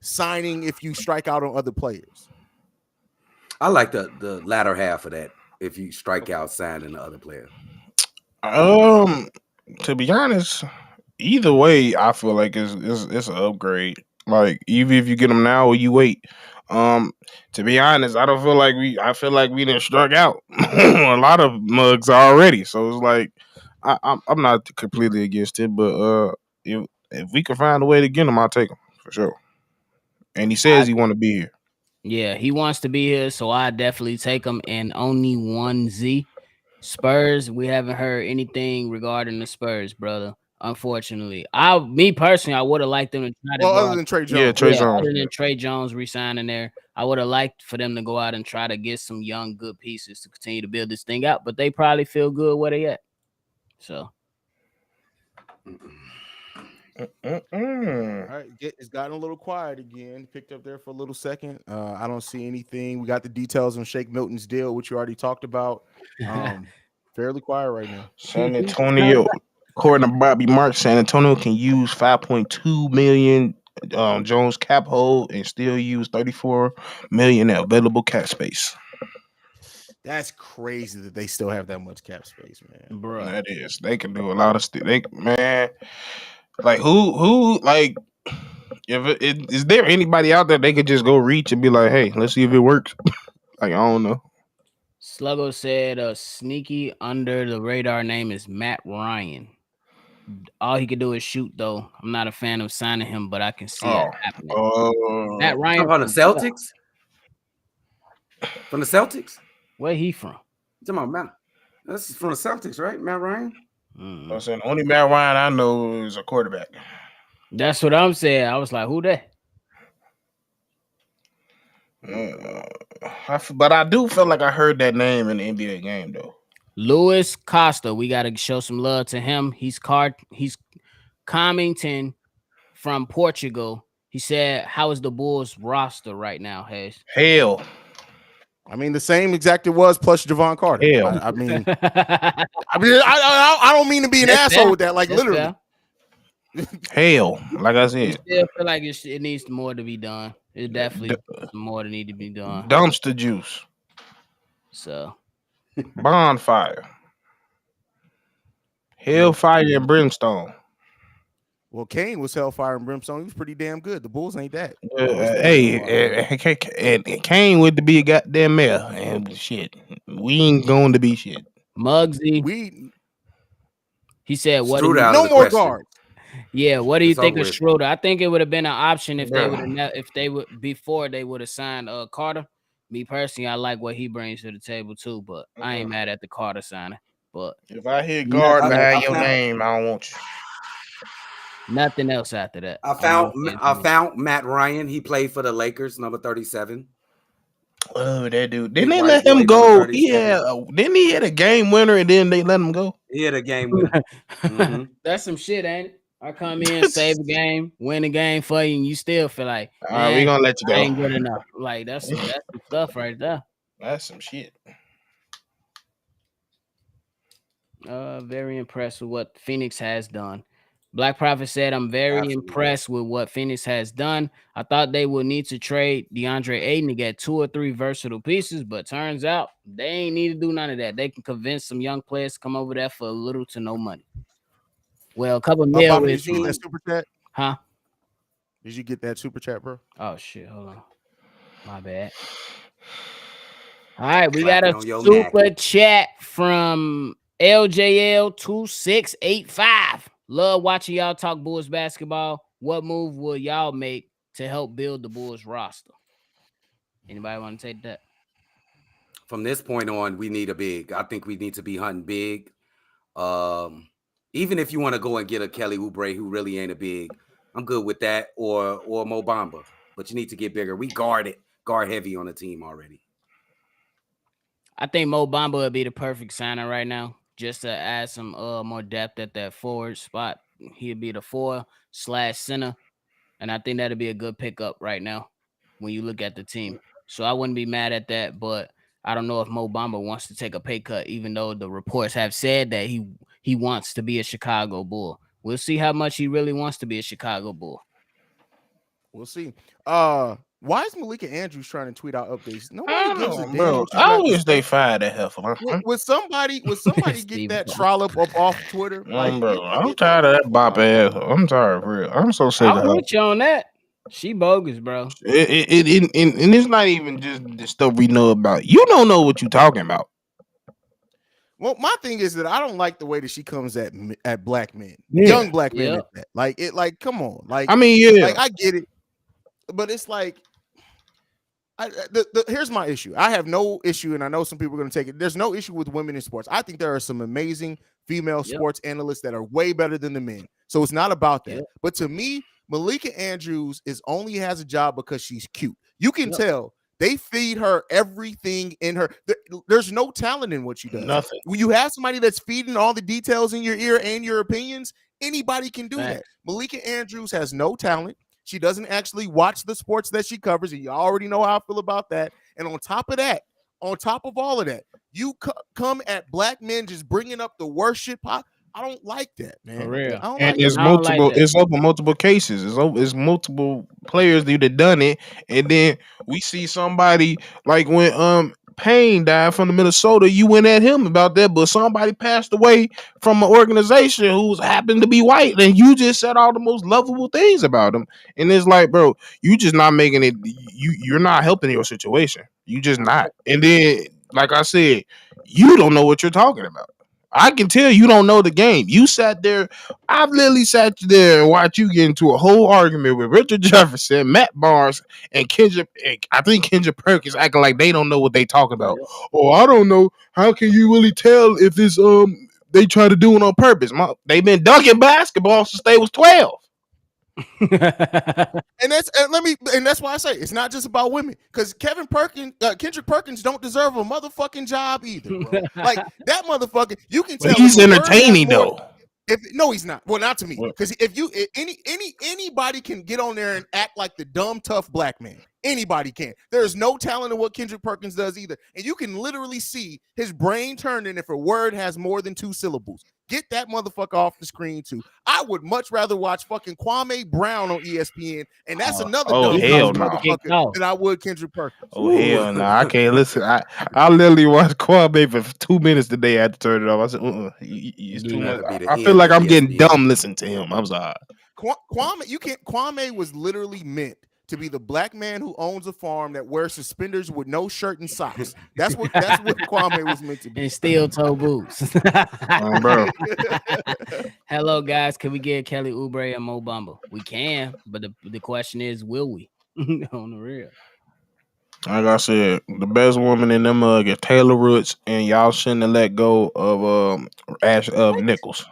signing if you strike out on other players? I like the latter half of that. If you strike out signing the other player. To be honest, either way, I feel like it's an upgrade. Like, even if you get them now or you wait. To be honest, I feel like we didn't struck out a lot of mugs already. So it's like I'm not completely against it, but if we can find a way to get him, I'll take him for sure. And he says he want to be here. Yeah, he wants to be here, so I definitely take him. And only one Z. Spurs, we haven't heard anything regarding the Spurs, brother. Unfortunately, me personally, I would have liked them to try to. Other than Trey Jones, yeah, Trey Jones. Other than Trey Jones resigning there, I would have liked for them to go out and try to get some young, good pieces to continue to build this thing out. But they probably feel good where they at. So. All right, it's gotten a little quiet again. Picked up there for a little second. I don't see anything. We got the details on Shake Milton's deal, which you already talked about. Fairly quiet right now. San Antonio, according to Bobby Marks, San Antonio can use $5.2 million Jones cap hold and still use $34 million available cap space. That's crazy that they still have that much cap space, man. Bro, that is. They can do a lot of stuff. Man, like who like. Is there anybody out there they could just go reach and be like, hey, let's see if it works? Like, I don't know. Sluggo said a sneaky under the radar name is Matt Ryan. All he could do is shoot, though. I'm not a fan of signing him, but I can see it happening. Matt Ryan from the Celtics? From the Celtics? Where he from? You talking about Matt? That's from the Celtics, right? Matt Ryan? I'm saying only Matt Ryan I know is a quarterback. That's what I'm saying. I was like, who that? But I do feel like I heard that name in the NBA game, though. Luis Costa. We got to show some love to him. He's commenting from Portugal. He said, how is the Bulls roster right now, Haize? Hell. I mean, the same exact it was plus Javon Carter. Hell. I mean, I don't mean to be an asshole with that. Like, That's literally. fair. Hell, like I said, I still feel like it needs more to be done. It definitely more to need to be done. Dumpster juice. So bonfire, hellfire and brimstone. Well, Kane was hellfire and brimstone. He was pretty damn good. The Bulls ain't that. And Kane went to be a goddamn mayor and shit. We ain't going to be shit. Muggsy. He said, "What? No more guards." Yeah, what do you think of Schroeder? I think it would have been an option if they would before they would have signed Carter. Me personally, I like what he brings to the table too, but I ain't mad at the Carter signing. But if I hear guard behind your name, I don't want you. Nothing else after that. I found Matt Ryan. He played for the Lakers, number 37. Oh, that dude! Didn't they let him go? Yeah, didn't he hit a game winner and then they let him go? He hit a game winner. Mm-hmm. That's some shit, ain't it? I come in, save a game, win a game for you, and you still feel like, all right, we gonna let you go. I ain't good enough. Like that's some stuff right there. That's some shit. Very impressed with what Phoenix has done. Black Prophet said, I'm very Absolutely. impressed with what Phoenix has done. I thought they would need to trade DeAndre Ayton to get 2 or 3 versatile pieces, but turns out they ain't need to do none of that. They can convince some young players to come over there for little to no money. Well, a couple mil Bobby, with did you get that super chat? Huh? Did you get that super chat, bro? Oh shit, hold on. My bad. All right, we Clapping got a on your super neck. chat from LJL2685. Love watching y'all talk Bulls basketball. What move will y'all make to help build the Bulls roster? Anybody want to take that? From this point on, we need a big. I think we need to be hunting big. Even if you want to go and get a Kelly Oubre who really ain't a big, I'm good with that. Or Mo Bamba, but you need to get bigger. We guard heavy on the team already. I think Mo Bamba would be the perfect signing right now, just to add some more depth at that forward spot. He'd be the 4/center, and I think that'd be a good pickup right now when you look at the team. So I wouldn't be mad at that, but I don't know if Mo Bamba wants to take a pay cut, even though the reports have said that he wants to be a Chicago Bull. We'll see how much he really wants to be a Chicago Bull. We'll see. Why is Malika Andrews trying to tweet out updates? Nobody gives a damn. Bro, I wish they fired that heifer. Would somebody get that trollop up off Twitter? Like, bro, I'm tired of that bop ass. I'm tired, for real. I'm so sick of I'm her. with you on that. She bogus, bro. And it's not even just the stuff we know about. You don't know what you're talking about. Well, my thing is that I don't like the way that she comes at black men, young black men. At that. Like, come on. Like, I mean, yeah. Like, I get it, but it's like, here's my issue. I have no issue, and I know some people are going to take it. There's no issue with women in sports. I think there are some amazing female sports analysts that are way better than the men. So it's not about that. But to me, Malika Andrews only has a job because she's cute. You can tell they feed her everything in her. There's no talent in what she does. Nothing. When you have somebody that's feeding all the details in your ear and your opinions, anybody can do that. Malika Andrews has no talent. She doesn't actually watch the sports that she covers, and you already know how I feel about that. And on top of all of that, you come at black men just bringing up the worst shit. I don't like that, man. For real. And it's multiple. Like it's open multiple cases. It's multiple players that have done it, and then we see somebody like when Payne died from the Minnesota. You went at him about that, but somebody passed away from an organization who happened to be white, and you just said all the most lovable things about him. And it's like, bro, you just not making it. You're not helping your situation. You just not. And then, like I said, you don't know what you're talking about. I can tell you don't know the game. You sat there. I've literally sat there and watched you get into a whole argument with Richard Jefferson, Matt Barnes, and Kendrick. I think Kendrick Perkins acting like they don't know what they talking about. Oh, I don't know. How can you really tell if it's they try to do it on purpose? They've been dunking basketball since they was 12. And that's why I say it's not just about women, because Kendrick Perkins don't deserve a motherfucking job either, bro. Like that motherfucker, you can tell he's entertaining though. No, he's not. Well, not to me, because if anybody can get on there and act like the dumb tough black man. Anybody can. There's no talent in what Kendrick Perkins does either, and you can literally see his brain turning if a word has more than 2 syllables. Get that motherfucker off the screen too. I would much rather watch fucking Kwame Brown on ESPN, and that's another dumb motherfucker than I would Kendrick Perkins. Oh hell no, I can't listen. I literally watched Kwame for 2 minutes today. I had to turn it off. I said, it's too much. I feel like I'm getting dumb listening to him. I'm sorry. Kwame was literally meant to be the black man who owns a farm that wears suspenders with no shirt and socks. That's what Kwame was meant to be. And steel toe boots. Bro. Hello, guys. Can we get Kelly Oubre and Mo Bamba? We can, but the question is, will we? On the real. Like I said, the best woman in them is Taylor Roots, and y'all shouldn't have let go of Nichols.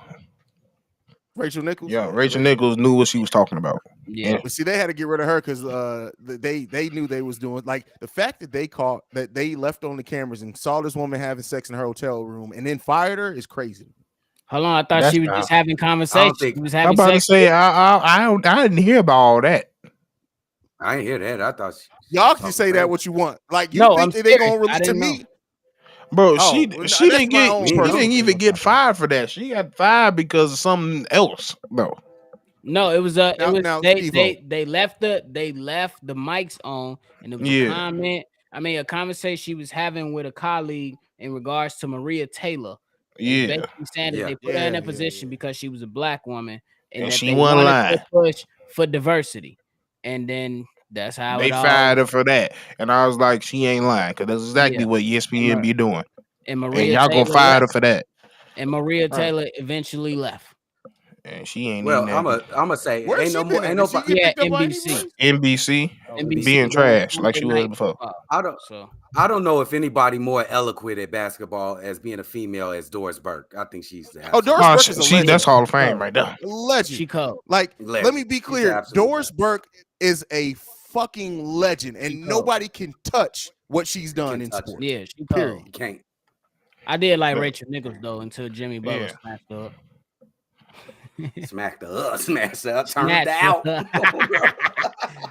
Rachel Nichols. Yeah, Rachel Nichols knew what she was talking about. Yeah, but see, they had to get rid of her because they knew they was doing, like, the fact that they left on the cameras and saw this woman having sex in her hotel room and then fired her is crazy. Hold on, I thought she was just having conversation. I'm about to say I didn't hear about all that. I didn't hear that. I thought y'all can say that what you want. Like, you think that they gonna release to me? Bro, she didn't even get fired for that. She got fired because of something else, though. No, it was Now, they left the mics on, and it was a conversation she was having with a colleague in regards to Maria Taylor. And basically saying that they put her in that position because she was a black woman and that she they wasn't wanted lying. to push for diversity. And then that's how they fired her for that. And I was like, she ain't lying, because that's exactly what ESPN be doing. And Maria y'all Taylor gonna fire her left. for that. And Maria Taylor eventually left. And she ain't Well, even that. I'm gonna say where's ain't she no been more. at? Ain't Did she nobody. get picked up by NBC. NBC NBC being trash like she was Night before. I don't know if anybody more eloquent at basketball as being a female as Doris Burke. I think she's the Doris Burke is a legend. That's Hall of Fame right there. Legend. She cold. Like, legend. Let me be clear. Doris Burke is a fucking legend, and nobody can touch what she's done in sports. Yeah, she period. You can't. I did like Rachel Nichols though until Jimmy Butler smacked her up. Smacked her up, smashed her up, turned out.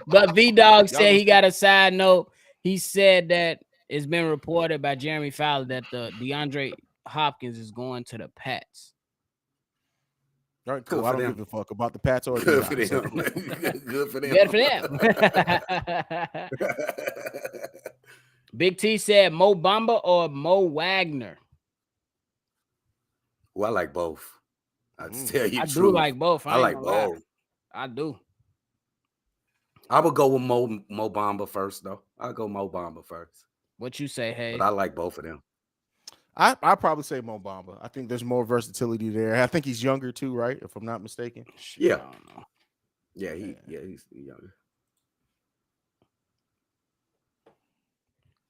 But V-Dog said he got a side note. He said that it's been reported by Jeremy Fowler that the DeAndre Hopkins is going to the Pats. All right, cool. I don't give a fuck about the Pats or Good the for them. Good for them. Good for them. Big T said Mo Bamba or Mo Wagner. Well, I like both. I tell you, I do like both. I like both. I do. I would go with Mo Bamba first, though. I'll go Mo Bamba first. What you say, Haize? But I like both of them. I probably say Mo Bamba. I think there's more versatility there. I think he's younger too, right? If I'm not mistaken. Yeah. I don't know. Yeah, he's younger.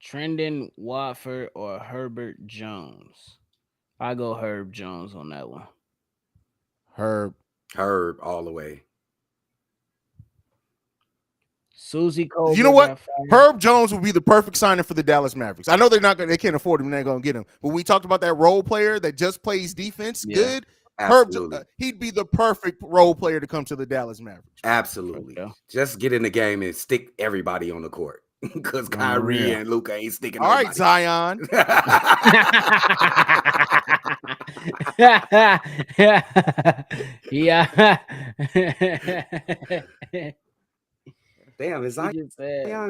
Trendon Watford or Herbert Jones? I go Herb Jones on that one. Herb all the way. Susie Cole. You know what? Herb Jones would be the perfect signing for the Dallas Mavericks. I know they can't afford him, they're not gonna get him. But we talked about that role player that just plays defense good. Absolutely. Herb, he'd be the perfect role player to come to the Dallas Mavericks. Absolutely. Just get in the game and stick everybody on the court. Because Kyrie and Luka ain't sticking. All right, Zion. Yeah. Damn, is Zion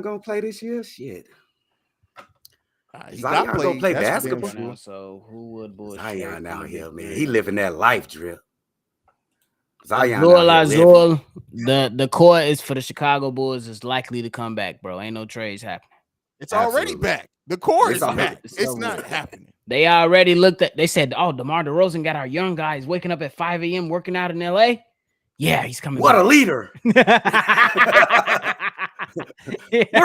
gonna play this year? Shit. Zion gonna play basketball. Now, so who would bullshit? Zion out here, man. He living that life, Drip. Zion the core is for the Chicago Bulls is likely to come back, bro. Ain't no trades happening. It's already back. The core is back. It's not happening. They already looked at. They said, "Oh, DeMar DeRozan got our young guys waking up at 5 a.m. working out in LA." Yeah, he's coming. What a leader! Where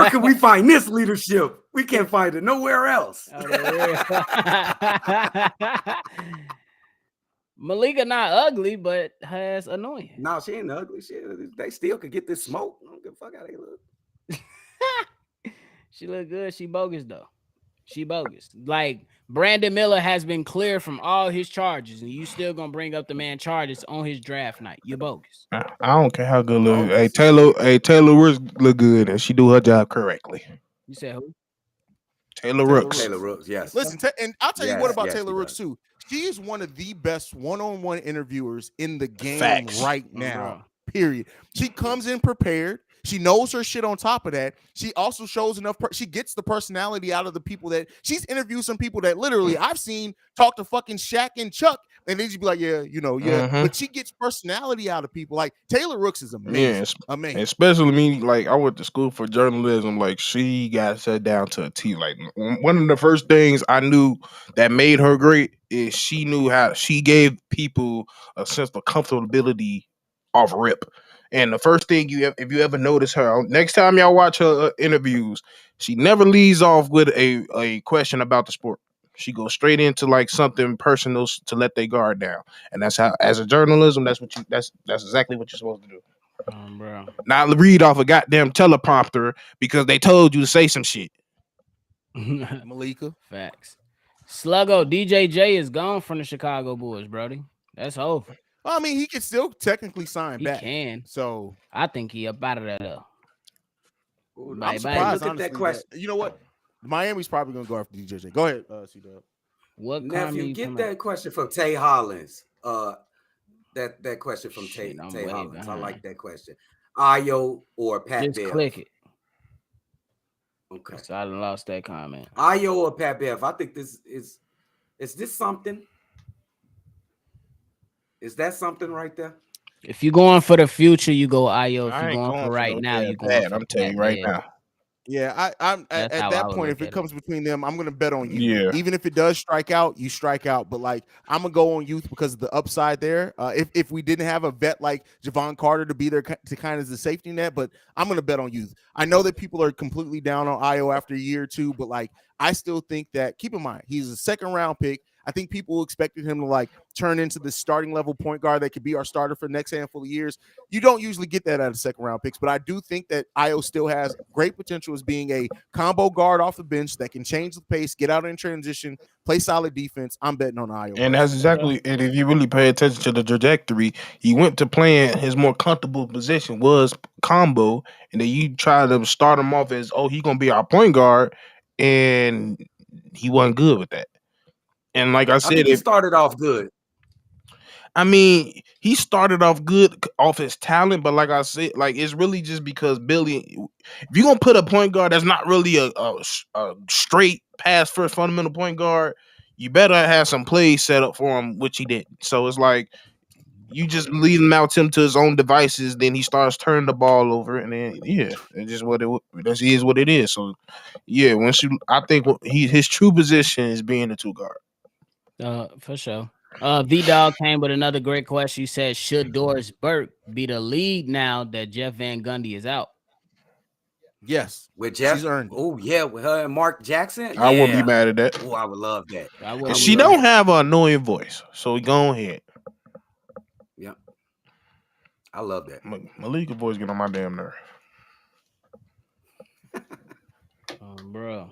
can we find this leadership? We can't find it nowhere else. Malika not ugly, but has annoying. No, she ain't ugly. They still could get this smoke. I don't give a fuck how they look. She look good. She bogus though. She bogus. Like Brandon Miller has been cleared from all his charges, and you still gonna bring up the man charges on his draft night. You're bogus. I don't care how good look. Hey Taylor Rooks look good, and she do her job correctly. You said who? Taylor Rooks. Taylor Rooks, yes. Listen, and I'll tell you what about Taylor Rooks too. She is one of the best one-on-one interviewers in the game right now. Period. She comes in prepared. She knows her shit on top of that. She also shows enough. She gets the personality out of the people that she's interviewed. Some people that literally I've seen talk to fucking Shaq and Chuck, and they just be like, But she gets personality out of people. Like Taylor Rooks is amazing. Amazing. Especially me, like I went to school for journalism. Like she got set down to a T. Like one of the first things I knew that made her great is she knew how she gave people a sense of comfortability off rip. And the first thing if you ever notice her, next time y'all watch her interviews, she never leaves off with a question about the sport. She goes straight into like something personal to let their guard down. And that's how, as a journalism, that's exactly what you're supposed to do. Bro. Not read off a goddamn teleprompter because they told you to say some shit. Malika. Facts. Sluggo, DJJ is gone from the Chicago Bulls, Brody. That's over. I mean, he can still technically sign back. He can. So I think he up out of that though. I'm surprised. Look at that question. You know what? Miami's probably gonna go after DJJ. Go ahead, C-Dub. What nephew? Get that question from Tay Hollins. that question from Shit, I'm Tay way Hollins. I behind. like that question. Ayo or Pat Just Bev? click it. Okay. So I lost that comment. Ayo or Pat Bev? I think this is this something? Is that something right there? If you're going for the future, you go Ayo. If I you're ain't going going for for right no now, damn you going Pat. for I'm telling Pat you right Bev. now. Yeah, I'm That's at how I that would point. look If it at it. comes between them, I'm gonna bet on you. Yeah. Even if it does strike out, you strike out. But like, I'm gonna go on youth because of the upside there. If we didn't have a vet like Javon Carter to be there to kind of as the safety net, but I'm gonna bet on youth. I know that people are completely down on Ayo after a year or two, but like, I still think that. Keep in mind, he's a second round pick. I think people expected him to like turn into the starting level point guard that could be our starter for the next handful of years. You don't usually get that out of second round picks, but I do think that Ayo still has great potential as being a combo guard off the bench that can change the pace, get out in transition, play solid defense. I'm betting on Ayo. And that's exactly. And if you really pay attention to the trajectory, he went to playing his more comfortable position was combo, and then you try to start him off as he gonna be our point guard, and he wasn't good with that. And like I I said, think he started off good. I mean, he started off good off his talent, but like I said, like it's really just because Billy. If you're gonna put a point guard that's not really a straight pass first fundamental point guard, you better have some plays set up for him, which he didn't. So it's like you just leave him out to his own devices. Then he starts turning the ball over, and then it's just what is what it is. So yeah, I think his true position is being the two guard. For sure. V-Dog came with another great question. He said, should Doris Burke be the lead now that Jeff Van Gundy is out? Yes. With Jeff? She's earned it. Oh, yeah, with her and Mark Jackson? I wouldn't be mad at that. Oh, I would love that. And she don't have an annoying voice, so go ahead. Yeah. I love that. Malika voice get on my damn nerve. Bro.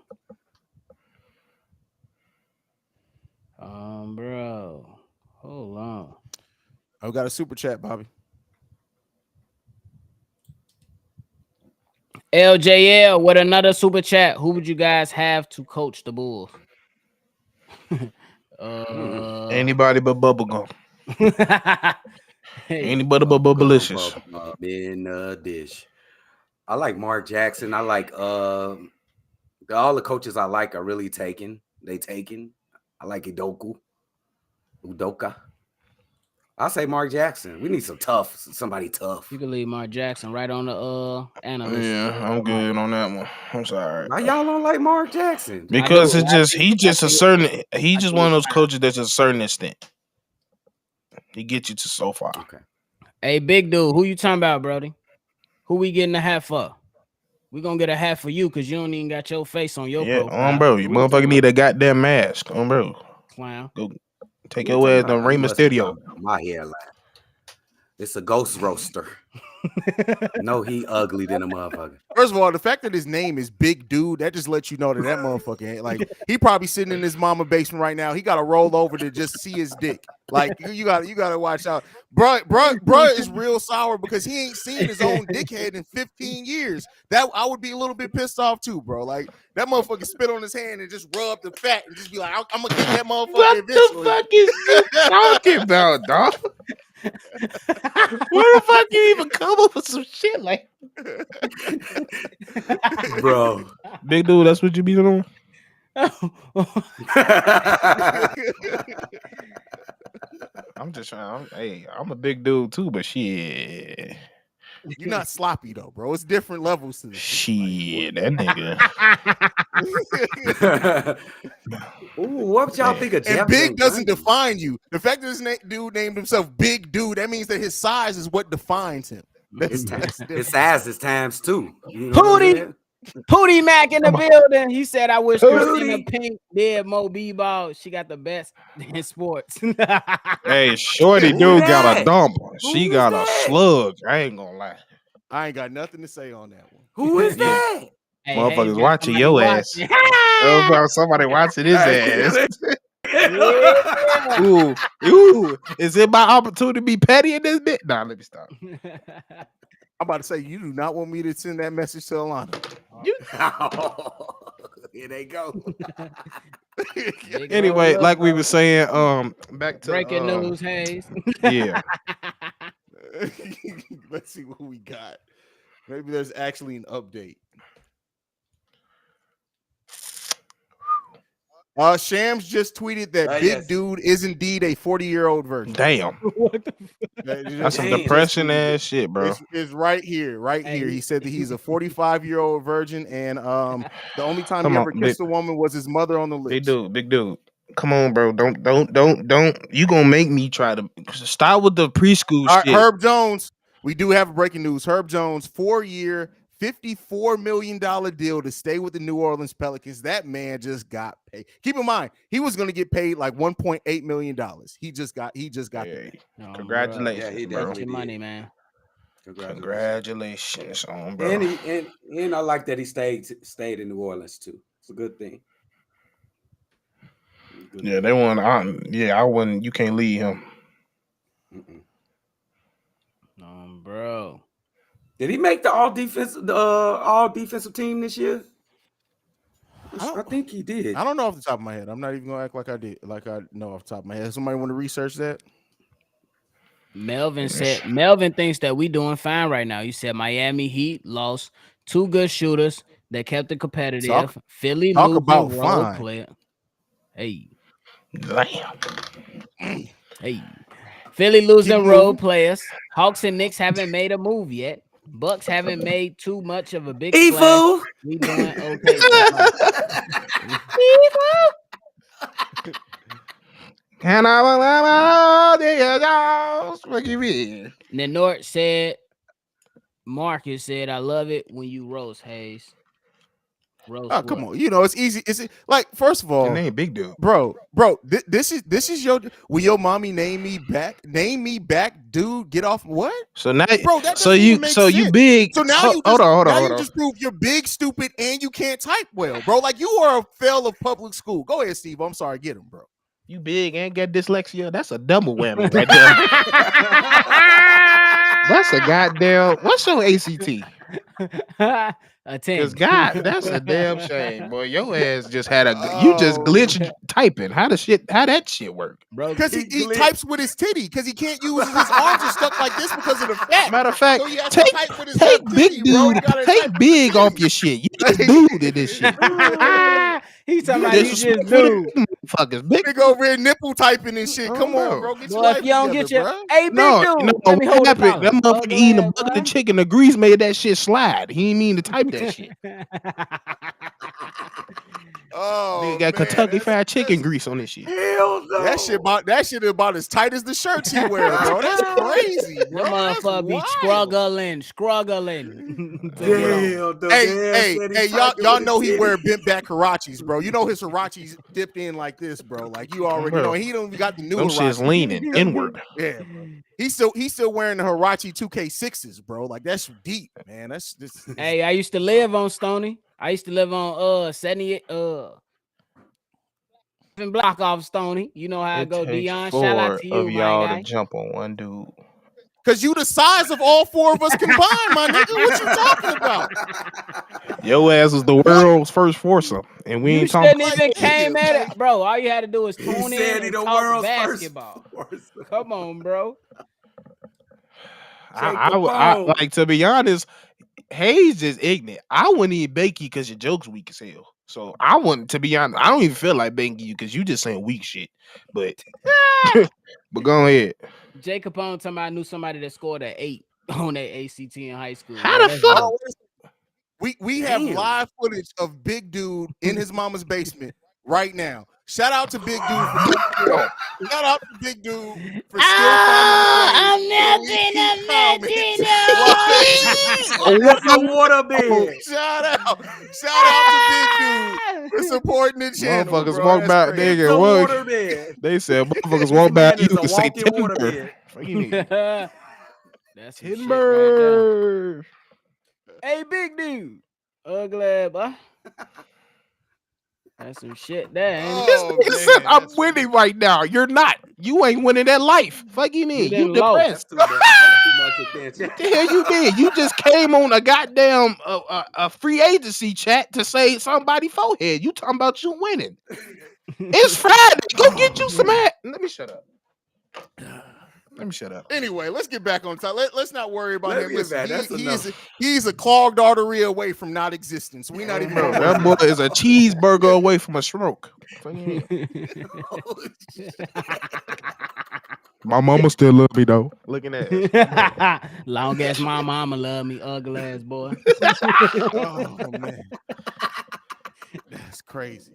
Bro. Hold on. I've got a super chat, Bobby. LJL with another super chat. Who would you guys have to coach the Bulls? Anybody but Bubblegum. Anybody but Bubblicious. In the dish. I like Mark Jackson. I like all the coaches I like are really taken. They taken. I like Udoka. I say Mark Jackson. We need somebody tough. You can leave Mark Jackson right on the analyst. Yeah, I'm good on that one. I'm sorry. Why y'all don't like Mark Jackson? Because he's just one of those coaches that's a certain extent. He gets you to so far. Okay. Hey, big dude, who you talking about, Brody? Who we getting a hat for? We gonna get a hat for you because you don't even got your face on your profile. Bro, you motherfucker need a goddamn mask, bro. Clown. Go take your ass to Rey Mysterio. My hairline. It's a ghost roaster. No, he ugly than a motherfucker. First of all, the fact that his name is Big Dude, that just lets you know that motherfucker ain't like he probably sitting in his mama basement right now. He got to roll over to just see his dick. Like you got to watch out, bro is real sour because he ain't seen his own dickhead in 15 years. That I would be a little bit pissed off too, bro. Like that motherfucker spit on his hand and just rub the fat and just be like, I'm gonna get that motherfucker. What eventually. the fuck is you talking about, dog? Where the fuck you even come up with some shit like, bro? Big dude, that's what you be doing. I'm just trying. I'm a big dude too, but shit. You're not sloppy though, bro. It's different levels to this. Shit, that nigga. Ooh, what y'all think of Jeff? And big doesn't define you. The fact that this dude named himself Big Dude, that means that his size is what defines him. His size is times 2. You know Pootie Mac in the building. He said, I wish Christina Pink did Mo B-ball. She got the best in sports. Hey, Shorty dude got a dump. She got a slug. I ain't gonna lie. I ain't got nothing to say on that one. Who is that? Hey, motherfuckers watching your ass. Somebody watching his ass. Ooh. Is it my opportunity to be petty in this bit? Nah, let me stop. I'm about to say, you do not want me to send that message to Alana. Here they go. Anyway, like we were saying, back to breaking news, Haize. Yeah. Let's see what we got. Maybe there's actually an update. Shams just tweeted that Big Dude is indeed a 40-year-old virgin. Damn. What the That's some depression ass shit, bro. It's right here, here. He said that he's a 45-year-old virgin, and the only time he ever kissed a woman was his mother on the lips. Big dude. Come on, bro. Don't. You gonna make me try to start with the preschool shit. Herb Jones. We do have breaking news. Herb Jones, 4-year, $54 million deal to stay with the New Orleans Pelicans. That man just got paid. Keep in mind, he was going to get paid like $1.8 million. He just got the money. Congratulations, yeah, he bro. definitely your money, man. Congratulations on, bro. And I like that he stayed in New Orleans too. It's a good thing. Yeah, they want. I wouldn't. You can't leave him. Bro. Did he make the all defensive team this year? I think he did. I don't know off the top of my head. I'm not even gonna act like I did. Like I know off the top of my head. Somebody want to research that? Melvin thinks that we doing fine right now. You said Miami Heat lost 2 good shooters that kept it competitive. Philly talk losing about role fine. player. Hey. Damn. Hey. Philly losing role players. Hawks and Knicks haven't made a move yet. Bucks haven't made too much of a big splash. We doing okay. Can I what you mean? Nenort said, Marcus said, I love it when you roast, Haize. Oh, come on. You know, it's easy. It's like, first of all, your name Big Dude. Bro, this is your, will your mommy name me back, dude, get off what? So now, bro, that you big. So now hold on. You just prove you're big, stupid, and you can't type well, bro. Like, you are a fail of public school. Go ahead, Steve. I'm sorry. Get him, bro. You big and got dyslexia. That's a double whammy right there. That's a goddamn. What's your ACT? A 10. Because God, that's a damn shame, boy. Your ass just had you just glitched typing. How that shit work, bro? Because he types with his titty. Because he can't use his arms are stuck like this because of the fat. Matter of fact, so take big dude, take big off your shit. You just dude in this shit. He's talking about you just dude. Fuckers, big over here nipple typing and shit. Come on, bro. Get your life if you don't together, get your bro. hey, big dude. Let me hold it. That motherfucker eating a bucket of chicken. The grease made that shit slide. He ain't mean to type that shit. Oh, nigga got Kentucky Fried Chicken grease on this shit. Hell no. That shit about as tight as the shirts he wears, bro. That's crazy, bro. The motherfucker be struggling. Hey, y'all know he wear bent back Hirachis, bro. You know his Hirachis dipped in like this, bro. Like, you already know. He don't got the new Them shit's leaning inward. Yeah, bro. He's still wearing the Hirachi 2K6s, bro. Like, that's deep, man. That's just. Hey, I used to live on Stony. I used to live on 78 block off Stony. You know how I go, Dion. Shout out to you, y'all my guy. to jump on one dude. Cause you the size of all 4 of us combined, my nigga. What you talking about? Your ass was the world's first foursome, and we ain't talking. You shouldn't even came at it, bro. All you had to do was tune in and talk basketball. Come on, bro. I like, to be honest, Haize is ignorant. I wouldn't even bake you because your joke's weak as hell. So I wouldn't, to be honest, I don't even feel like baking you because you just saying weak shit. But but go ahead. Jay Capone talking about I knew somebody that scored an 8 on that ACT in high school. How the fuck? We have live footage of Big Dude in his mama's basement right now. Shout out to Big Dude for shout out to Big Dude for still I'm nothing. That's a water bed. Shout out to Big Dude for supporting the channel. Motherfuckers walk back, nigga. What? They said motherfuckers walk back. You can say timber. That's timber. Right. Hey, Big Dude. Ugly, boy. That's some shit there. This nigga said I'm winning right now. You're not. You ain't winning that life. Fuck you mean? You depressed. What the hell you did? You just came on a goddamn a free agency chat to say somebody forehead. You talking about you winning? It's Friday. Go get you some hat. Let me shut up. Let me shut up. Anyway, let's get back on top. Let's not worry about him. Listen, That's he's a clogged artery away from not existence. So we're not even. Bro, that boy is a cheeseburger away from a stroke. My mama still love me though. Looking at it. Long as my mama love me, ugly ass boy. Oh man, that's crazy.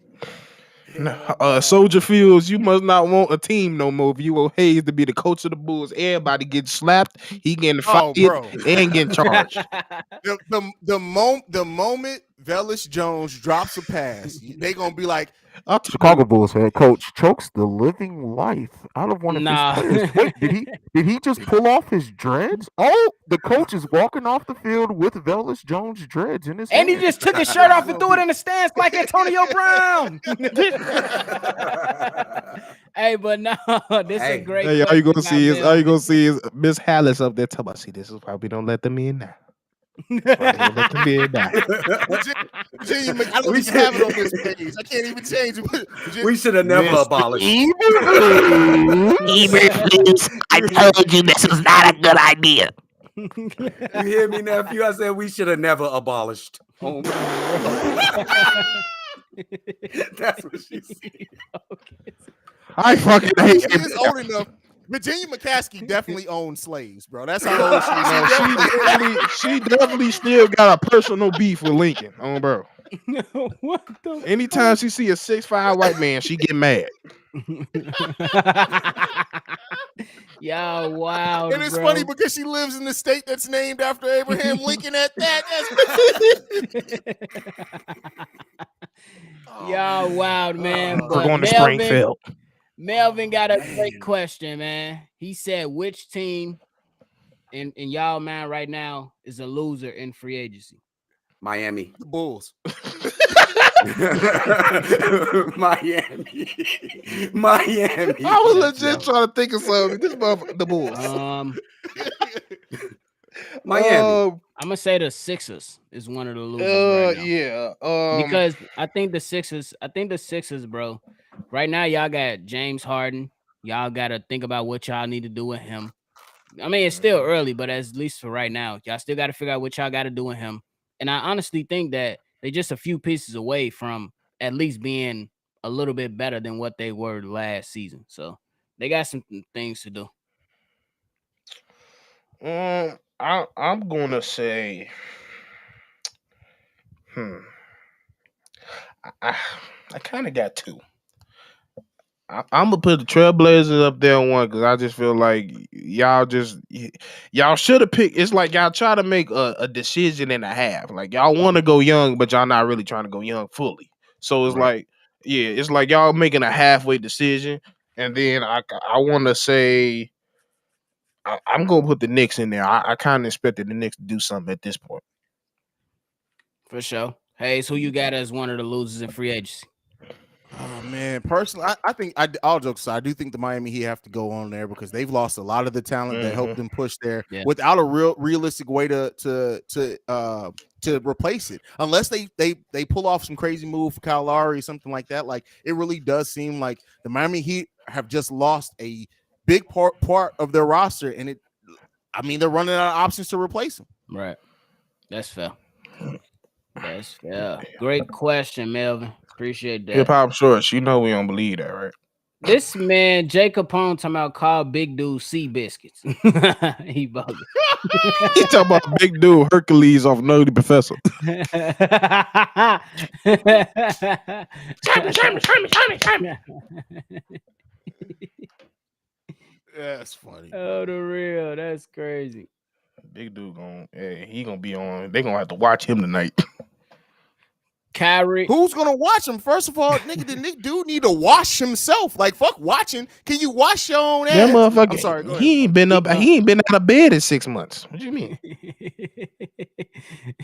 Soldier Fields, you must not want a team no more. If you want Haize to be the coach of the Bulls, everybody getting slapped, he getting fired and getting charged. The moment Velus Jones drops a pass, they gonna be like, Chicago Bulls head coach chokes the living life out of one of his players. Wait, did he just pull off his dreads? Oh, the coach is walking off the field with Velus Jones dreads in his hand. And he just took his shirt off and threw it in the stands like Antonio Brown. Hey, but no, this is great. Hey, all you gonna see is Miss Hallis up there talking about, see, this is why we don't let them in now. Virginia, I don't even have it on this page. I can't even change it. We should have never abolished. I told you this was not a good idea. You hear me, nephew? I said we should have never abolished. Oh my. That's what she said. I fucking hate she is old enough. Virginia McCaskey definitely owned slaves, bro. That's how old she is. She definitely still got a personal beef with Lincoln, bro. What the Anytime she see a 6'5" white man, she get mad. Y'all, wow. And it's funny because she lives in the state that's named after Abraham Lincoln at that. Y'all, wow, man. We're going to Springfield. Melvin got a great question, man. He said, which team in y'all mind right now is a loser in free agency? Miami. The Bulls. Miami. I was legit trying to think of something. This motherfucker, the Bulls. Miami. I'm gonna say the Sixers is one of the losers right now. Yeah. Because I think the Sixers, bro. Right now, y'all got James Harden. Y'all got to think about what y'all need to do with him. I mean, it's still early, but at least for right now, y'all still got to figure out what y'all got to do with him. And I honestly think that they're just a few pieces away from at least being a little bit better than what they were last season. So they got some things to do. I'm gonna say, I kind of got two. I'm gonna put the Trailblazers up there on one because I just feel like y'all should have picked. It's like y'all try to make a decision and a half. Like y'all want to go young, but y'all not really trying to go young fully. So it's like, yeah, it's like y'all making a halfway decision. And then I want to say I'm gonna put the Knicks in there. I kind of expected the Knicks to do something at this point. For sure. Haize, who you got as one of the losers in free agency? Oh man, personally, I think all jokes aside, I do think the Miami Heat have to go on there because they've lost a lot of the talent that helped them push there without a realistic way to replace it. Unless they pull off some crazy move for Kyle Lowry or something like that. Like it really does seem like the Miami Heat have just lost a big part of their roster, and they're running out of options to replace them. Right. That's fair. That's fair. Great question, Melvin. Appreciate that. Hip hop shorts, you know we don't believe that, right? This man, Jay Capone, talking about call big dude sea biscuits. He bugging. He talking about big dude Hercules off Nerdy Professor. That's funny. Oh, the real. That's crazy. Big dude he gonna be on. They gonna have to watch him tonight. Kyrie. Who's gonna watch him? First of all, nigga, the dude need to wash himself. Like fuck watching. Can you wash your own ass? That motherfucker. I'm sorry. He ain't been up. He ain't been out of bed in 6 months. What do you mean?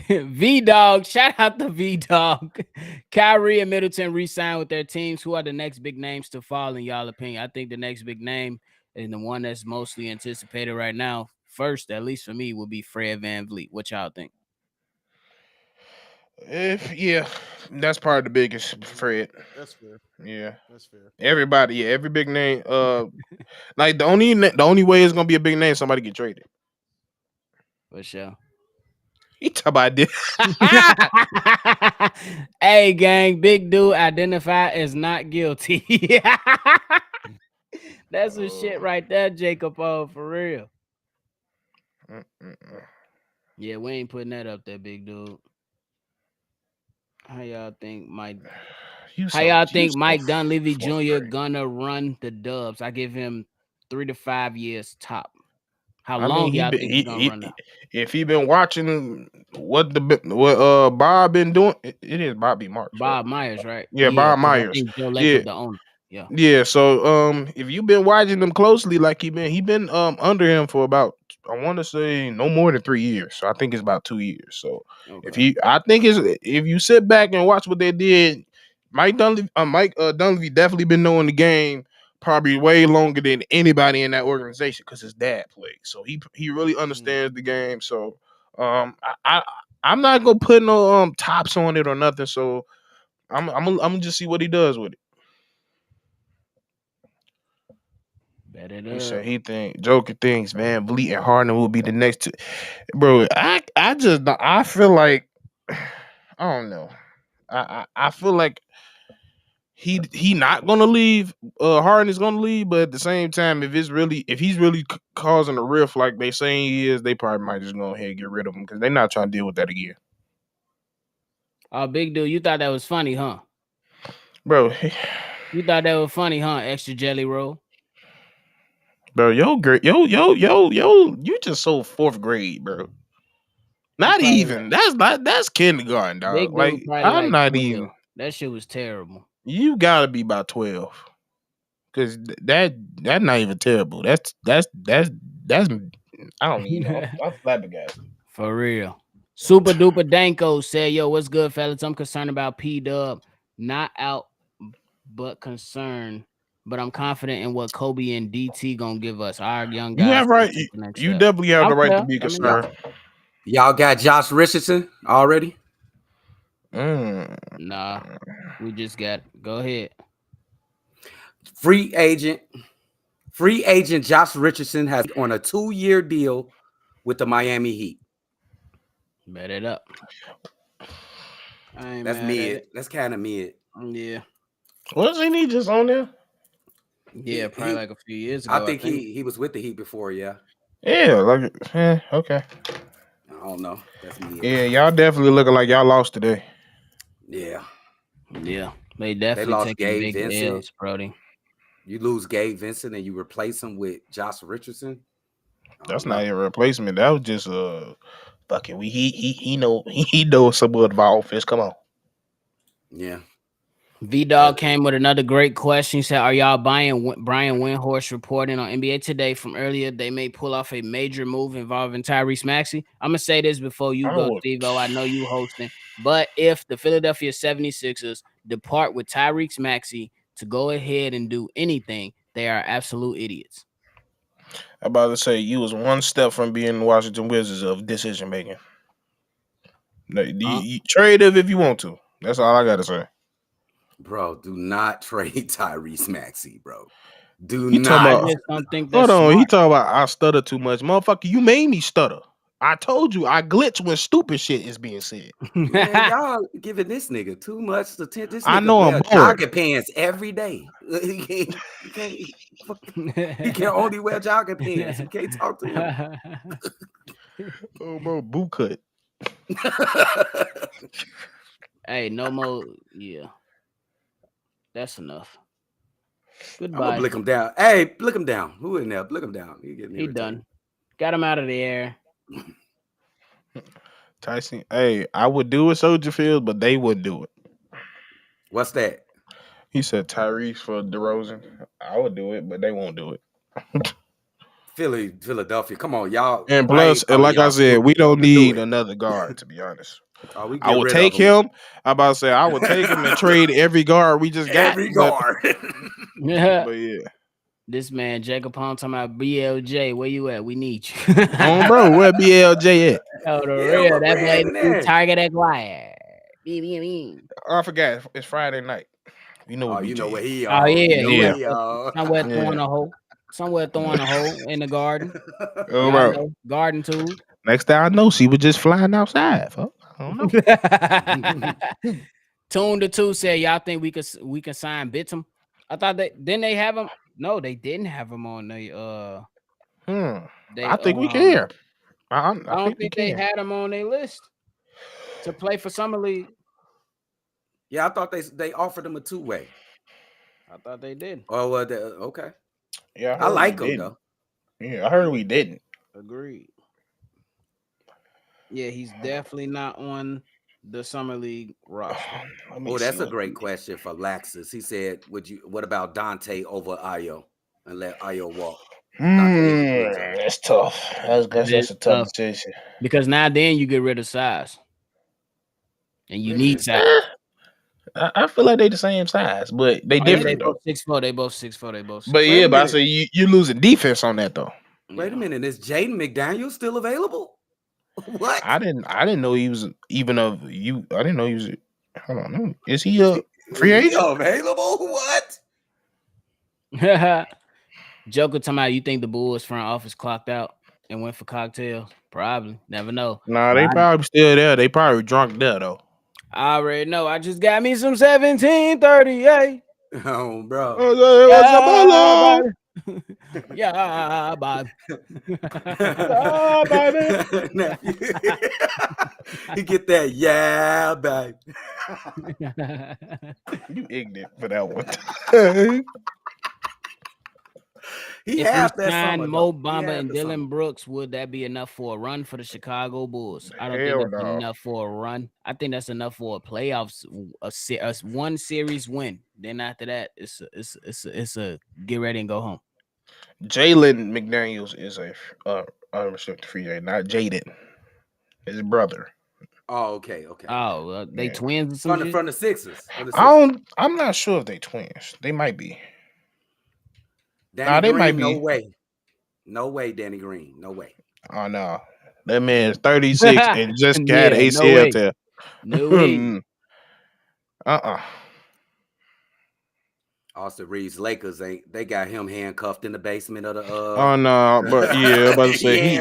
V Dog. Shout out to V Dog. Kyrie and Middleton re-signed with their teams. Who are the next big names to fall in y'all opinion? I think the next big name and the one that's mostly anticipated right now, first, at least for me, will be Fred VanVleet. What y'all think? Yeah, that's probably the biggest Fred. That's fair. Yeah, That's fair. everybody, yeah, every big name. Like the only way it's gonna be a big name, somebody get traded. For sure. He talk about this. Hey, gang, big dude identified as not guilty. That's some shit right there, Jacob. Oh, for real. Yeah, we ain't putting that up there, big dude. How y'all think Mike Dunleavy Jr. gonna run the Dubs? I give him 3 to 5 years top. How long y'all think he's gonna run that? If he been watching what Bob been doing, it is Bobby Marks. Bob right? Myers, right? Yeah, Bob Myers. I think Joe Lacob, the owner. Yeah. Yeah. So if you've been watching them closely, like he been under him for about, I want to say, no more than 3 years. So I think it's about 2 years. So if you sit back and watch what they did, Mike Dunleavy definitely been knowing the game probably way longer than anybody in that organization because his dad played. So he really understands the game. So I'm not gonna put no tops on it or nothing. So I'm gonna just see what he does with it. He said Joker thinks Van Vliet and Harden will be the next two. Bro, I feel like I don't know. I feel like he not gonna leave. Harden is gonna leave, but at the same time, if he's really causing a rift like they saying he is, they probably might just go ahead and get rid of him because they're not trying to deal with that again. Oh, big dude, you thought that was funny, huh? Bro, you thought that was funny, huh? Extra jelly roll. Bro, you just so 4th grade, bro. Not even. That's kindergarten, dog. Big like I'm not 12. even. That shit was terrible. You gotta be about 12, because that's not even terrible. That's I don't even know. I'm flabbergasted. For real. Super duper Danko said, "Yo, what's good, fellas? I'm concerned about P Dub, not out, but concerned. But I'm confident in what Kobe and DT gonna give us. Our young guys. You have right. You definitely have the right to be concerned. Y'all got Josh Richardson already? Nah, we just got. Go ahead. Free agent Josh Richardson has on a 2-year deal with the Miami Heat. Bet it up. That's mid. That's kind of mid. Yeah. Wasn't he just on there? Yeah, probably like a few years ago. I think he was with the Heat before. Yeah. Yeah. Okay. I don't know. That's mid. Yeah, y'all definitely looking like y'all lost today. Yeah. They definitely lost taking Gabe big Vincent. L's, Brody. You lose Gabe Vincent and you replace him with Josh Richardson. That's not even a replacement. That was just fucking. He knows some of our offense. Come on. Yeah. V-Dog came with another great question. He said, "Are y'all buying Brian Windhorst reporting on NBA Today from earlier? They may pull off a major move involving Tyrese Maxey." I'm gonna say this before you go, Stevo. I know you hosting, but if the Philadelphia 76ers depart with Tyrese Maxey to go ahead and do anything, they are absolute idiots. I'm about to say you was one step from being the Washington Wizards of decision making. You trade him if you want to. That's all I gotta say. Bro, do not trade Tyrese Maxey, bro. Do he not. Don't think hold on. smart. He talking about I stutter too much. Motherfucker, you made me stutter. I told you I glitch when stupid shit is being said. Man, y'all giving this nigga too much attention. This nigga I know I'm bored. Jogger pants every day. He can only wear jogger pants. You can't talk to him. Oh, bro, boot cut. Hey, no more. Yeah. That's enough. Goodbye. I'm gonna blick him down. Hey, blick him down. Who in there? Blick him down. He done. Got him out of the air. Tyson, hey, I would do it, Soldier Field, but they wouldn't do it. What's that? He said Tyrese for DeRozan. I would do it, but they won't do it. Philadelphia. Come on, y'all. And plus, like I said, we don't need another guard, to be honest. I would take him. I'm about to say I would take him and trade every guard we just got. Every guard. Yeah. But yeah. This man, Jacob Pond, talking about BLJ. Where you at? We need you. Oh, bro, where BLJ at? Oh, the real. That man Target acquired. I forgot. It's Friday night. You know Oh, what you know BJ? where he Oh yeah, You know he where Yeah. went he somewhere throwing Yeah. a hole. Somewhere throwing a hole in the garden. Oh, Y'all bro. know garden tools. Next thing I know, she was just flying outside. Folks. I don't know. Tune the two said, "Y'all think we can sign Bitum?" I thought they have him. No, they didn't have him on the I think we can. I don't think we think they can. had him on their list to play for Summer League. Yeah, I thought they offered him a 2-way. I thought they did. Oh, well, okay. Yeah, I like we him didn't. though. Yeah, I heard we didn't. Agreed. Yeah, he's definitely not on the Summer League roster. Oh, that's a great question for Laxus. He said, what about Dante over Ayo and let Ayo walk? That's tough. That's a tough decision. Because now then you get rid of size. And you need size. I feel like they the same size, but they different they though. both 6'4", they both 6'4". But yeah, but I say you losing defense on that though. Wait a minute, is Jaden McDaniel still available? What? I didn't know he was even of you. I didn't know he was. Hold on, is he a free agent? Available? What? Joker talking about, you think the Bulls front office clocked out and went for cocktails? Probably. Never know. Nah, they probably still there. They probably drunk there though. I already know. I just got me some 1738. Oh, bro. Yeah, Bob. He get that, yeah, babe. You ignorant for that one. He if had we that signed summer, Mo though. He Bamba had and the Dylan summer. Brooks, would that be enough for a run for the Chicago Bulls? I don't Hell think that's no. enough for a run. I think that's enough for a playoffs, a one series win. Then after that, it's a get ready and go home. Jalen McDaniels is a unrestricted free agent, not Jaden. His brother. Oh, okay. Oh, they twins or something from the Sixers. I'm not sure if they twins. They might be. Danny they Green, might no be. way. No way, Danny Green. No way. Oh no. That man's 36 and just got Yeah, ACL tear. No way. Austin Reeves Lakers they got him handcuffed in the basement of the Oh no, but yeah, I'm about to say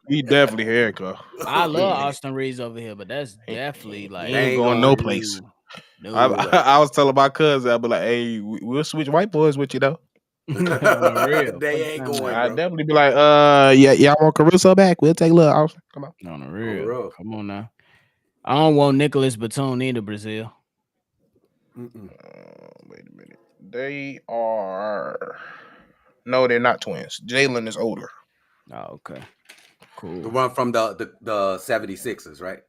he definitely handcuffed. I love Austin Reeves over here, but that's definitely like he ain't going no place. I was telling my cousin, I'll be like, hey, we'll switch white boys with you though. Real. They ain't going, I'd bro. definitely be like, yeah, y'all want Caruso back? We'll take a look. Austin. Come on. On the real. Come on now. I don't want Nicholas Batum either, Brazil. Wait a minute. They are. No, they're not twins. Jalen is older. Oh, okay. Cool. The one from the 76ers, right?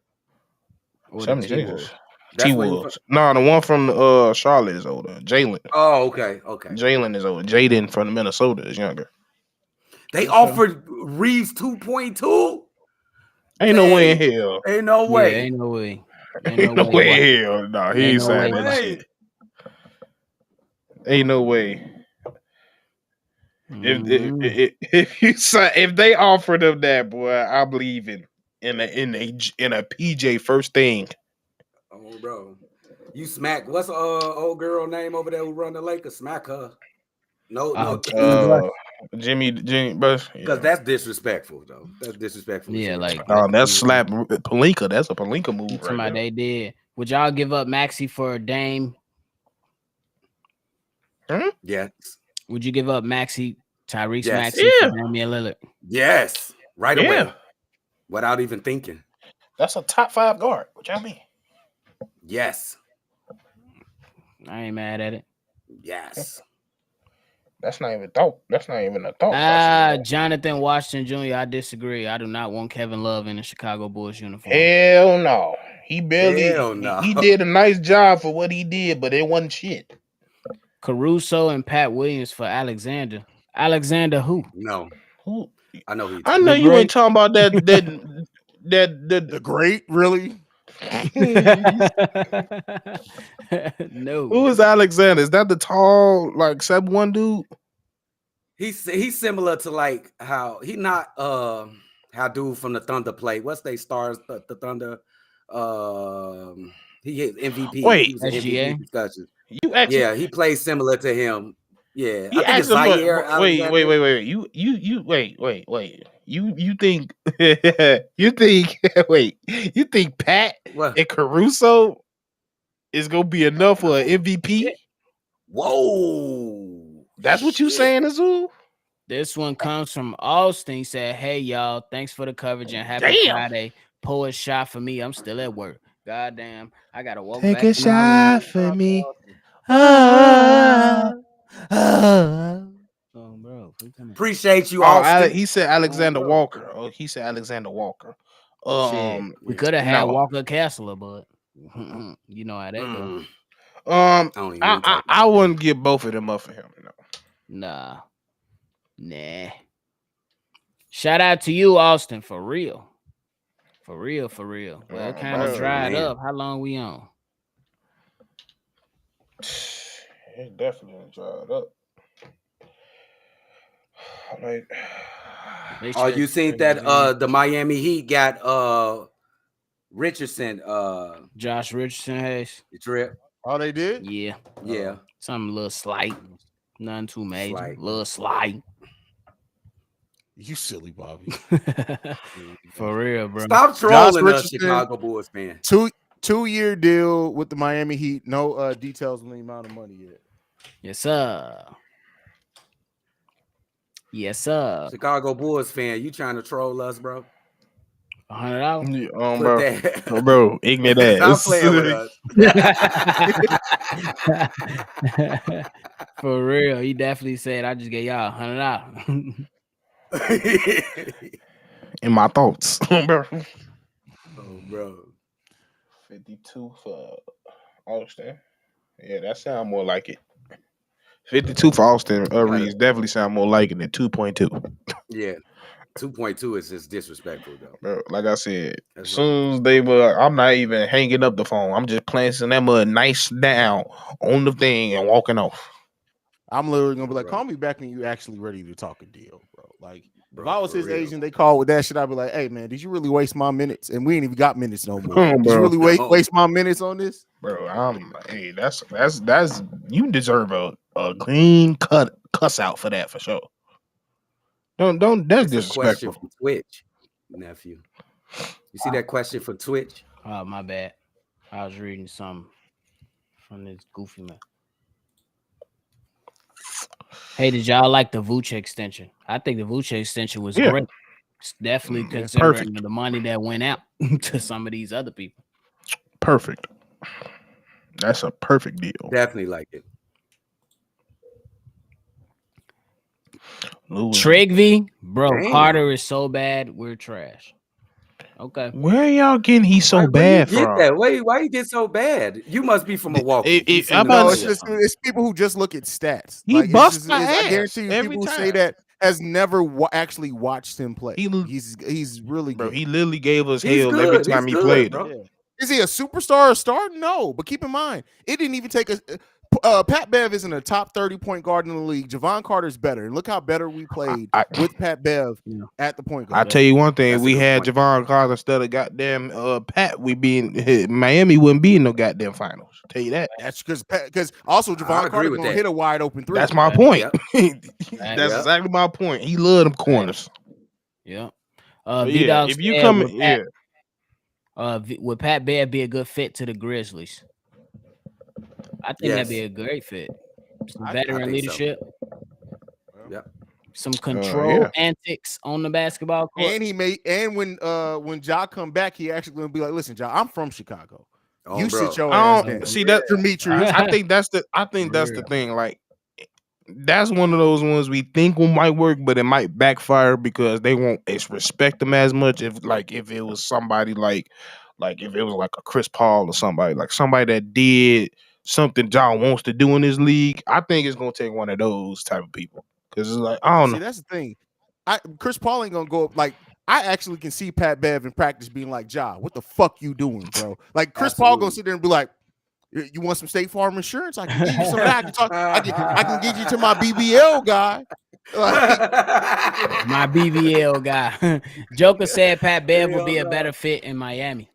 76ers. T-Wolves. No, the one from Charlotte is older. Jalen. Oh, okay. Jalen is older. Jaden from Minnesota is younger. They offered Reeves 2.2. Ain't no way in hell. Ain't no way. Yeah, ain't no way. Ain't no way in hell. No, he ain't saying that shit. Ain't no way. If they offered him that, boy, I believe in a PJ first thing. Oh, bro, you smack. What's old girl name over there who run the Lakers? Smack her. No. Jimmy Bush. Because that's disrespectful, though. That's disrespectful. Yeah, like that's slap Pelinka. That's a Pelinka move, right there. They did. Would y'all give up Maxey for Dame? Yes. Would you give up Maxey, Tyrese Maxey for Damian Lillard? Yes. Right away. Without even thinking. That's a top 5 guard. What y'all mean? Yes. I ain't mad at it. Yes. That's not even a thought. Jonathan Washington Jr., I disagree. I do not want Kevin Love in a Chicago Bulls uniform. Hell no. He barely he did a nice job for what he did, but it wasn't shit. Caruso and Pat Williams for Alexander. Alexander who? No. Who? I know he. I know you ain't talking about that the great, really? No. Who is Alexander? Is that the tall, like 7'1" dude? He's similar to like how he not how dude from the Thunder play. What's they stars the Thunder? He hit MVP. Wait. He was an SGA? MVP discussion. You actually, Yeah, he plays similar to him. Yeah, he I think it's asked him. Zaire Wait. Alexander. You wait. You think you think wait? You think Pat What? and Caruso is gonna be enough for an MVP? Whoa. That's what you saying, Azul? This one comes from Austin. He said, "Hey y'all, thanks for the coverage and happy Damn. Friday. Pull a shot for me. I'm still at work. Goddamn, I gotta walk Take back a in the house. shot for me. Oh, bro, who coming? Appreciate you, Oh, Austin. he said Alexander bro. Walker. Oh, he said Alexander Walker. Shit, we could have had no. Walker Kessler, but you know how that goes. I don't even want to talk I wouldn't give both of them up for him. No. Nah. Shout out to you, Austin, for real. For real. Well, it kind of dried up. How long we on? It definitely dried up. Like, oh, you seen that the Miami Heat got Richardson Josh Richardson Haize. drip. Oh, they did? Yeah. Yeah. Something a little slight. Nothing too major. Slight. Little slight. You silly Bobby. For real, bro. Stop trolling us, Chicago Bulls fan. 2-year deal with the Miami Heat. No details on the amount of money yet. Yes, sir. Yes, sir. Chicago Bulls fan, you trying to troll us, bro? $100. bro. Bro, ignorant ass. Stop playing with us. For real. He definitely said, I just gave y'all $100. In my thoughts, bro. Oh, bro. 52 for Austin. Yeah, that sound more like it. 52 for Austin Reeves definitely sound more like it than 2.2. Yeah. 2.2 is just disrespectful, though. Bro, like I said, as soon as they were, I'm not even hanging up the phone. I'm just placing that mud nice down on the thing and walking off. I'm literally gonna be like, call me back when you actually ready to talk a deal, bro. Like, if I was his agent, they call with that shit, I'd be like, hey man, did you really waste my minutes? And we ain't even got minutes no more. Did you really waste my minutes on this? Bro, hey, that's you deserve a clean cuss out for that for sure. Don't that's disrespectful. Question from Twitch, nephew. You see that question for Twitch? Oh, my bad. I was reading something from this goofy man. Hey, did y'all like the Vooch extension? I think the Vooch extension was great. It's definitely considering the money that went out to some of these other people. Perfect. That's a perfect deal. Definitely like it. Trigby, bro. Damn. Carter is so bad, we're trash. Okay. Where y'all getting so bad from? That? Why you get so bad? You must be from Milwaukee. It's people who just look at stats. He busts my ass. I guarantee you, people who say that has never actually watched him play. He's really good. Bro, he literally gave us hell every time he played. Bro. Yeah. Is he a superstar or a star? No, but keep in mind, it didn't even take us. Pat Bev isn't a top 30 point guard in the league. Javon Carter's better. And look how better we played with Pat Bev at the point guard. I'll tell you one thing. If we had Javon Carter instead of goddamn Pat, Miami wouldn't be in no goddamn finals. I'll tell you that. That's because also Javon Carter gonna hit a wide open three. That's my point. That's exactly my point. He loved them corners. Yeah. If you come would Pat Bev be a good fit to the Grizzlies? I think that'd be a great fit. Some veteran leadership. So. Yep. Some control antics on the basketball court. And when Ja come back, he actually gonna be like, listen, Ja, I'm from Chicago. You bro. sit your ass down. See that Demetrius. I think that's the thing. Like, that's one of those ones we think might work, but it might backfire because they won't respect them as much if it was somebody like if it was like a Chris Paul or somebody that did something John wants to do in this league. I think it's gonna take one of those type of people because it's like, I don't know. That's the thing. Chris Paul ain't gonna go up. Like, I actually can see Pat Bev in practice being like, Ja, what the fuck you doing, bro? Like, Chris Paul gonna sit there and be like, you want some State Farm insurance? I can give you some of that. I can get you to my BBL guy. My BBL guy. Joker said Pat Bev would be a better fit in Miami.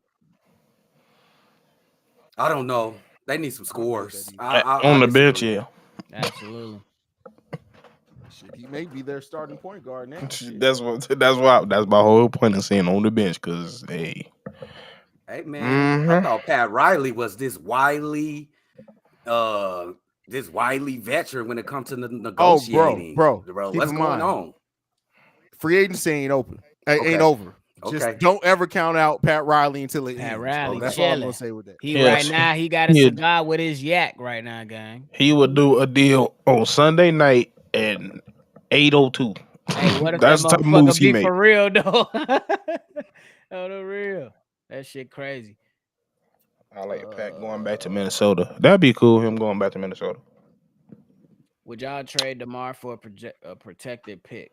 I don't know. They need some scores. On the bench, yeah. Absolutely. Shit, he may be their starting point guard now. That's my whole point of saying on the bench, because hey, man, I thought Pat Riley was this wily veteran when it comes to the negotiating. Bro, what's going on? Free agency ain't open. Ain't over. Just don't ever count out Pat Riley until it ends. Riley, that's all I'm gonna say with that. Right now, he got a cigar with his yak right now, gang. He would do a deal on Sunday night at 8:02. Hey, what if that's that the type of moves he made. For real though? Oh, the real. That shit crazy. I like Pat going back to Minnesota. That'd be cool. Him going back to Minnesota. Would y'all trade DeMar for a protected pick?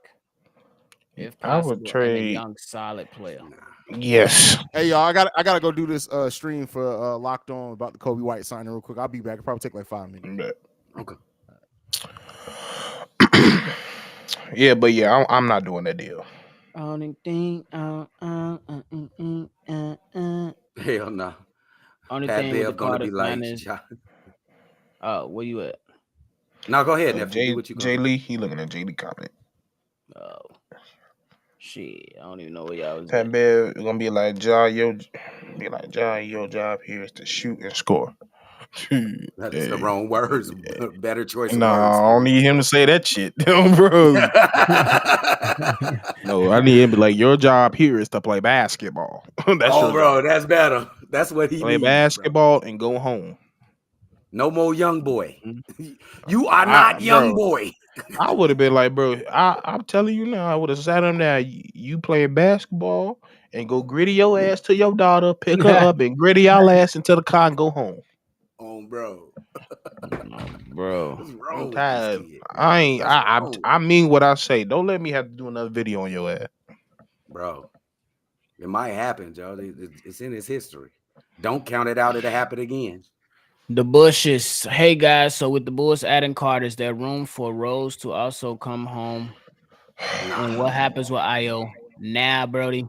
If possible, I would trade a young, solid player. Yes. Hey y'all, I gotta go do this stream for Locked On about the Kobe White signing real quick. I'll be back. It'll probably take like 5 minutes. Okay. Yeah, but yeah, I'm not doing that deal. Only thing, hell no. Only Pat thing Bev gonna be like, where you at? No, go ahead, nephew. Jay Lee, he looking at Jay Lee comment. Oh, shit, I don't even know where y'all was. Pat Bev gonna be like, your job here is to shoot and score. That's the wrong words. Better choice. No, I don't need him to say that shit, bro. No, I need him to be like, your job here is to play basketball. That's bro, that's better. That's what he play needs, basketball and go home. No more young boy. You are not young boy. I would have been like, bro, I'm telling you now, I would have sat him there. You playing basketball and go gritty your ass to your daughter, pick her up and gritty y'all ass into the car and go home. Oh, bro. Bro. What's wrong I'm tired. with this kid? I mean what I say. Don't let me have to do another video on your ass. Bro, it might happen, Joe. It's in his history. Don't count it out. It'll happen again. The Bushes. Hey, guys. So with the Bulls adding Carter, is there room for Rose to also come home? And what happens with Io? Nah, Brody.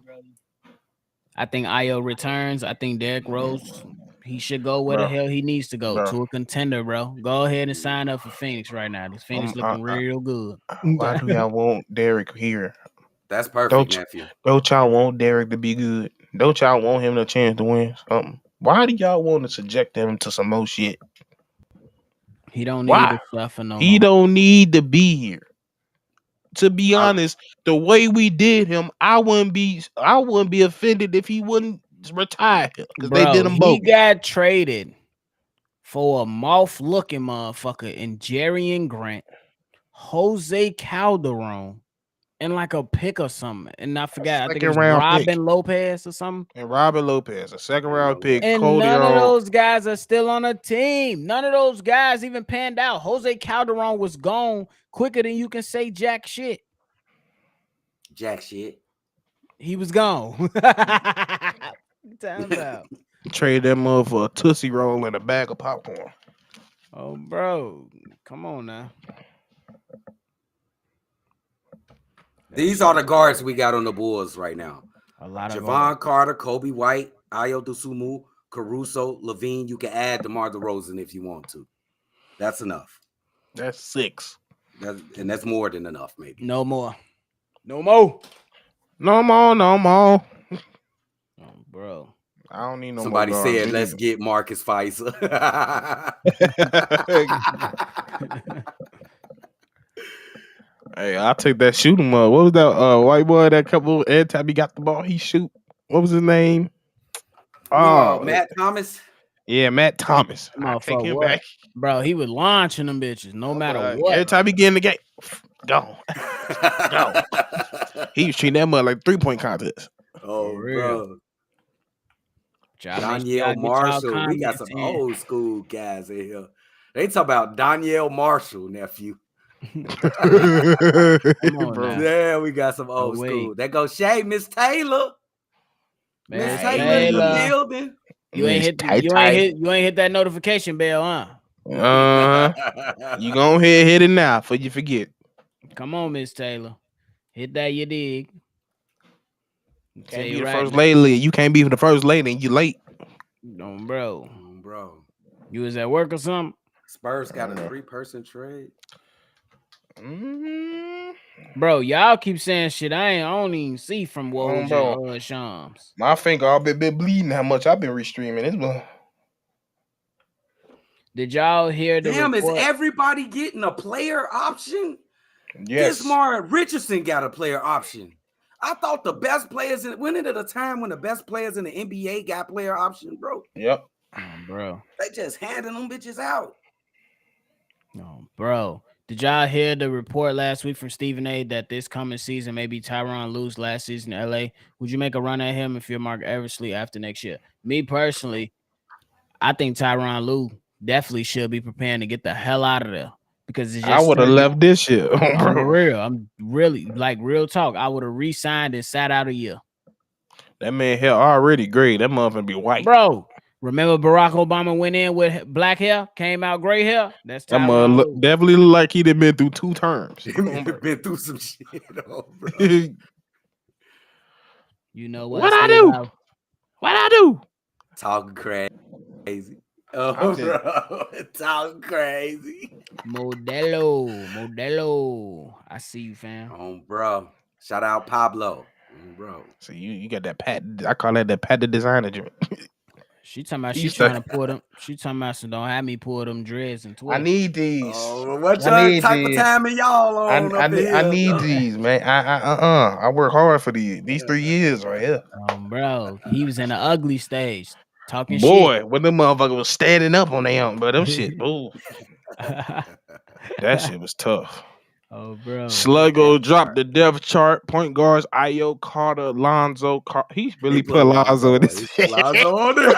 I think Io returns. I think Derrick Rose, he should go where the hell he needs to go, to a contender, bro. Go ahead and sign up for Phoenix right now. This Phoenix looking real good. Why do y'all want Derrick here? That's perfect, nephew. Don't y'all want Derrick to be good? Don't y'all want him a chance to win something? Why do y'all want to subject him to some more shit? He don't need to suffer no more. He don't need to be here. To be honest, the way we did him, I wouldn't be offended if he wouldn't retire because they did him both. He got traded for a mouth-looking motherfucker in Jerrion Grant, Jose Calderon, and like a pick or something. And I forgot, I think it was Robin Lopez or something. And Robin Lopez, a second-round pick. And none of those guys are still on a team. None of those guys even panned out. Jose Calderon was gone quicker than you can say jack shit. Jack shit. He was gone. Time out. Trade that mother for a Tootsie Roll and a bag of popcorn. Oh, bro. Come on now. These are the guards we got on the Bulls right now. A lot of Javon Carter, Kobe White, Ayo Dosunmu, Caruso, Levine. You can add DeMar DeRozan if you want to. That's enough. That's 6. That's more than enough, maybe. No more. No more. No more. No more. Oh, bro. I don't need no Somebody more. Somebody said, let's get Marcus Pfizer. Hey, I'll take that shooting up. What was that white boy that couple every time he got the ball, he shoot? What was his name? Matt Thomas? Yeah, Matt Thomas. I take him back. Bro, he was launching them bitches no matter what. Every time he get in the game, gone. Gone. He was treating that mud like 3-point contest. Oh, bro. Danielle Marshall. We got some old school guys in here. They talk about Danielle Marshall, nephew. Yeah, we got some old school. That goes Shay, Miss Taylor. Miss Taylor in the building. You ain't hit that notification bell, huh? You go ahead, hit it now before you forget. Come on, Miss Taylor. Hit that, you dig. Can't be the first lady. You can't be the first lady and you late. No, bro. bro. You was at work or something? Spurs got a 3-person trade. Bro, y'all keep saying shit I don't even see from Woj and Shams. My finger all been bleeding how much I've been restreaming this one. Did y'all hear the Damn, report? is everybody getting a player option? Yes. Gismar Richardson got a player option. I thought the best players when it at a time when the best players in the NBA got player option, bro. Yep. Oh, bro. They just handing them bitches out. No, bro. Did y'all hear the report last week from Stephen A that this coming season maybe Tyronn Lue's last season in LA? Would you make a run at him if you're Mark Eversley after next year? Me personally, I think Tyronn Lue definitely should be preparing to get the hell out of there because it's just I would have left this year. I'm real. I'm really like real talk. I would have re-signed and sat out a year. That man hair already gray. That motherfucker be white. Bro, remember Barack Obama went in with black hair, came out gray hair? That's Tyronn Lue. Definitely look like he done been through 2 terms. Been through some shit, bro. You know what I do? What I do? Talking crazy. Oh, bro. Talking crazy. Modelo. I see you, fam. Oh, bro. Shout out Pablo. Bro. So you got that pat. I call that pat the designer joint. She talking about she trying to pull them. She talking about so don't have me pull them dreads and twist. I need these. Oh, what type of timing y'all on? I need these, man. I work hard for these 3 years right here. Bro, he was in the ugly stage talking shit. Boy, when the motherfucker was standing up on them, but them shit, ooh. That shit was tough. Oh, bro. Sluggo dropped the depth chart. Point guards, Ayo, Carter, Lonzo. He really put Lonzo in this. Lonzo on there.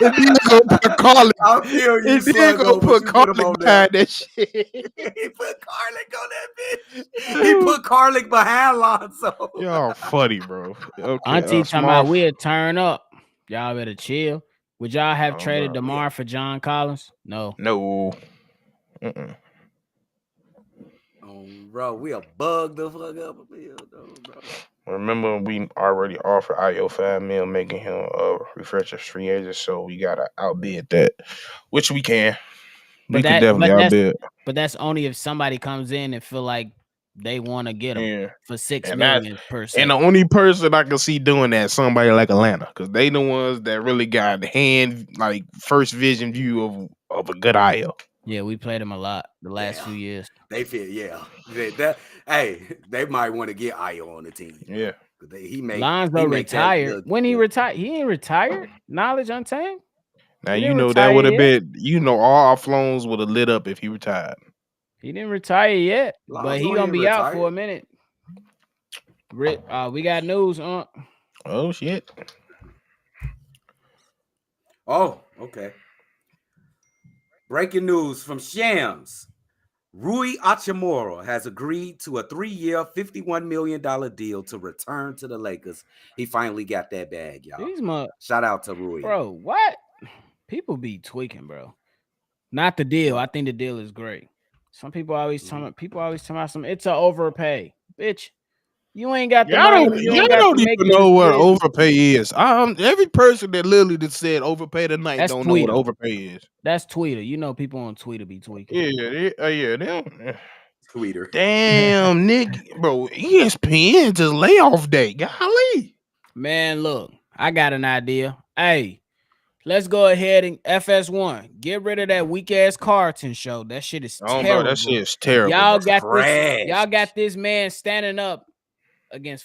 It did go put Carlick. I'll feel you, It did go put Carlick behind that shit. He put Carlick on that bitch. He put Carlick behind Lonzo. Y'all funny, bro. Okay, Auntie talking about we'll turn up. Y'all better chill. Would y'all have traded DeMar for John Collins? No. No. Bro, we'll bug the fuck up a bit, though, bro. Remember, we already offered Ayo $5 million, making him a refresher free agent, so we gotta outbid that, which we can. We can definitely outbid. But that's only if somebody comes in and feel like they want to get him for $6 million per se. And the only person I can see doing that is somebody like Atlanta, because they the ones that really got first vision view of a good Ayo. Yeah, we played him a lot the last few years. They feel, they might want to get Ayo on the team. Yeah. Lonzo retired. When he retired, he ain't retired. Knowledge Untamed. Now that would have been, all our phones would have lit up if he retired. He didn't retire yet, Lonzo but he gonna be out for a minute. We got news on. Oh shit. Oh, okay. Breaking news from Shams. Rui Hachimura has agreed to a 3-year, $51 million deal to return to the Lakers. He finally got that bag, y'all. Shout out to Rui. Bro, what? People be tweaking, bro. Not the deal. I think the deal is great. Some people always talking about some. It's an overpay, bitch. You ain't got the money. Y'all don't even know what overpay is. Every person that literally just said overpay tonight don't know what overpay is. That's Twitter. You know, people on Twitter be tweaking. Yeah, them. Twitter. Damn, nigga, bro. ESPN just layoff day. Golly, man. Look, I got an idea. Hey, let's go ahead and FS1. Get rid of that weak ass Carlton show. That shit is terrible. Bro, that shit is terrible. Y'all got this man standing up against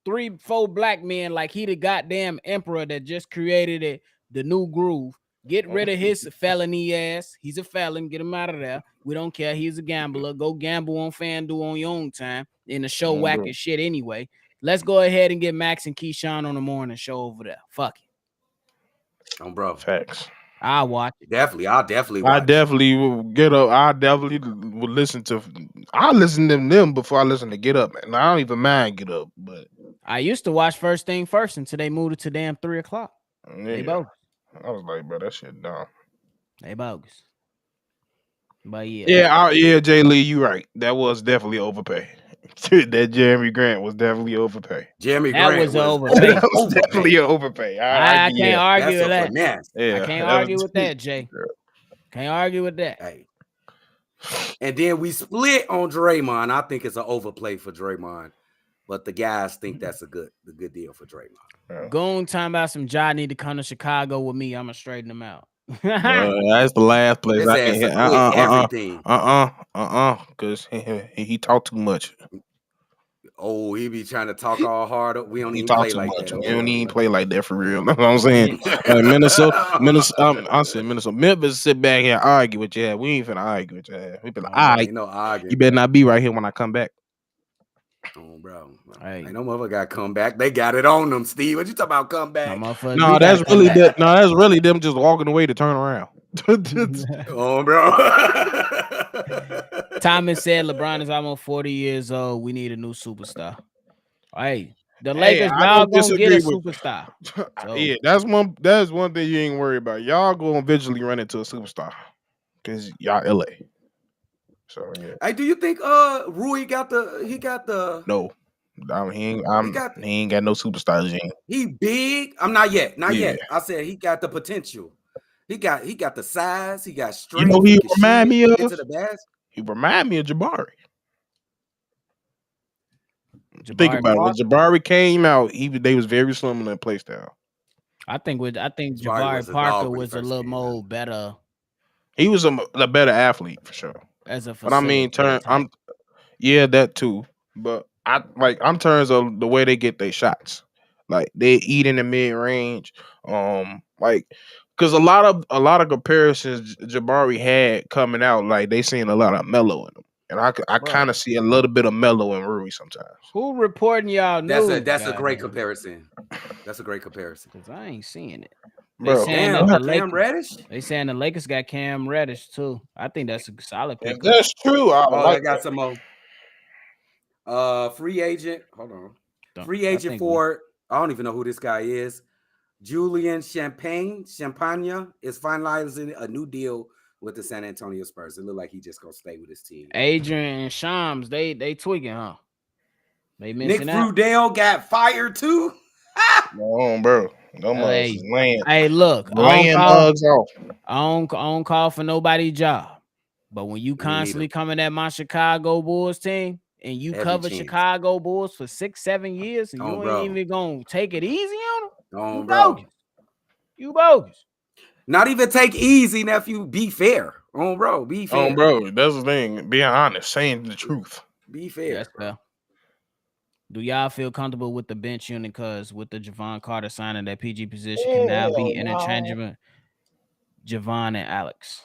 three, four black men like he the goddamn emperor that just created the new groove. Get rid of his felony ass. He's a felon. Get him out of there. We don't care. He's a gambler. Go gamble on FanDuel on your own time. In the show whack as shit anyway. Let's go ahead and get Max and Keyshawn on the morning show over there. Fuck it. Bro. Facts. I'll watch it. I'll definitely watch I definitely will get up. I definitely will listen to them before I listen to Get Up. And I don't even mind Get Up, but I used to watch First Thing First until they moved it to damn 3:00. Yeah. They bogus. I was like, bro, that shit dumb. They bogus. But yeah, Jay Lee, you right. That was definitely overpay. That Jeremy Grant was definitely overpay. Jeremy That Grant was was overpay. That was definitely an overpay. I can't argue That's with a that. finesse. Yeah, I can't that argue was- with that, Jay. Can't argue with that. Hey. And then we split on Draymond. I think it's an overplay for Draymond, but the guys think that's a good deal for Draymond. Goon talking about some job need to come to Chicago with me. I'ma straighten them out. That's the last place His I ass can will quit everything. because he talked too much. Oh, he be trying to talk all hard. We don't He even talk play too like much. that. We don't even play like that for real. That's what I'm saying. Like Minnesota. I said Minnesota. Memphis sit back here and argue with you. We ain't finna argue with you. We be like, all right, Ain't no arguing. you better not be right here when I come back. Oh, bro. Hey. Ain't no mother got come back. They got it on them, Steve. What you talking about come back? No, that's really them just walking away to turn around. Oh, bro. Thomas said LeBron is almost 40 years old. We need a new superstar. Hey, the Lakers, y'all gonna get a superstar. So. Yeah, that's one thing you ain't worried about. Y'all gonna eventually run into a superstar because y'all LA. So yeah. Hey, do you think Rui got the No. He ain't got no superstars yet. He big. I'm not yet. Not yet. I said he got the potential. He got the size. He got strength. You know he remind me of? Into the basket. He remind me of Jabari. Think about it. When Jabari came out, they was very similar in play style. I think Jabari Parker was a little more better. He was a better athlete for sure. As a but I mean, that too. But I'm terms of the way they get their shots. Like they eat in the mid range. Because a lot of comparisons Jabari had coming out, like they seen a lot of Melo in him. And I kind of see a little bit of Melo in Rui sometimes. Who reporting y'all news? That's a great comparison. That's a great comparison. Because I ain't seeing it. Bro, Cam Reddish? They saying the Lakers got Cam Reddish too. I think that's a solid pick. If that's true, I got some more. Free agent. Hold on. Free agent for I don't even know who this guy is. Julian Champagne is finalizing a new deal with the San Antonio Spurs. It look like he just gonna stay with his team. Adrian and Shams, they tweaking, huh? They missing Nick out. Frudell got fired too. No, bro. No mugs land. Hey, look, laying mugs off. I don't call for nobody's job. But when you constantly coming at my Chicago Bulls team and you cover Chicago Bulls for 6-7 years and you ain't even gonna take it easy on them, you bogus. Not even take easy, nephew. Be fair. Bro. Be fair. Bro. That's the thing. Being honest, saying the truth. Be fair. That's fair. Do y'all feel comfortable with the bench unit? Because with the Javon Carter signing, that PG position can now be interchangeable. Javon and Alex.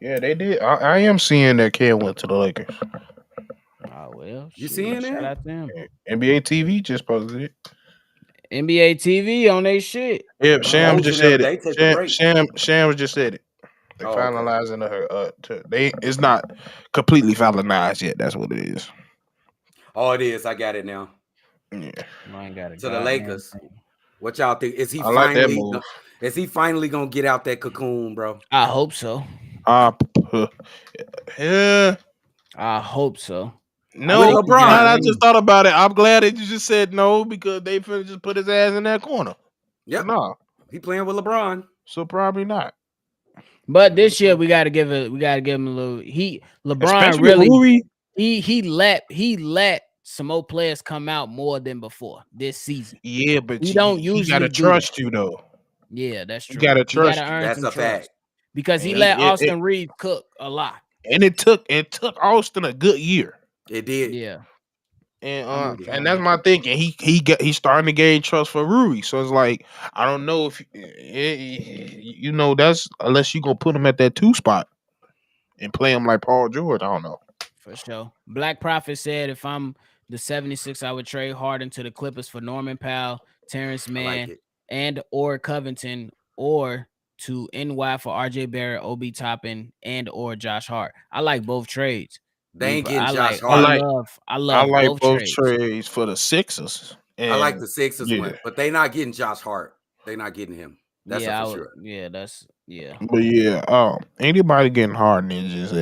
Yeah, they did. I am seeing that Cam went to the Lakers. Oh well, you seeing it? Shout out to him. NBA TV just posted it. NBA TV on their shit. Yeah, Sham just said it. Sham just said it. They finalizing her. It's not completely finalized yet. That's what it is. Oh, it is. I got it now. Yeah, I ain't got it. To the Lakers. What y'all think? Is he finally gonna get out that cocoon, bro? I hope so. Yeah, I hope so. No, LeBron. I just thought about it. I'm glad that you just said no because they finna just put his ass in that corner. Yeah, no, he playing with LeBron, so probably not. But this year we gotta give him a little. LeBron especially really he let some more players come out more than before this season. Yeah, but he don't usually gotta trust you though. Yeah, that's true. You gotta trust. That's a fact. Because he let Austin Reeves cook a lot. And it took Austin a good year. It did. Yeah. And that's my thinking. He's starting to gain trust for Rui. So it's like I don't know if that's unless you gonna put him at that 2 spot and play him like Paul George. I don't know. For sure. Black Prophet said if I'm the 76, I would trade Harden to the Clippers for Norman Powell, Terrence Mann, and or Covington, or to NY for RJ Barrett, OB Toppin, and or Josh Hart. I like both trades. They ain't getting Josh Hart. I like both trades for the Sixers. I like the Sixers one, but they not getting Josh Hart. They not getting him. That's for sure. Yeah, that's But yeah, anybody getting Harden is just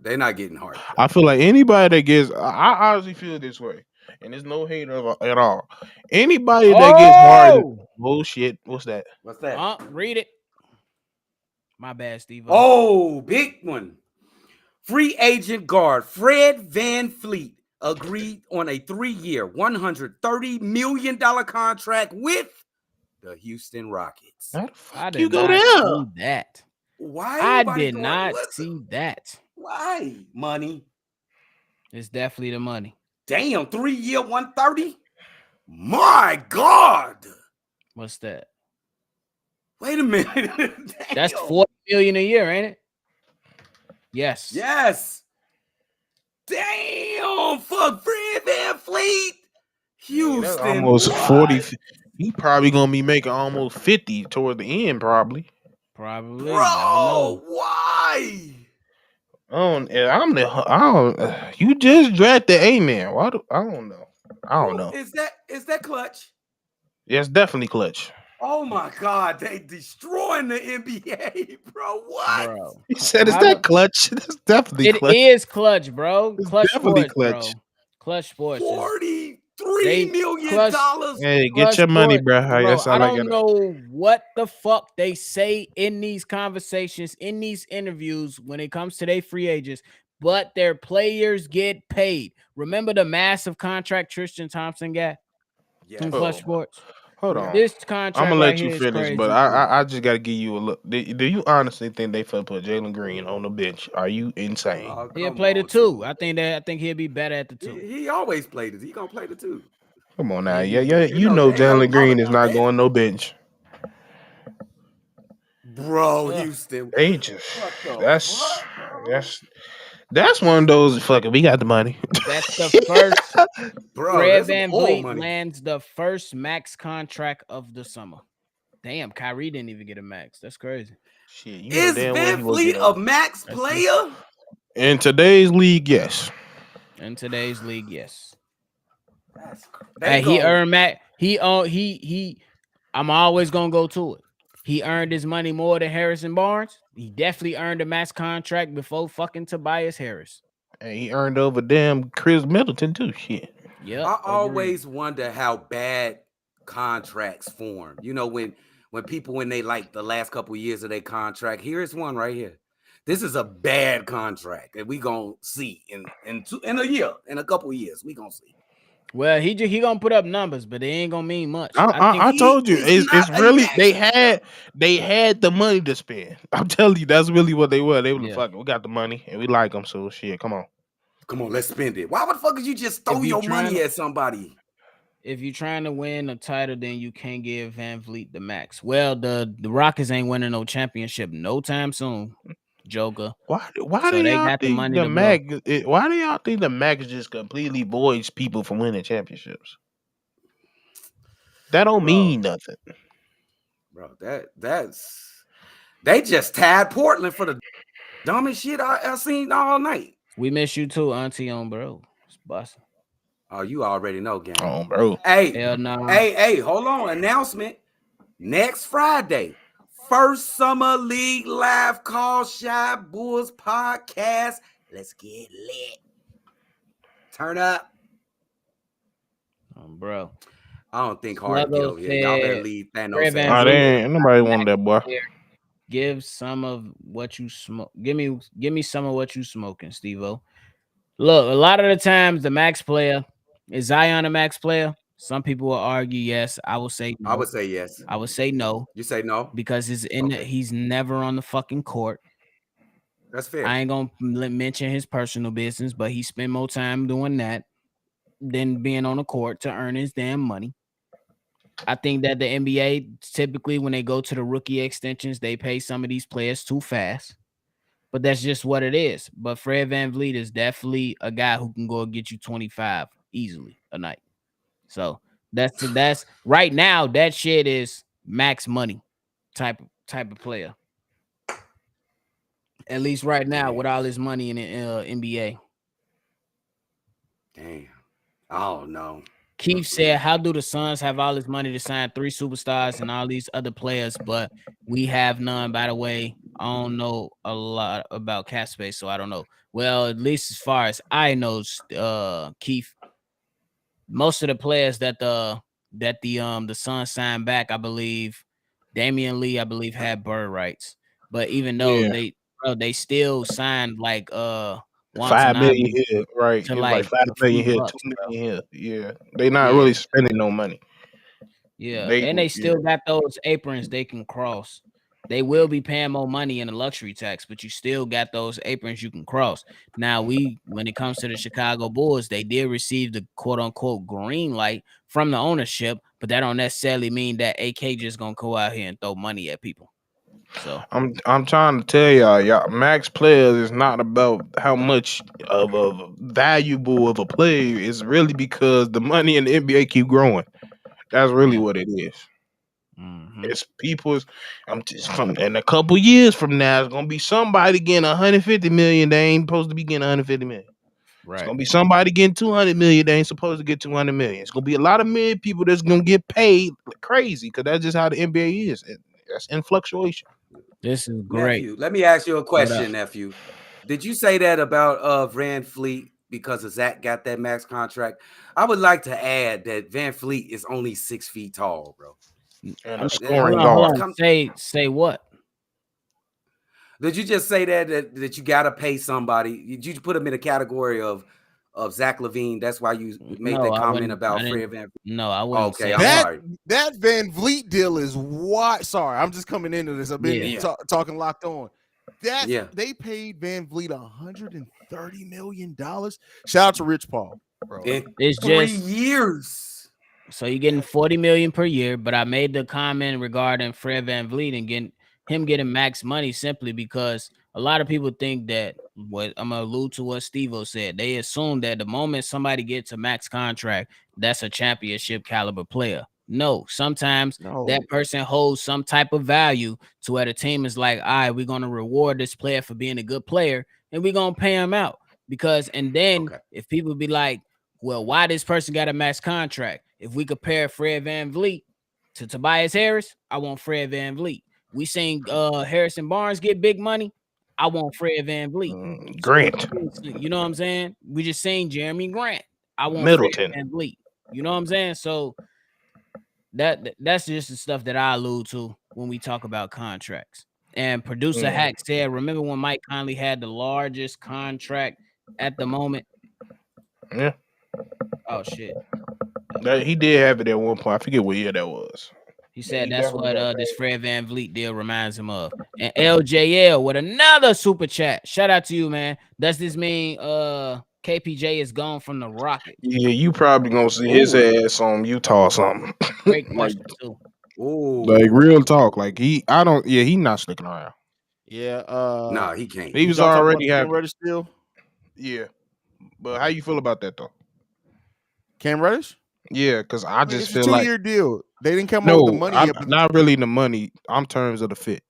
They're not getting Harden. I feel like anybody that gets, I honestly feel this way, and there's no hate at all. Anybody that gets Harden, bullshit. What's that? What's that? Read it. My bad, Steve. Oh, big one. Free agent guard Fred VanVleet agreed on a 3-year, $130 million contract with the Houston Rockets. How the fuck I did you go not there? see that. Why? I did not see that. Why? Money. It's definitely the money. Damn, 3-year, 130. My God. What's that? Wait a minute. That's $40 million a year, ain't it? Yes. Yes. Damn, fuck Fred VanVleet. Houston. That's almost 40. He probably gonna be making almost 50 toward the end, probably. Probably. Bro, why? You just drafted A-Man. Why I don't know. I don't know. Is that clutch? Yeah, it's definitely clutch. Oh my God, they destroying the NBA, bro. What? Bro. He said, "Is that clutch?" That's definitely clutch. It is clutch, bro. It's Clutch definitely sports, clutch. bro. Clutch sports. $43 million. Hey, get your money, bro. I don't know what the fuck they say in these conversations, in these interviews when it comes to their free agents, but their players get paid. Remember the massive contract Tristan Thompson got from Clutch Sports? Hold on. This contract I'm gonna right let you here is finish, crazy but too. I just gotta give you a look. Do you honestly think they finna put Jalen Green on the bench? Are you insane? He'll play the 2. I think he'll be better at the 2. He always played it. He gonna play the 2. Come on now, yeah. You know Jalen Green is not going no bench, bro. Houston, they just that's one of those fucking. We got the money. That's the first. Bro, Fred VanVleet lands the first max contract of the summer. Damn, Kyrie didn't even get a max. That's crazy. Shit, is VanVleet a max player? In today's league, yes. In today's league, yes. Hey, he earned max. I'm always gonna go to it. He earned his money more than Harrison Barnes. He definitely earned a max contract before fucking Tobias Harris. And he earned over damn Chris Middleton too. Shit. Yeah. I always wonder how bad contracts form. You know, when people when they like the last couple of years of their contract. Here's one right here. This is a bad contract, and we gonna see in a year, in a couple of years, we gonna see. Well, he gonna put up numbers, but it ain't gonna mean much. I told you, it's really they had the money to spend. I'm telling you, that's really what they were. They were fucking. We got the money and we like them, so shit. Come on, let's spend it. Why the fuck did you just throw your money at somebody? If you're trying to win a title, then you can't give VanVleet the max. Well, the Rockets ain't winning no championship no time soon. Joker. Why do y'all think the Mac? Why do y'all think the Mac just completely voids people from winning championships? That don't mean nothing, bro. That's they just tied Portland for the dumbest shit I seen all night. We miss you too, Auntie on bro. It's busting. Oh, you already know, gang. Oh, bro. Hey, hell no. Hey, hold on. Announcement next Friday. First Summer League live call Shy Bulls podcast. Let's get lit. Turn up. Bro. I don't think Harden get over here. Y'all better leave Thanos. Ain't nobody want that boy. Give some of what you smoke. Give me some of what you smoking, Stevo. Look, a lot of the times the max player is Zion a max player. Some people will argue yes. I will say no. I would say yes. I would say no. You say no because he's never on the fucking court. That's fair. I ain't gonna mention his personal business, but he spent more time doing that than being on the court to earn his damn money. I think that the NBA typically, when they go to the rookie extensions, they pay some of these players too fast. But that's just what it is. But Fred VanVleet is definitely a guy who can go and get you 25 easily a night. So that's right now. That shit is max money type of player. At least right now, with all his money in the NBA. Damn. Oh no. Keith said, "How do the Suns have all this money to sign 3 superstars and all these other players, but we have none?" By the way, I don't know a lot about cap space, so I don't know. Well, at least as far as I know, Keith, most of the players that the Suns signed back, I believe, Damian Lee, I believe, had bird rights. But even though they still signed like 5 million Watanabe here, right? to It was like like 5 a million few here, bucks, 2 bro. million here. Yeah, they not Yeah. really spending no money. Yeah, and they still got those aprons they can cross. They will be paying more money in the luxury tax, but you still got those aprons you can cross. Now, when it comes to the Chicago Bulls, they did receive the quote unquote green light from the ownership, but that don't necessarily mean that AK just gonna go out here and throw money at people. So I'm trying to tell y'all, max players is not about how much of a valuable of a player. It's really because the money in the NBA keep growing. That's really what it is. It's people's. In a couple years from now, it's gonna be somebody getting 150 million. They ain't supposed to be getting 150 million. It's gonna be somebody getting 200 million. They ain't supposed to get 200 million. It's gonna be a lot of million people that's gonna get paid like crazy because that's just how the NBA is. That's in fluctuation. This is great. Nephew, let me ask you a What question, up? nephew. Did you say that about Van Fleet because of Zach got that max contract? I would like to add that Van Fleet is only 6 feet tall, bro. And I a mean, scoring hold guard. on. Say what? Did you just say that you gotta pay somebody? Did you put him in a category of Zach LaVine? That's why you made that comment about Fred Van Fleet? No, I wouldn't Okay, say I'm that. sorry. That Van Vliet deal is why. Sorry, I'm just coming into this. I've been talking locked on. They paid Van Vliet $130 million. Shout out to Rich Paul, bro. It's 3 years. So you're getting 40 million per year, but I made the comment regarding Fred Van Vliet and getting max money simply because a lot of people think that what I'm gonna allude to what Stevo said. They assume that the moment somebody gets a max contract, that's a championship caliber player. No, sometimes that person holds some type of value to where the team is like, all right, we're gonna reward this player for being a good player, and we're gonna pay him out. If people be like, well, why this person got a max contract? If we compare Fred Van Vliet to Tobias Harris, I want Fred Van Vliet. We seen Harrison Barnes get big money. I want Fred Van Vliet. Grant. You know what I'm saying? We just seen Jeremy Grant. I want Middleton. Fred Van Vliet. You know what I'm saying? So that's just the stuff that I allude to when we talk about contracts. And producer Hack said, remember when Mike Conley had the largest contract at the moment? Yeah. Oh shit. He did have it at one point. I forget what year that was. He said that's what this Fred Van Vliet deal reminds him of. And LJL with another super chat. Shout out to you, man. Does this mean KPJ is gone from the Rockets? Yeah, you probably gonna see his ass on Utah or something. Great question too. Like real talk. Like he not sticking around. Yeah. Nah, he can't. He was already Cam Reddish still. Yeah. But how you feel about that though? Cam Reddish? Yeah, because I just it's feel a 2 like year deal. They didn't come up with the money yet. But not really the money. I'm terms of the fit.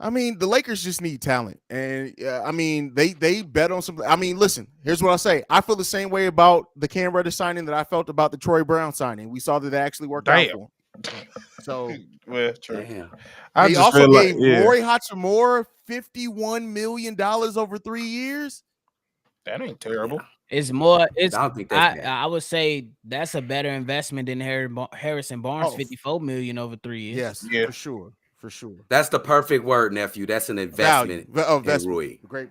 I mean, the Lakers just need talent, and I mean, they bet on some. I mean, listen. Here's what I'll say. I feel the same way about the Cam Reddish signing that I felt about the Troy Brown signing. We saw that they actually worked out for him. So, well, true. They also gave Roy Hachimura $51 million over 3 years. That ain't terrible. It's more. I would say that's a better investment than Harrison Barnes, $54 million over 3 years. Yes, for sure. That's the perfect word, nephew. That's an investment. In Rui. Great.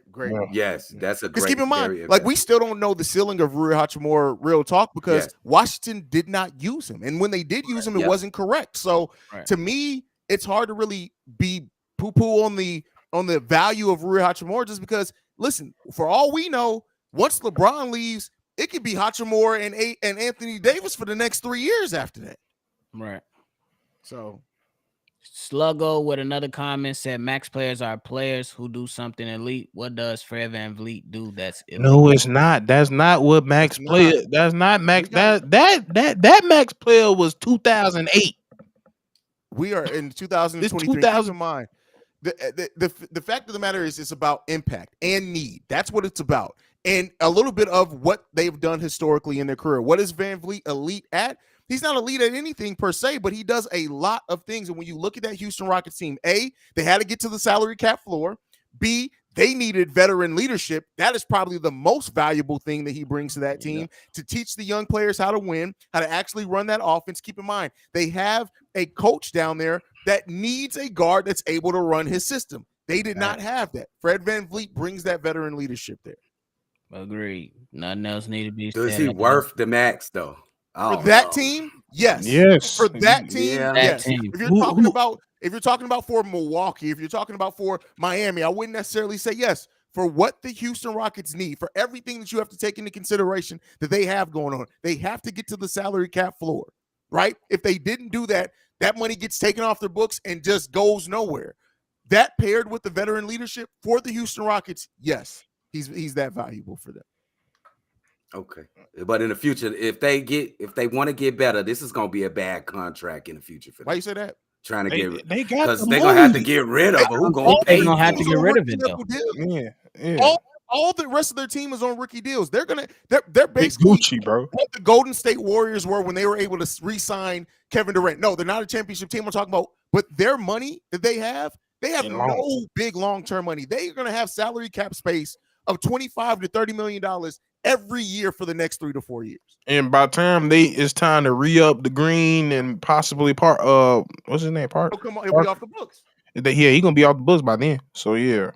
Yes, that's a great. Because keep in mind, like we still don't know the ceiling of Rui Hachimura. Real talk, because Washington did not use him, and when they did use him, it wasn't correct. So to me, it's hard to really be poo-poo on the value of Rui Hachimura, just because. Listen, for all we know, once LeBron leaves, it could be Hachimura and Anthony Davis for the next 3 years after that. Right. So. Sluggo with another comment said max players are players who do something elite. What does Fred Van Vliet do that's elite? No, it's not. That's not what max player. That's not max. That max player was 2008. We are in 2023. Keep in mind, the fact of the matter is it's about impact and need. That's what it's about. And a little bit of what they've done historically in their career. What is Van Vliet elite at? He's not elite at anything per se, but he does a lot of things. And when you look at that Houston Rockets team, A, they had to get to the salary cap floor. B, they needed veteran leadership. That is probably the most valuable thing that he brings to that team, to teach the young players how to win, how to actually run that offense. Keep in mind, they have a coach down there that needs a guard that's able to run his system. They did not have that. Fred VanVleet brings that veteran leadership there. Agreed. Nothing else need to be said. Is he worth the max though? For that team, yes. Yes. For that team, yes. That team. If you're talking about for Milwaukee, if you're talking about for Miami, I wouldn't necessarily say yes. For what the Houston Rockets need, for everything that you have to take into consideration that they have going on, they have to get to the salary cap floor, right? If they didn't do that, that money gets taken off their books and just goes nowhere. That paired with the veteran leadership for the Houston Rockets, yes, he's that valuable for them. Okay, but in the future, if they want to get better, this is going to be a bad contract in the future for them. Why you say that? Trying to get they got because they're gonna have to get rid of it. Who gonna pay? They're gonna have to get rid of it though. All the rest of their team is on rookie deals. They're basically Gucci, bro. What the Golden State Warriors were when they were able to re-sign Kevin Durant. No, they're not a championship team I'm talking about, but their money that they have no big long-term money. They're gonna have salary cap space of $25 to $30 million every year for the next 3 to 4 years. And by the time it's time to re-up the Green and possibly what's his name? He'll be off the books. He gonna be off the books by then. So yeah.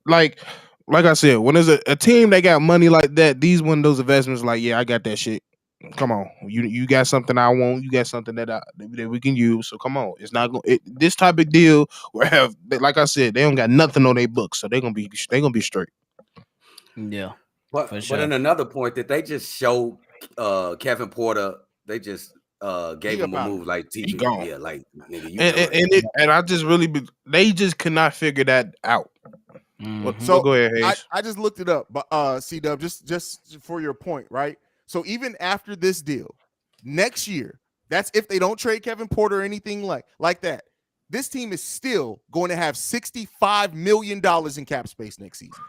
Like like I said, when there's a team that got money like that, these one of those investments, like, yeah, I got that shit. Come on, you got something I want, you got something that we can use. So come on, it's not going. This type of deal will have, like I said, they don't got nothing on their books, so they're gonna be straight. Yeah, but in another point that they just showed Kevin Porter, they just gave him a move like teaching. Yeah, like nigga, and I just they just could not figure that out. Mm-hmm. So go ahead, Haize. I just looked it up, but C-Dub, just for your point, right? So even after this deal, next year, that's if they don't trade Kevin Porter or anything like that, this team is still going to have $65 million in cap space next season.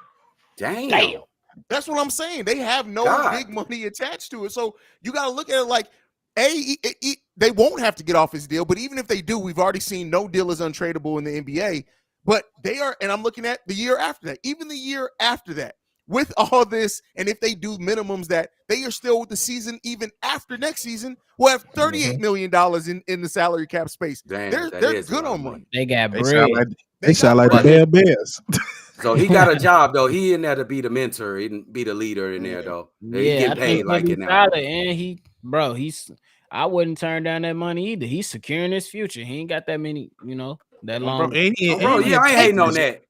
Damn. That's what I'm saying. They have no big money attached to it. So you got to look at it like, they won't have to get off his deal, but even if they do, we've already seen no deal is untradeable in the NBA. But they are, and I'm looking at the year after that, even the year after that, with all this, and if they do minimums that they are still with the season, even after next season, will have $38 million in the salary cap space. Damn, they're good on money. They got bread. They sound like the damn Bears. So he got a job though. He in there to be the mentor, he didn't be the leader in there though. He get paid like it now. And I wouldn't turn down that money either. He's securing his future. He ain't got that many, that long. I ain't hating on that.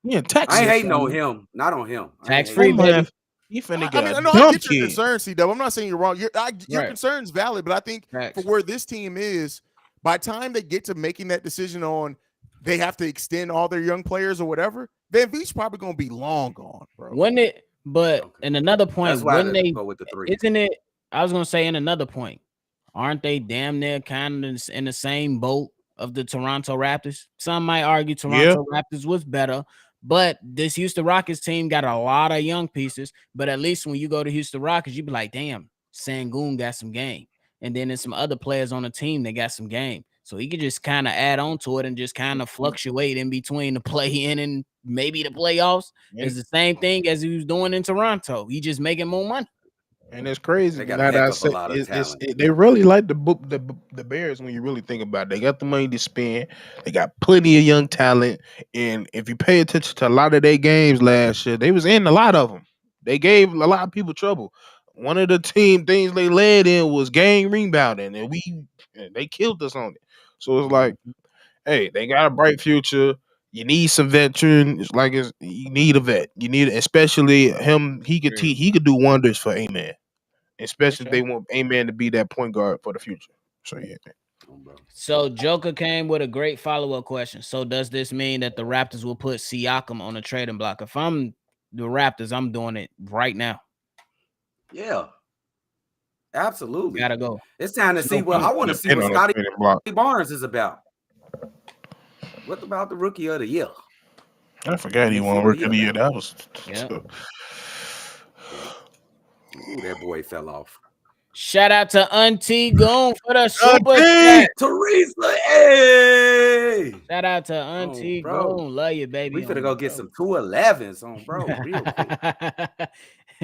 Yeah, Texas. I ain't hating on him. Not on him. Tax free, baby. You finna get I get your concern, C-Dub. I'm not saying you're wrong. Your concern's valid, but I think for where this team is, by the time they get to making that decision on they have to extend all their young players or whatever, VanVleet's probably going to be long gone, bro. Wouldn't it? But in another point, wouldn't they go with the 3? Isn't it? I was going to say in another point, aren't they damn near kind of in the same boat of the Toronto Raptors? Some might argue Toronto Raptors was better, but this Houston Rockets team got a lot of young pieces. But at least when you go to Houston Rockets, you be like, damn, Sengun got some game. And then there's some other players on the team that got some game. So he could just kind of add on to it and just kind of fluctuate in between the play-in and maybe the playoffs. It's the same thing as he was doing in Toronto. He just making more money. And it's crazy. They got a lot of talent. They really like the Bears when you really think about it. They got the money to spend. They got plenty of young talent. And if you pay attention to a lot of their games last year, they was in a lot of them. They gave a lot of people trouble. One of the things they led in was game rebounding, and they killed us on it. So it's like, hey, they got a bright future. You need some veteran. You need a vet. You need, especially him. He could teach. He could do wonders for A-Man, especially if they want A-Man to be that point guard for the future. So yeah. So Joker came with a great follow-up question. So does this mean that the Raptors will put Siakam on a trading block? If I'm the Raptors, I'm doing it right now. Yeah, absolutely. Gotta go. It's time to see. Well, I want to see what Scotty Barnes is about. What about the rookie of the year? I forgot he won rookie of the year. That was Ooh, that boy fell off. Shout out to Auntie Goon for the super chat. Teresa, hey! Shout out to Auntie Goon. Love you, baby. We finna go get some 211s on bro real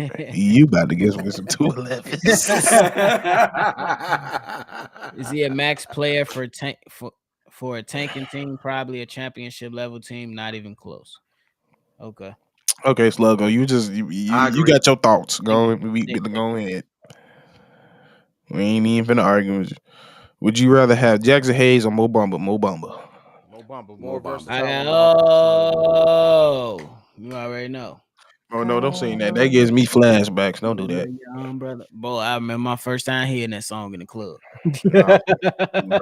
quick. You about to get with some 211s. Is he a max player for a tanking team? Probably a championship level team. Not even close. Okay. Okay, Sluggo, you got your thoughts. Go ahead. We ain't even finna argue with you. Would you rather have Jackson Haize or Mo Bamba? Mo Bamba, more versatile. You already know. Oh no, don't say that. That gives me flashbacks. Don't do that. Young brother. Boy, I remember my first time hearing that song in the club. I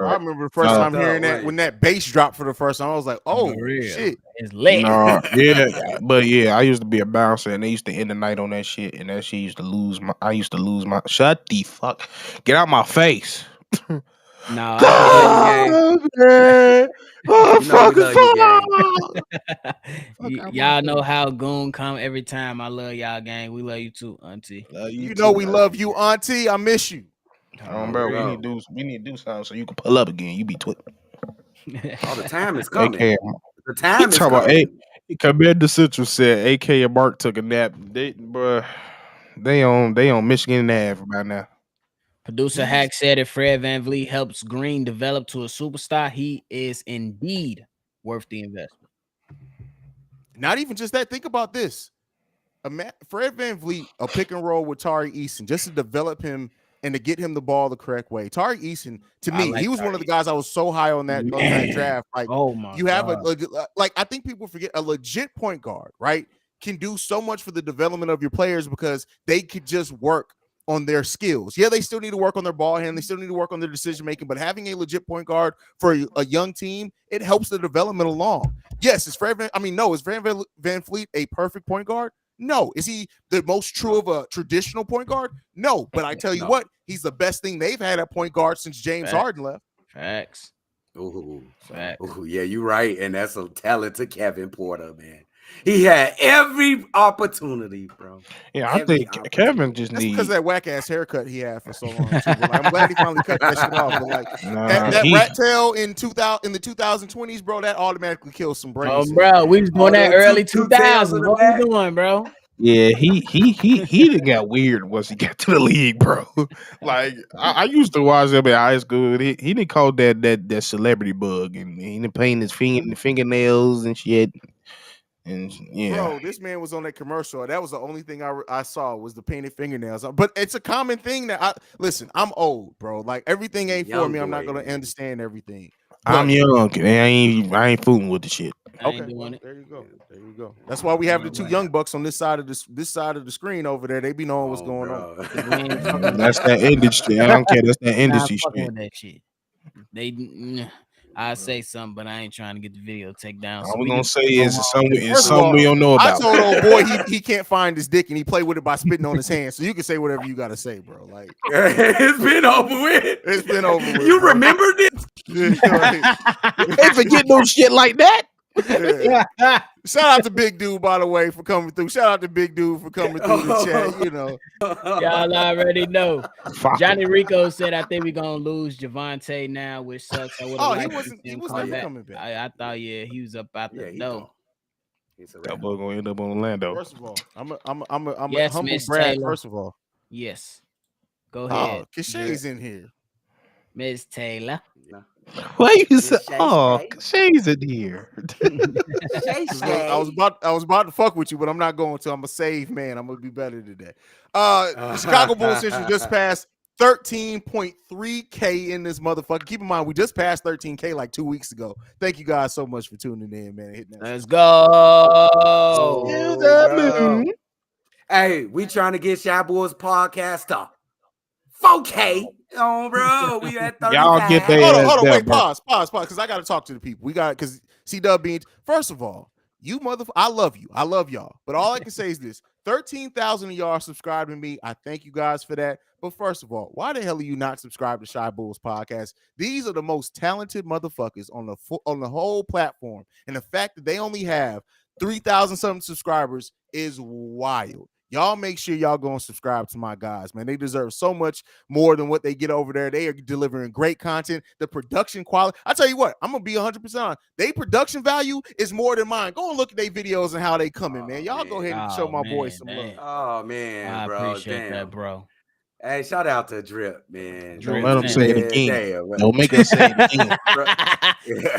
remember the first time hearing that when that bass dropped for the first time. I was like, "Oh shit, it's lit." No, yeah, but yeah, I used to be a bouncer, and they used to end the night on that shit, and that shit used to lose my. I used to lose my. Shut the fuck. Get out my face. No, y'all know how Goon come every time. I love y'all, gang. We love you too, Auntie. You know we love you, Auntie. I miss you. Bro, we need to do something so you can pull up again. You be twitting. All the time is coming. The time is coming. Commander Central said AK and Mark took a nap. They on Michigan Ave right now. Producer Hack said if Fred VanVleet helps Green develop to a superstar, he is indeed worth the investment. Not even just that. Think about this. Fred VanVleet, a pick and roll with Tari Eason, just to develop him and to get him the ball the correct way. Tari Eason, to me, he was one of the guys I was so high on that draft. Like, you have I think people forget a legit point guard, right? Can do so much for the development of your players because they could just work on their skills. Yeah, they still need to work on their ball handling. They still need to work on their decision making. But having a legit point guard for a young team, it helps the development along. Yes, is Fred VanVleet a perfect point guard? No. Is he the most true of a traditional point guard? No. But I tell you what, he's the best thing they've had at point guard since James Harden left. Facts. Ooh, yeah, you're right. And that's a talent to Kevin Porter, man. He had every opportunity, bro. Yeah, I think Kevin just needs because of that whack ass haircut he had for so long. Too. I'm glad he finally cut that shit off. But like that rat tail in the 2020s, bro, that automatically kills some brains. Oh, bro, we was doing that early 2000s. What are you doing, bro? Yeah, he done got weird once he got to the league, bro. Like I used to watch him in high school. He didn't call that celebrity bug, and he didn't paint his fingernails and shit. And yeah, bro, this man was on that commercial. That was the only thing I saw was the painted fingernails. But it's a common thing that I'm old, bro. Like everything ain't for me. I'm not gonna understand everything. But I'm young. And I ain't fooling with the shit. Okay, well, there you go. That's why we have the two young bucks on this side of the screen over there. They be knowing what's going on. That's that industry. I don't care. That's that industry shit. I say something, but I ain't trying to get the video taken down. All we're gonna say is something we don't know about. I told old boy he can't find his dick and he played with it by spitting on his hand. So you can say whatever you gotta say, bro. Like it's been over with. It's been over with. You remember this? They forget no shit like that. Yeah. Shout out to Big Dude, by the way, for coming through. Shout out to Big Dude for coming through the chat. You know, y'all already know. Johnny Rico said, "I think we're gonna lose Javante now, which sucks." He wasn't coming back. I thought, he was up out the door. That boy gonna end up on Orlando. First of all, I'm a humble brag. Taylor. First of all, yes, go ahead. Kashay's in here, Miss Taylor. Why you say? Oh, Shay's in here. I was about to fuck with you, but I'm not going to. I'm a save man. I'm gonna be better today. Chicago Bulls Central just passed 13.3K in this motherfucker. Keep in mind, we just passed 13K like 2 weeks ago. Thank you guys so much for tuning in, man. Let's go. Hey, we trying to get Shy Boys podcast up. 4K. Oh, bro, we at 35. Y'all get that. Hold on, wait, pause, because I got to talk to the people. Because C-Dub Beans, first of all, you I love you. I love y'all. But all I can say is this: 13,000 of y'all subscribe to me. I thank you guys for that. But first of all, why the hell are you not subscribed to Shy Bulls podcast? These are the most talented motherfuckers on the whole platform, and the fact that they only have 3,000 something subscribers is wild. Y'all make sure y'all go and subscribe to my guys, man. They deserve so much more than what they get over there. They are delivering great content. The production quality. I tell you what, I'm gonna be 100% on. They production value is more than mine. Go and look at their videos and how they coming, man. Y'all go ahead and show my boys some love. Oh man, I bro, appreciate that, bro. Hey, shout out to Drip, man. Don't let them say it again. Don't make us say it again.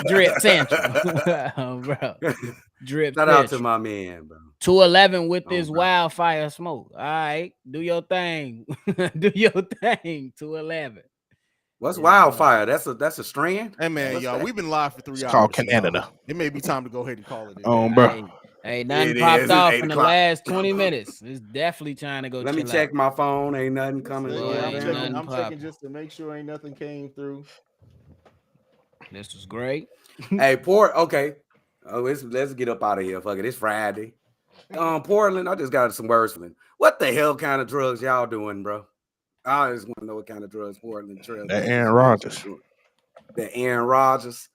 Drip Central, bro. Drip. Shout out to my man, bro. 211 with this wildfire smoke. All right, do your thing. Do your thing. 211. What's wildfire? That's a strand. Hey man, y'all, we've been live for 3 hours. It's called Canada. It may be time to go ahead and call it. Bro. Hey, nothing popped off in the last 20 minutes. It's definitely trying to go. Let me check my phone. Ain't nothing coming. I'm checking just to make sure ain't nothing came through. This was great. Hey, okay. Oh, let's get up out of here. Fuck it. It's Friday. Portland, I just got some words for them. What the hell kind of drugs y'all doing, bro? I just want to know what kind of drugs Portland Trail. That Aaron Rodgers. The Aaron Rodgers.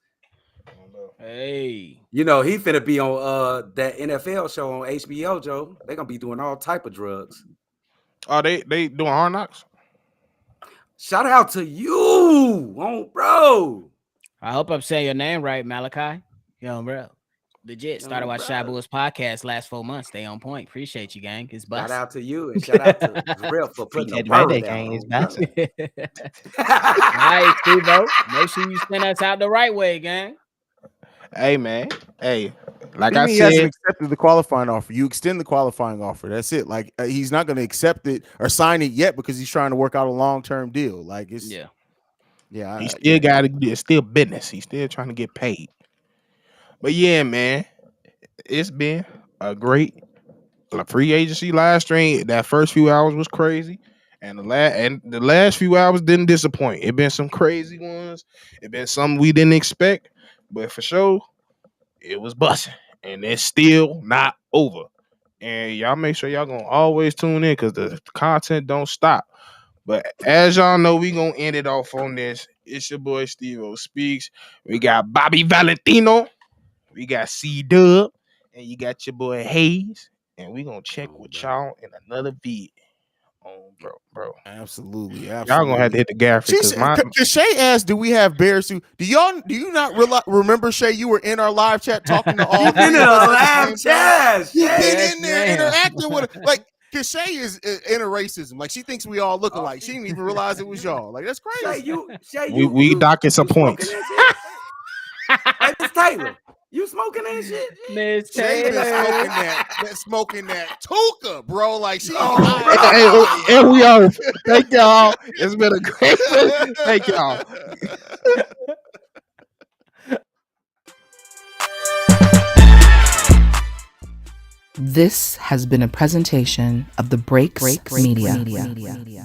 Hey. You know, he finna be on that NFL show on HBO, Joe. They gonna be doing all type of drugs. Oh, they doing Hard Knocks? Shout out to you, bro. I hope I'm saying your name right, Malachi. Yo, bro. Legit. Started watching Shabu's podcast last 4 months. Stay on point. Appreciate you, gang. It's bust. Shout out to you and shout out to Drill for putting the word down. All right, Stevo. Make sure you send us out the right way, gang. Hey, man. Hey, like I said, I he hasn't accepted the qualifying offer. You extend the qualifying offer. That's it. Like he's not going to accept it or sign it yet because he's trying to work out a long-term deal. Like it's yeah. He still got to. It's still business. He's still trying to get paid. But yeah, man, it's been a great free agency live stream. That first few hours was crazy, and the last few hours didn't disappoint. It been some crazy ones. It been some we didn't expect, but for sure, it was busting, and it's still not over. And y'all make sure y'all gonna always tune in because the content don't stop. But as y'all know, we gonna end it off on this. It's your boy Stevo Speaks. We got Bobby Valentino. We got C-Dub, and you got your boy Haize, and we gonna check with y'all in another vid. Bro. Absolutely. Y'all gonna have to hit the gas. Shay asked, "Do we have bears who? Do you not remember, Shay? You were in our live chat talking to all. In the live chat. You've been in there interacting with her. Like, cause Shay is into racism. Like, she thinks we all look alike. She didn't even realize it was y'all. Like, that's crazy. We docking some points. Hey, Miss Taylor. You smoking that shit? Miss Taylor Taylor. smoking that Tuka, bro. Like she. Hey, we are. Thank y'all. It's been a great. Thank y'all. This has been a presentation of the Breaks Media.